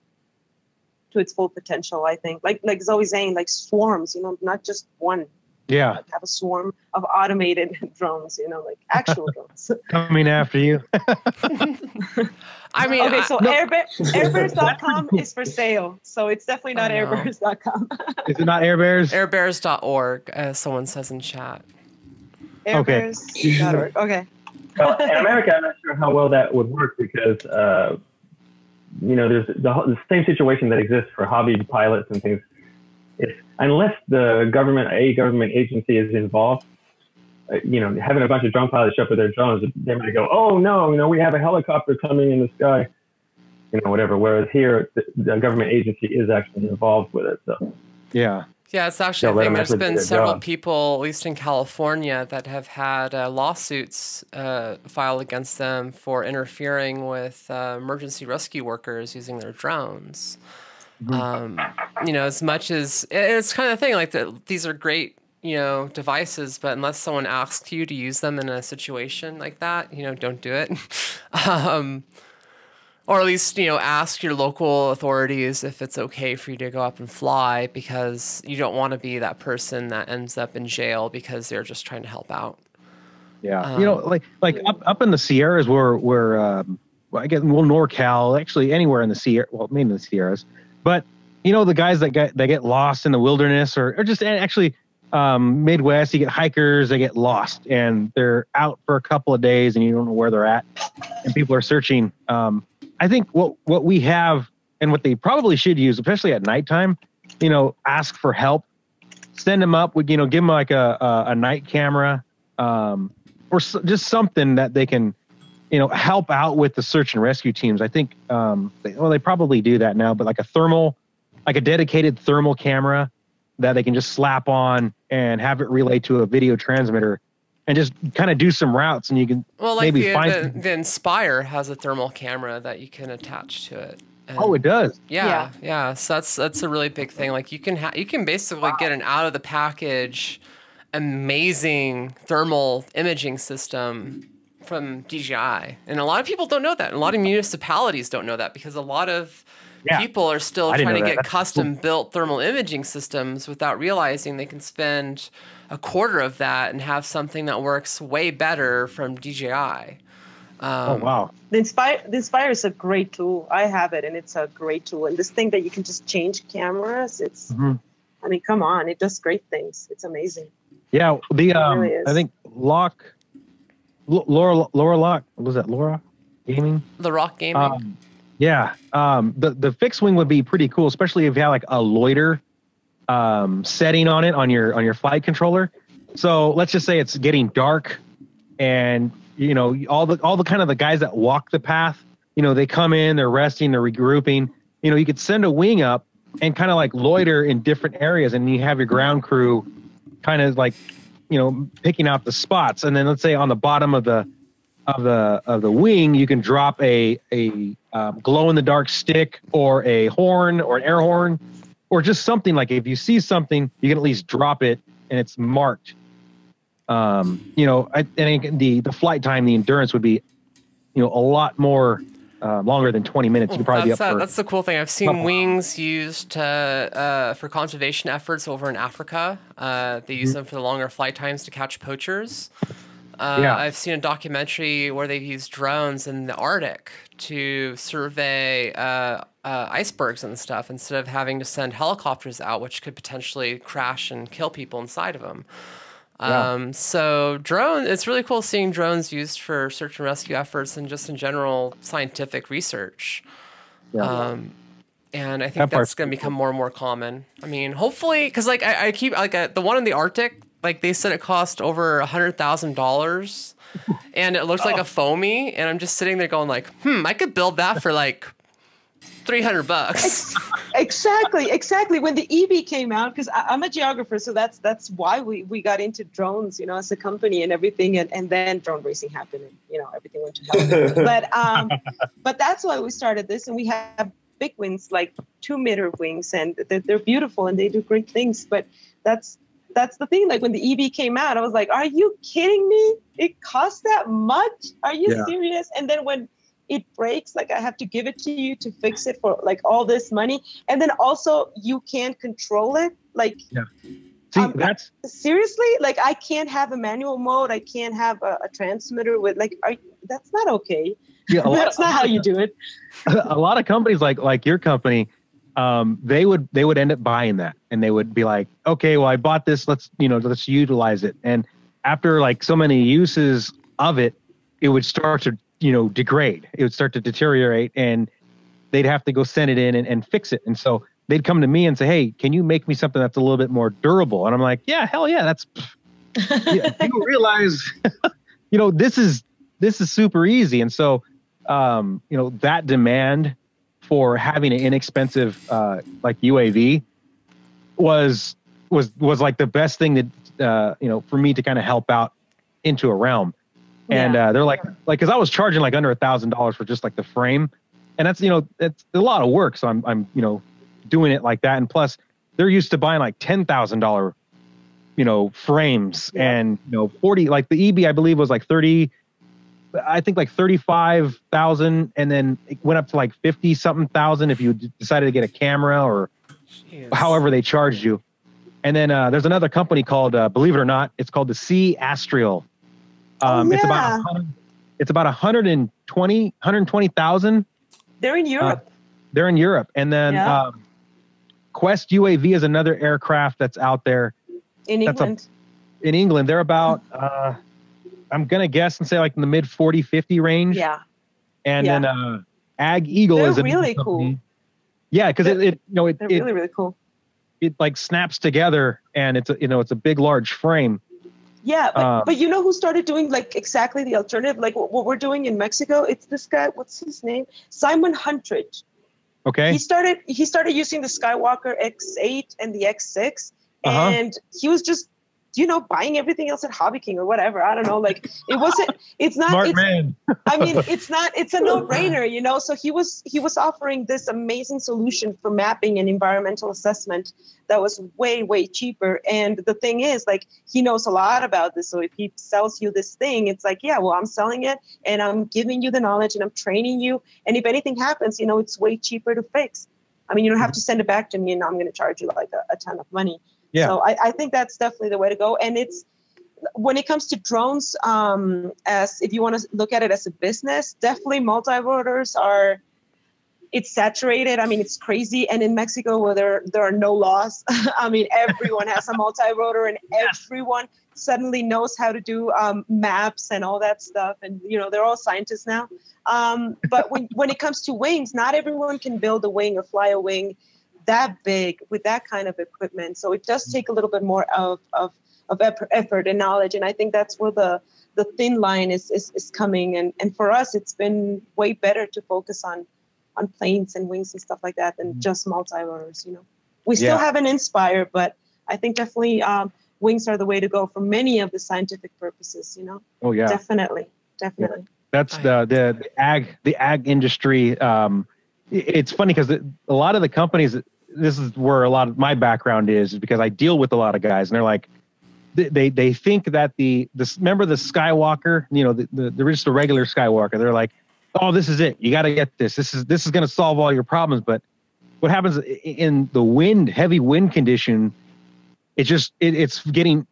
to its full potential, I think. Like Zoe's saying, like swarms, not just one. Yeah. Like have a swarm of automated drones, like actual drones. Coming after you. I mean, okay, so airbears.com is for sale. So it's definitely not airbears.com. Is it not airbears? Airbears.org, as someone says in chat. Airbears.org. Okay. Well, in America, I'm not sure how well that would work because, there's the same situation that exists for hobby pilots and things. Unless a government agency is involved, having a bunch of drone pilots show up with their drones, they might go, oh, no, we have a helicopter coming in the sky, whatever. Whereas here, the government agency is actually involved with it. So yeah. Yeah, it's actually, I think there's been several people, at least in California, that have had lawsuits filed against them for interfering with emergency rescue workers using their drones. As much as it's kind of thing like these are great, devices, but unless someone asks you to use them in a situation like that, don't do it. Or at least, ask your local authorities if it's okay for you to go up and fly, because you don't want to be that person that ends up in jail because they're just trying to help out. Yeah. Like up in the Sierras where I guess, NorCal, actually anywhere in the Sierra, well, mainly the Sierras, but the guys that get lost in the wilderness or just actually Midwest, you get hikers, they get lost and they're out for a couple of days and you don't know where they're at and people are searching. I think what we have and what they probably should use, especially at nighttime, ask for help, send them up with, give them like a night camera or just something that they can, help out with the search and rescue teams. I think, they probably do that now, but like a dedicated thermal camera that they can just slap on and have it relay to a video transmitter and just kind of do some routes, and you can maybe find the Inspire has a thermal camera that you can attach to it. And it does. Yeah. So that's a really big thing. Like you can basically get an out of the package, amazing thermal imaging system from DJI, and a lot of people don't know that. And a lot of municipalities don't know that because a lot of people are still trying to get custom built thermal imaging systems without realizing they can spend a quarter of that and have something that works way better from DJI. Oh, wow. The Inspire is a great tool. I have it, and it's a great tool. And this thing that you can just change cameras, it's, I mean, come on, it does great things. It's amazing. Yeah, the really I think Laura Locke, was that Laura? Gaming. The Rock Gaming. Yeah. The fixed wing would be pretty cool, especially if you had like a loiter setting on it on your flight controller. So let's just say it's getting dark, and all the kind of the guys that walk the path, they come in, they're resting, they're regrouping. You could send a wing up and kind of like loiter in different areas, and you have your ground crew kind of like picking out the spots. And then let's say on the bottom of the wing, you can drop a glow in the dark stick or a horn or an air horn, or just something like if you see something, you can at least drop it and it's marked. I think the flight time, the endurance would be, a lot more longer than 20 minutes. You could probably be up for. That's the cool thing. I've seen wings used for conservation efforts over in Africa. They use them for the longer flight times to catch poachers. I've seen a documentary where they've used drones in the Arctic to survey icebergs and stuff instead of having to send helicopters out, which could potentially crash and kill people inside of them. So drones, it's really cool seeing drones used for search and rescue efforts and just in general scientific research. And I think that's going to become more and more common. I mean, hopefully, because like I keep like the one in the Arctic, like they said it cost over $100,000 and it looks like a foamy, and I'm just sitting there going like, I could build that for like $300. Exactly. When the EB came out, because I'm a geographer, so that's why we got into drones, as a company and everything, and then drone racing happened, and everything went to hell. But that's why we started this, and we have big wings, like 2-meter wings, and they're beautiful and they do great things. But that's the thing. Like when the EB came out, I was like, "Are you kidding me? It costs that much? Are you serious?" And then when it breaks, like I have to give it to you to fix it for like all this money, and then also you can't control it. Like, see, that's seriously, like I can't have a manual mode. I can't have a transmitter with like. That's not okay. Yeah, that's not how you do it. A lot of companies like your company, they would end up buying that, and they would be like, okay, well I bought this. Let's utilize it. And after like so many uses of it, it would start to degrade. It would start to deteriorate, and they'd have to go send it in and fix it. And so they'd come to me and say, hey, can you make me something that's a little bit more durable? And I'm like, yeah, hell yeah. That's, you realize, this is super easy. And so, that demand for having an inexpensive, like UAV was like the best thing that, for me to kind of help out into a realm. And they're like, because I was charging like under $1,000 for just like the frame, and that's it's a lot of work. So I'm doing it like that, and plus they're used to buying like $10,000 frames, and 40, like the EB I believe was like 30, I think like 35,000, and then it went up to like 50 something thousand if you decided to get a camera or however they charged you. And then there's another company called believe it or not, it's called the Sea Astrial. It's about 120,000. They're in Europe. And then Quest UAV is another aircraft that's out there in England. In England, they're about I'm gonna guess and say like in the mid 40-50 range. Yeah. And then Ag Eagle is really cool. Yeah, because they're really cool. It like snaps together, and it's a big large frame. Yeah, but you know who started doing like exactly the alternative, like what we're doing in Mexico? It's this guy. What's his name? Simon Huntridge. Okay. He started using the Skywalker X8 and the X6, and he was just buying everything else at Hobby King or whatever. I don't know. Like it's not. Smart man. I mean, it's a no-brainer, So he was offering this amazing solution for mapping and environmental assessment that was way, way cheaper. And the thing is, like, he knows a lot about this. So if he sells you this thing, it's like, yeah, well, I'm selling it and I'm giving you the knowledge and I'm training you. And if anything happens, it's way cheaper to fix. I mean, you don't have to send it back to me and I'm going to charge you like a ton of money. Yeah. So I think that's definitely the way to go. And it's, when it comes to drones, as if you want to look at it as a business, definitely multi-rotors are it's saturated. I mean, it's crazy. And in Mexico, where there are no laws, I mean, everyone has a multi-rotor, and everyone suddenly knows how to do maps and all that stuff. And, you know, they're all scientists now. But when it comes to wings, not everyone can build a wing or fly a wing that big with that kind of equipment. So it does take a little bit more of effort and knowledge. And I think that's where the thin line is coming. And for us, it's been way better to focus on planes and wings and stuff like that than just multi-rotors, you know. We still have an Inspire, but I think definitely wings are the way to go for many of the scientific purposes, you know. Oh yeah. Definitely. Yeah. That's the ag industry. It's funny because a lot of the companies, this is where a lot of my background is because I deal with a lot of guys, and they're like, they think that remember the Skywalker, you know, the just a regular Skywalker. They're like, oh, this is it. You got to get this. This is going to solve all your problems. But what happens in the heavy wind condition? It's getting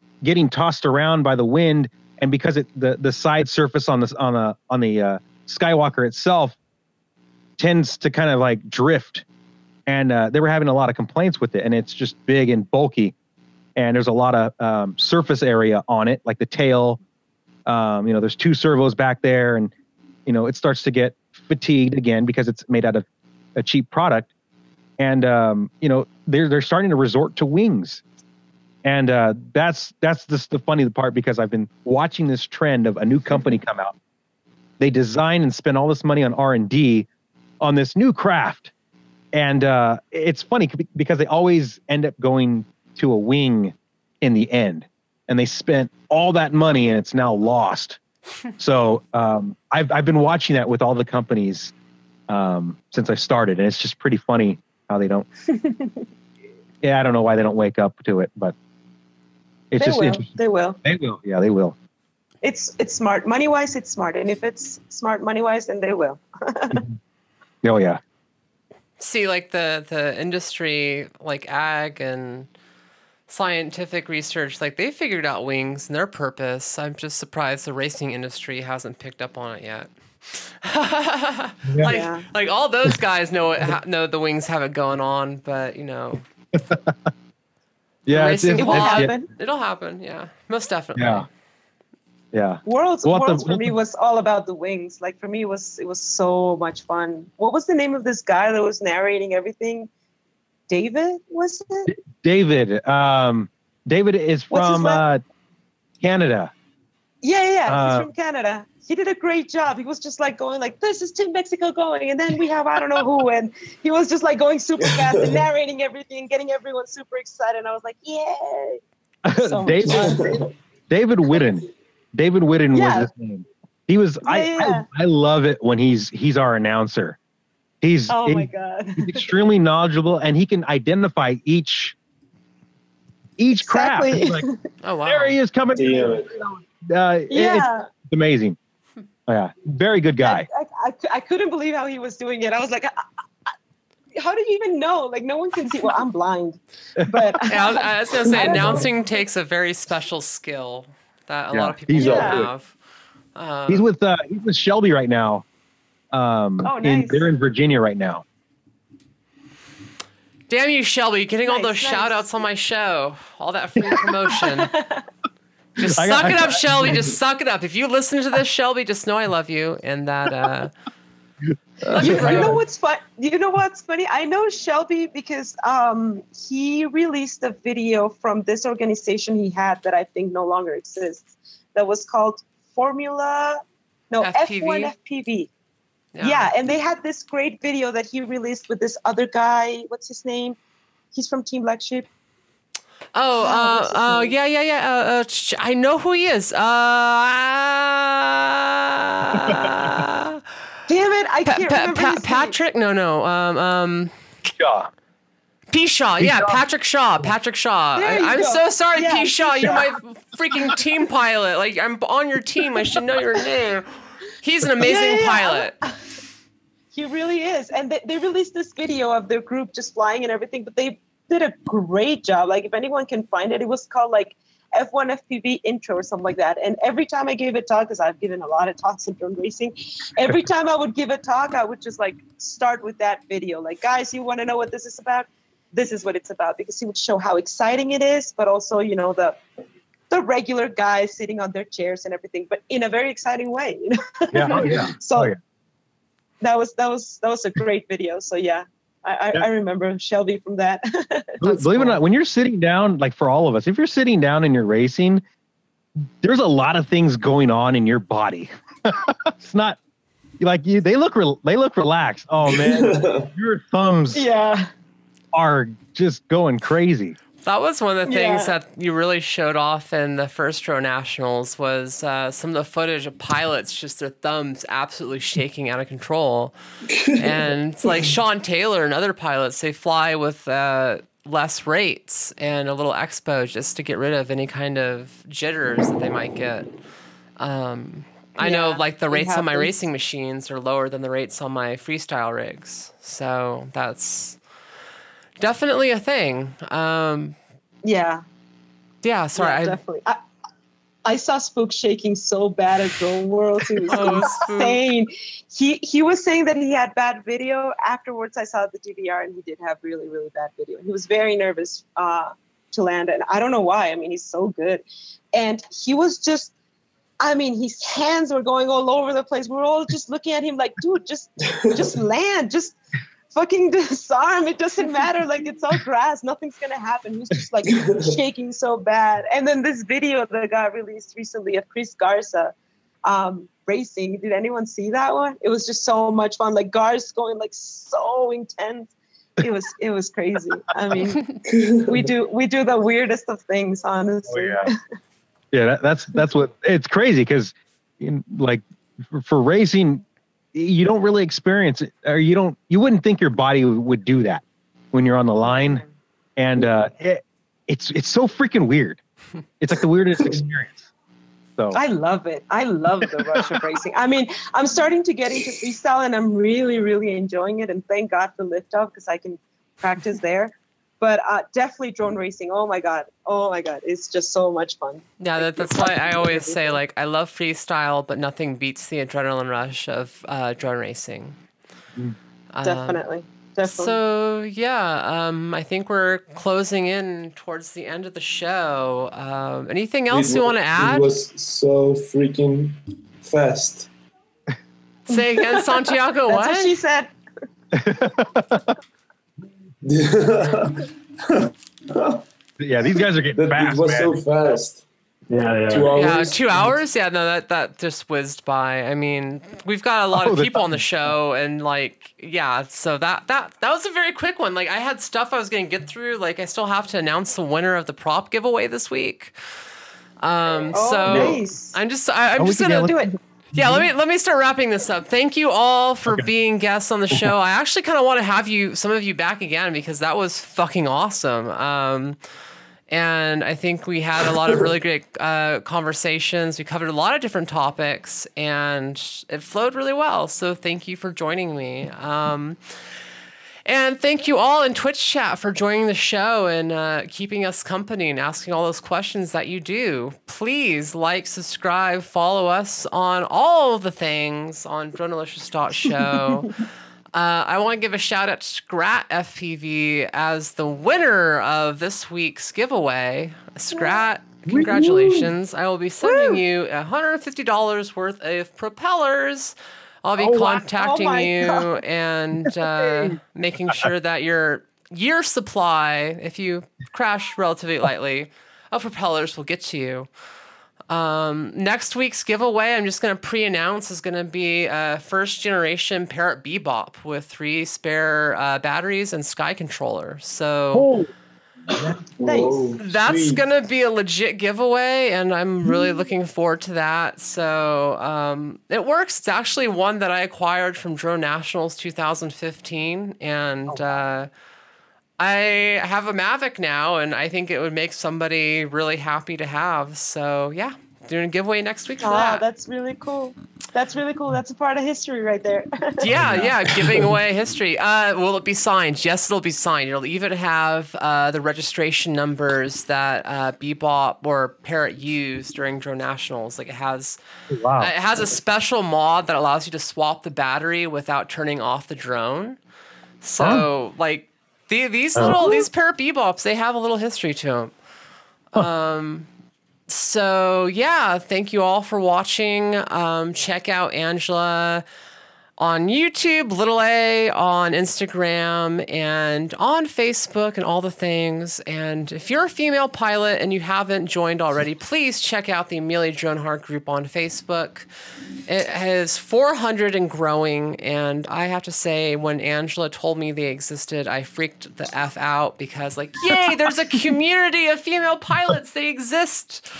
tossed around by the wind, and because the side surface on the Skywalker itself tends to kind of like drift, and they were having a lot of complaints with it, and it's just big and bulky, and there's a lot of surface area on it, like the tail. You know, there's 2 servos back there, and you know it starts to get fatigued again because it's made out of a cheap product, and you know they're starting to resort to wings. And that's just the funny part, because I've been watching this trend of a new company come out. They design and spend all this money on R&D on this new craft. And it's funny because they always end up going to a wing in the end. And they spent all that money and it's now lost. So I've been watching that with all the companies since I started. And it's just pretty funny how they don't. Yeah, I don't know why they don't wake up to it, but it's just interesting. They will. Yeah, they will. It's smart. Money-wise, it's smart. And if it's smart money-wise, then they will. Oh, yeah. See, like the industry, like ag and scientific research, like they figured out wings and their purpose. I'm just surprised the racing industry hasn't picked up on it yet. Like all those guys know the wings have it going on, but you know. Yeah, it will happen. It'll happen. Yeah, most definitely. Yeah. Worlds for me was all about the wings. Like for me, it was so much fun. What was the name of this guy that was narrating everything? David, was it? David. David is from Canada. Yeah. He's from Canada. He did a great job. He was just like going like, this is Team Mexico going. And then we have, I don't know who. And he was just like going super fast and narrating everything, getting everyone super excited. And I was like, yay. So David Whitten. David Whitten was his name. He was, I love it when he's our announcer. My God. He's extremely knowledgeable, and he can identify each craft. Like, oh, wow. There he is coming. It's amazing. Oh, yeah, very good guy. I couldn't believe how he was doing it. I was like, how do you even know? Like, no one can see. Well, I'm blind. But I was going to say, announcing takes a very special skill that a lot of people don't have. He's with Shelby right now. Nice. They're in Virginia right now. Damn you, Shelby, getting all those shout outs on my show. All that free promotion. Just suck it up, Shelby. Just suck it up. If you listen to this, Shelby, just know I love you and that. You know what's fun? You know what's funny? I know Shelby because he released a video from this organization he had that I think no longer exists. That was called F1 FPV. Yeah, and they had this great video that he released with this other guy. What's his name? He's from Team Black Sheep. Yeah. I know who he is. Damn it, I can't remember his Patrick? name. No. Shaw. P. Shaw. Yeah, Patrick Shaw. I'm so sorry, P. Shaw. You're my freaking team pilot. Like, I'm on your team. I should know your name. He's an amazing pilot. He really is. And they released this video of their group just flying and everything, but they did a great job. Like, if anyone can find it, it was called like F1 FPV intro or something like that. And every time I gave a talk, because I've given a lot of talks on drone racing, every time I would give a talk, I would just like start with that video. Like, guys, you want to know what this is about? This is what it's about, because he would show how exciting it is, but also, you know, the regular guys sitting on their chairs and everything, but in a very exciting way. You know? Yeah. Oh, yeah. So oh, yeah. that was a great video. So yeah, I remember Shelby from that. Believe it or not, when you're sitting down, like for all of us, if you're sitting down and you're racing, there's a lot of things going on in your body. It's not like you. They look relaxed. Oh man, your thumbs are just going crazy. That was one of the things that you really showed off in the first Drone Nationals was some of the footage of pilots, just their thumbs absolutely shaking out of control. And it's like Shawn Taylor and other pilots, they fly with less rates and a little expo just to get rid of any kind of jitters that they might get. I know like the rates on my racing machines are lower than the rates on my freestyle rigs. So that's definitely a thing. Yeah, sorry. Definitely. I saw Spook shaking so bad at Drone World. It was insane. He was saying that he had bad video. Afterwards, I saw the DVR, and he did have really, really bad video. He was very nervous to land, and I don't know why. I mean, he's so good. And he was just, I mean, his hands were going all over the place. We were all just looking at him like, dude, just land. Just fucking disarm. It doesn't matter. Like, it's all grass. Nothing's going to happen. He's just like shaking so bad. And then this video that got released recently of Chris Garza racing. Did anyone see that one? It was just so much fun. Like Garza going like so intense. It was crazy. I mean, we do the weirdest of things, honestly. Oh, yeah. Yeah, that's what it's crazy because like for racing, you don't really experience it, or you wouldn't think your body would do that when you're on the line, and it's so freaking weird. It's like the weirdest experience. So I love it. I love the rush of racing. I mean, I'm starting to get into freestyle, and I'm really, really enjoying it. And thank God for Liftoff because I can practice there. But definitely drone racing. Oh my God, it's just so much fun. Yeah, that's why I always say like I love freestyle, but nothing beats the adrenaline rush of drone racing. Definitely. So yeah, I think we're closing in towards the end of the show. Anything else you want to add? It was so freaking fast. Say again, Santiago. That's what she said. Yeah, these guys are getting fast. It was man. so fast. Yeah. 2 hours. Yeah, 2 hours. Yeah, no, that just whizzed by. I mean, we've got a lot of people on the show, and like, yeah. So that was a very quick one. Like, I had stuff I was going to get through. Like, I still have to announce the winner of the prop giveaway this week. So nice. I'm just gonna do it. Yeah, let me start wrapping this up. Thank you all for being guests on the show. I actually kind of want to have some of you back again because that was fucking awesome. And I think we had a lot of really great conversations. We covered a lot of different topics, and it flowed really well. So thank you for joining me. And thank you all in Twitch chat for joining the show and keeping us company and asking all those questions that you do. Please like, subscribe, follow us on all the things on Dronelicious.show. I want to give a shout out to Scrat FPV as the winner of this week's giveaway. Scrat, congratulations. I will be sending you $150 worth of propellers. I'll be contacting you and making sure that your year supply, if you crash relatively lightly, of propellers will get to you. Next week's giveaway, I'm just going to pre-announce, is going to be a first generation Parrot Bebop with 3 spare batteries and sky controller. So that's going to be a legit giveaway, and I'm really looking forward to that. So it works. It's actually one that I acquired from Drone Nationals 2015, and I have a Mavic now, and I think it would make somebody really happy to have. So yeah, doing a giveaway next week for that. That's really cool. That's really cool. That's a part of history right there. Yeah, giving away history. Will it be signed? Yes, it'll be signed. It'll even have the registration numbers that Bebop or Parrot used during Drone Nationals. Like it has a special mod that allows you to swap the battery without turning off the drone. So like these Parrot Bebops, they have a little history to them. So yeah, thank you all for watching. Check out Angela on YouTube, Little A on Instagram and on Facebook and all the things. And if you're a female pilot and you haven't joined already, please check out the Amelia Drone Heart group on Facebook. It has 400 and growing. And I have to say, when Angela told me they existed, I freaked the F out because like, yay, there's a community of female pilots. They exist.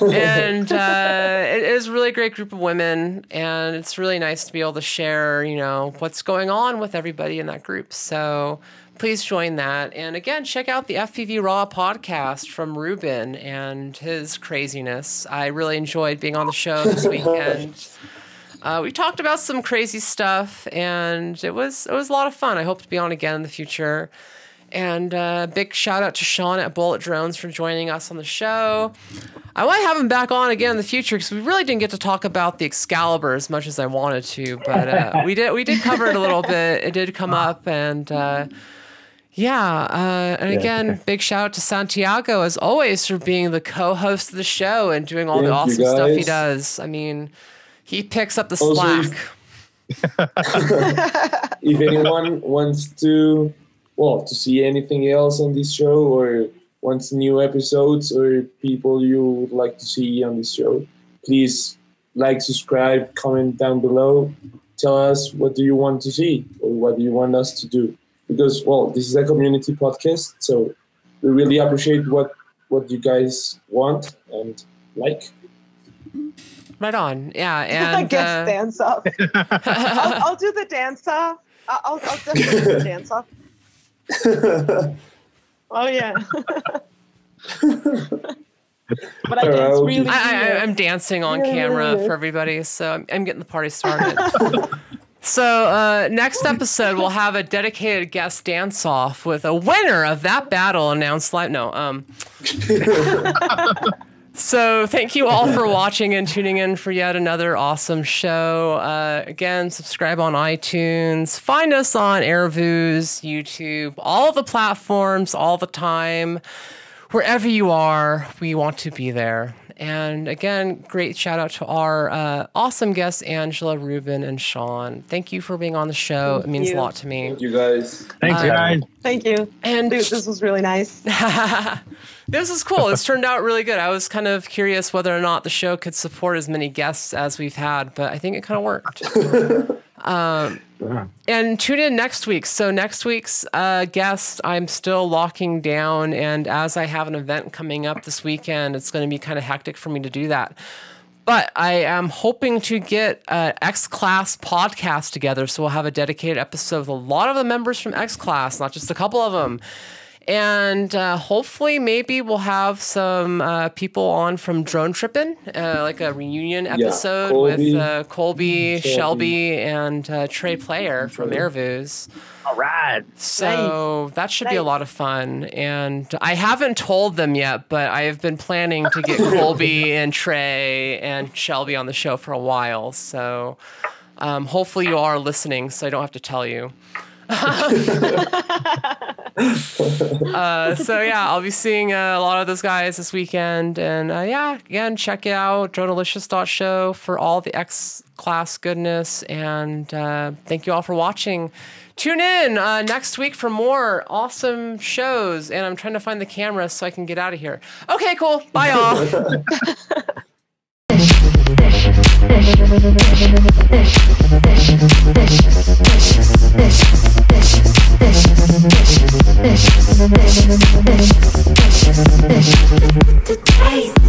And it is a really great group of women. And it's really nice to be able to share, what's going on with everybody in that group. So please join that. And again, check out the FPV Raw podcast from Ruben and his craziness. I really enjoyed being on the show this weekend. We talked about some crazy stuff and it was a lot of fun. I hope to be on again in the future. And big shout out to Shawn at Bullit Drones for joining us on the show. I might have him back on again in the future because we really didn't get to talk about the Excalibur as much as I wanted to, but we did cover it a little bit. It did come up, and again, big shout out to Santiago as always for being the co-host of the show and doing all the awesome stuff he does. I mean, he picks up the slack. If anyone wants to see anything else on this show or wants new episodes or people you would like to see on this show, please like, subscribe, comment down below. Tell us what do you want to see or what do you want us to do. Because, this is a community podcast, so we really appreciate what you guys want and like. Right on. Yeah. And I guess dance off. I'll do the dance off. I'll definitely do the dance off. Oh yeah. But I dance really. I'm dancing on camera for everybody, so I'm getting the party started. So next episode we'll have a dedicated guest dance off with a winner of that battle announced live. No. So thank you all for watching and tuning in for yet another awesome show. Again, subscribe on iTunes. Find us on Airviews, YouTube, all the platforms, all the time. Wherever you are, we want to be there. And again, great shout out to our awesome guests, Angela, Ruben, and Shawn. Thank you for being on the show. It means a lot to me. Thank you, guys. Thanks, guys. Thank you. And dude, this was really nice. This is cool. This turned out really good. I was kind of curious whether or not the show could support as many guests as we've had, but I think it kind of worked. And tune in next week. So next week's guest, I'm still locking down, and as I have an event coming up this weekend, it's going to be kind of hectic for me to do that. But I am hoping to get an X-Class podcast together, so we'll have a dedicated episode with a lot of the members from X-Class, not just a couple of them. And hopefully maybe we'll have some people on from Drone Trippin', like a reunion episode with Colby, Shelby, and Trey Player from Airviews. All right. So that should be a lot of fun. And I haven't told them yet, but I have been planning to get Colby and Trey and Shelby on the show for a while. So hopefully you are listening so I don't have to tell you. So yeah, I'll be seeing a lot of those guys this weekend, and again, check out Dronelicious.show for all the X-Class goodness, and thank you all for watching. Tune in next week for more awesome shows, and I'm trying to find the camera so I can get out of here. Okay, cool. Bye, all. The taste.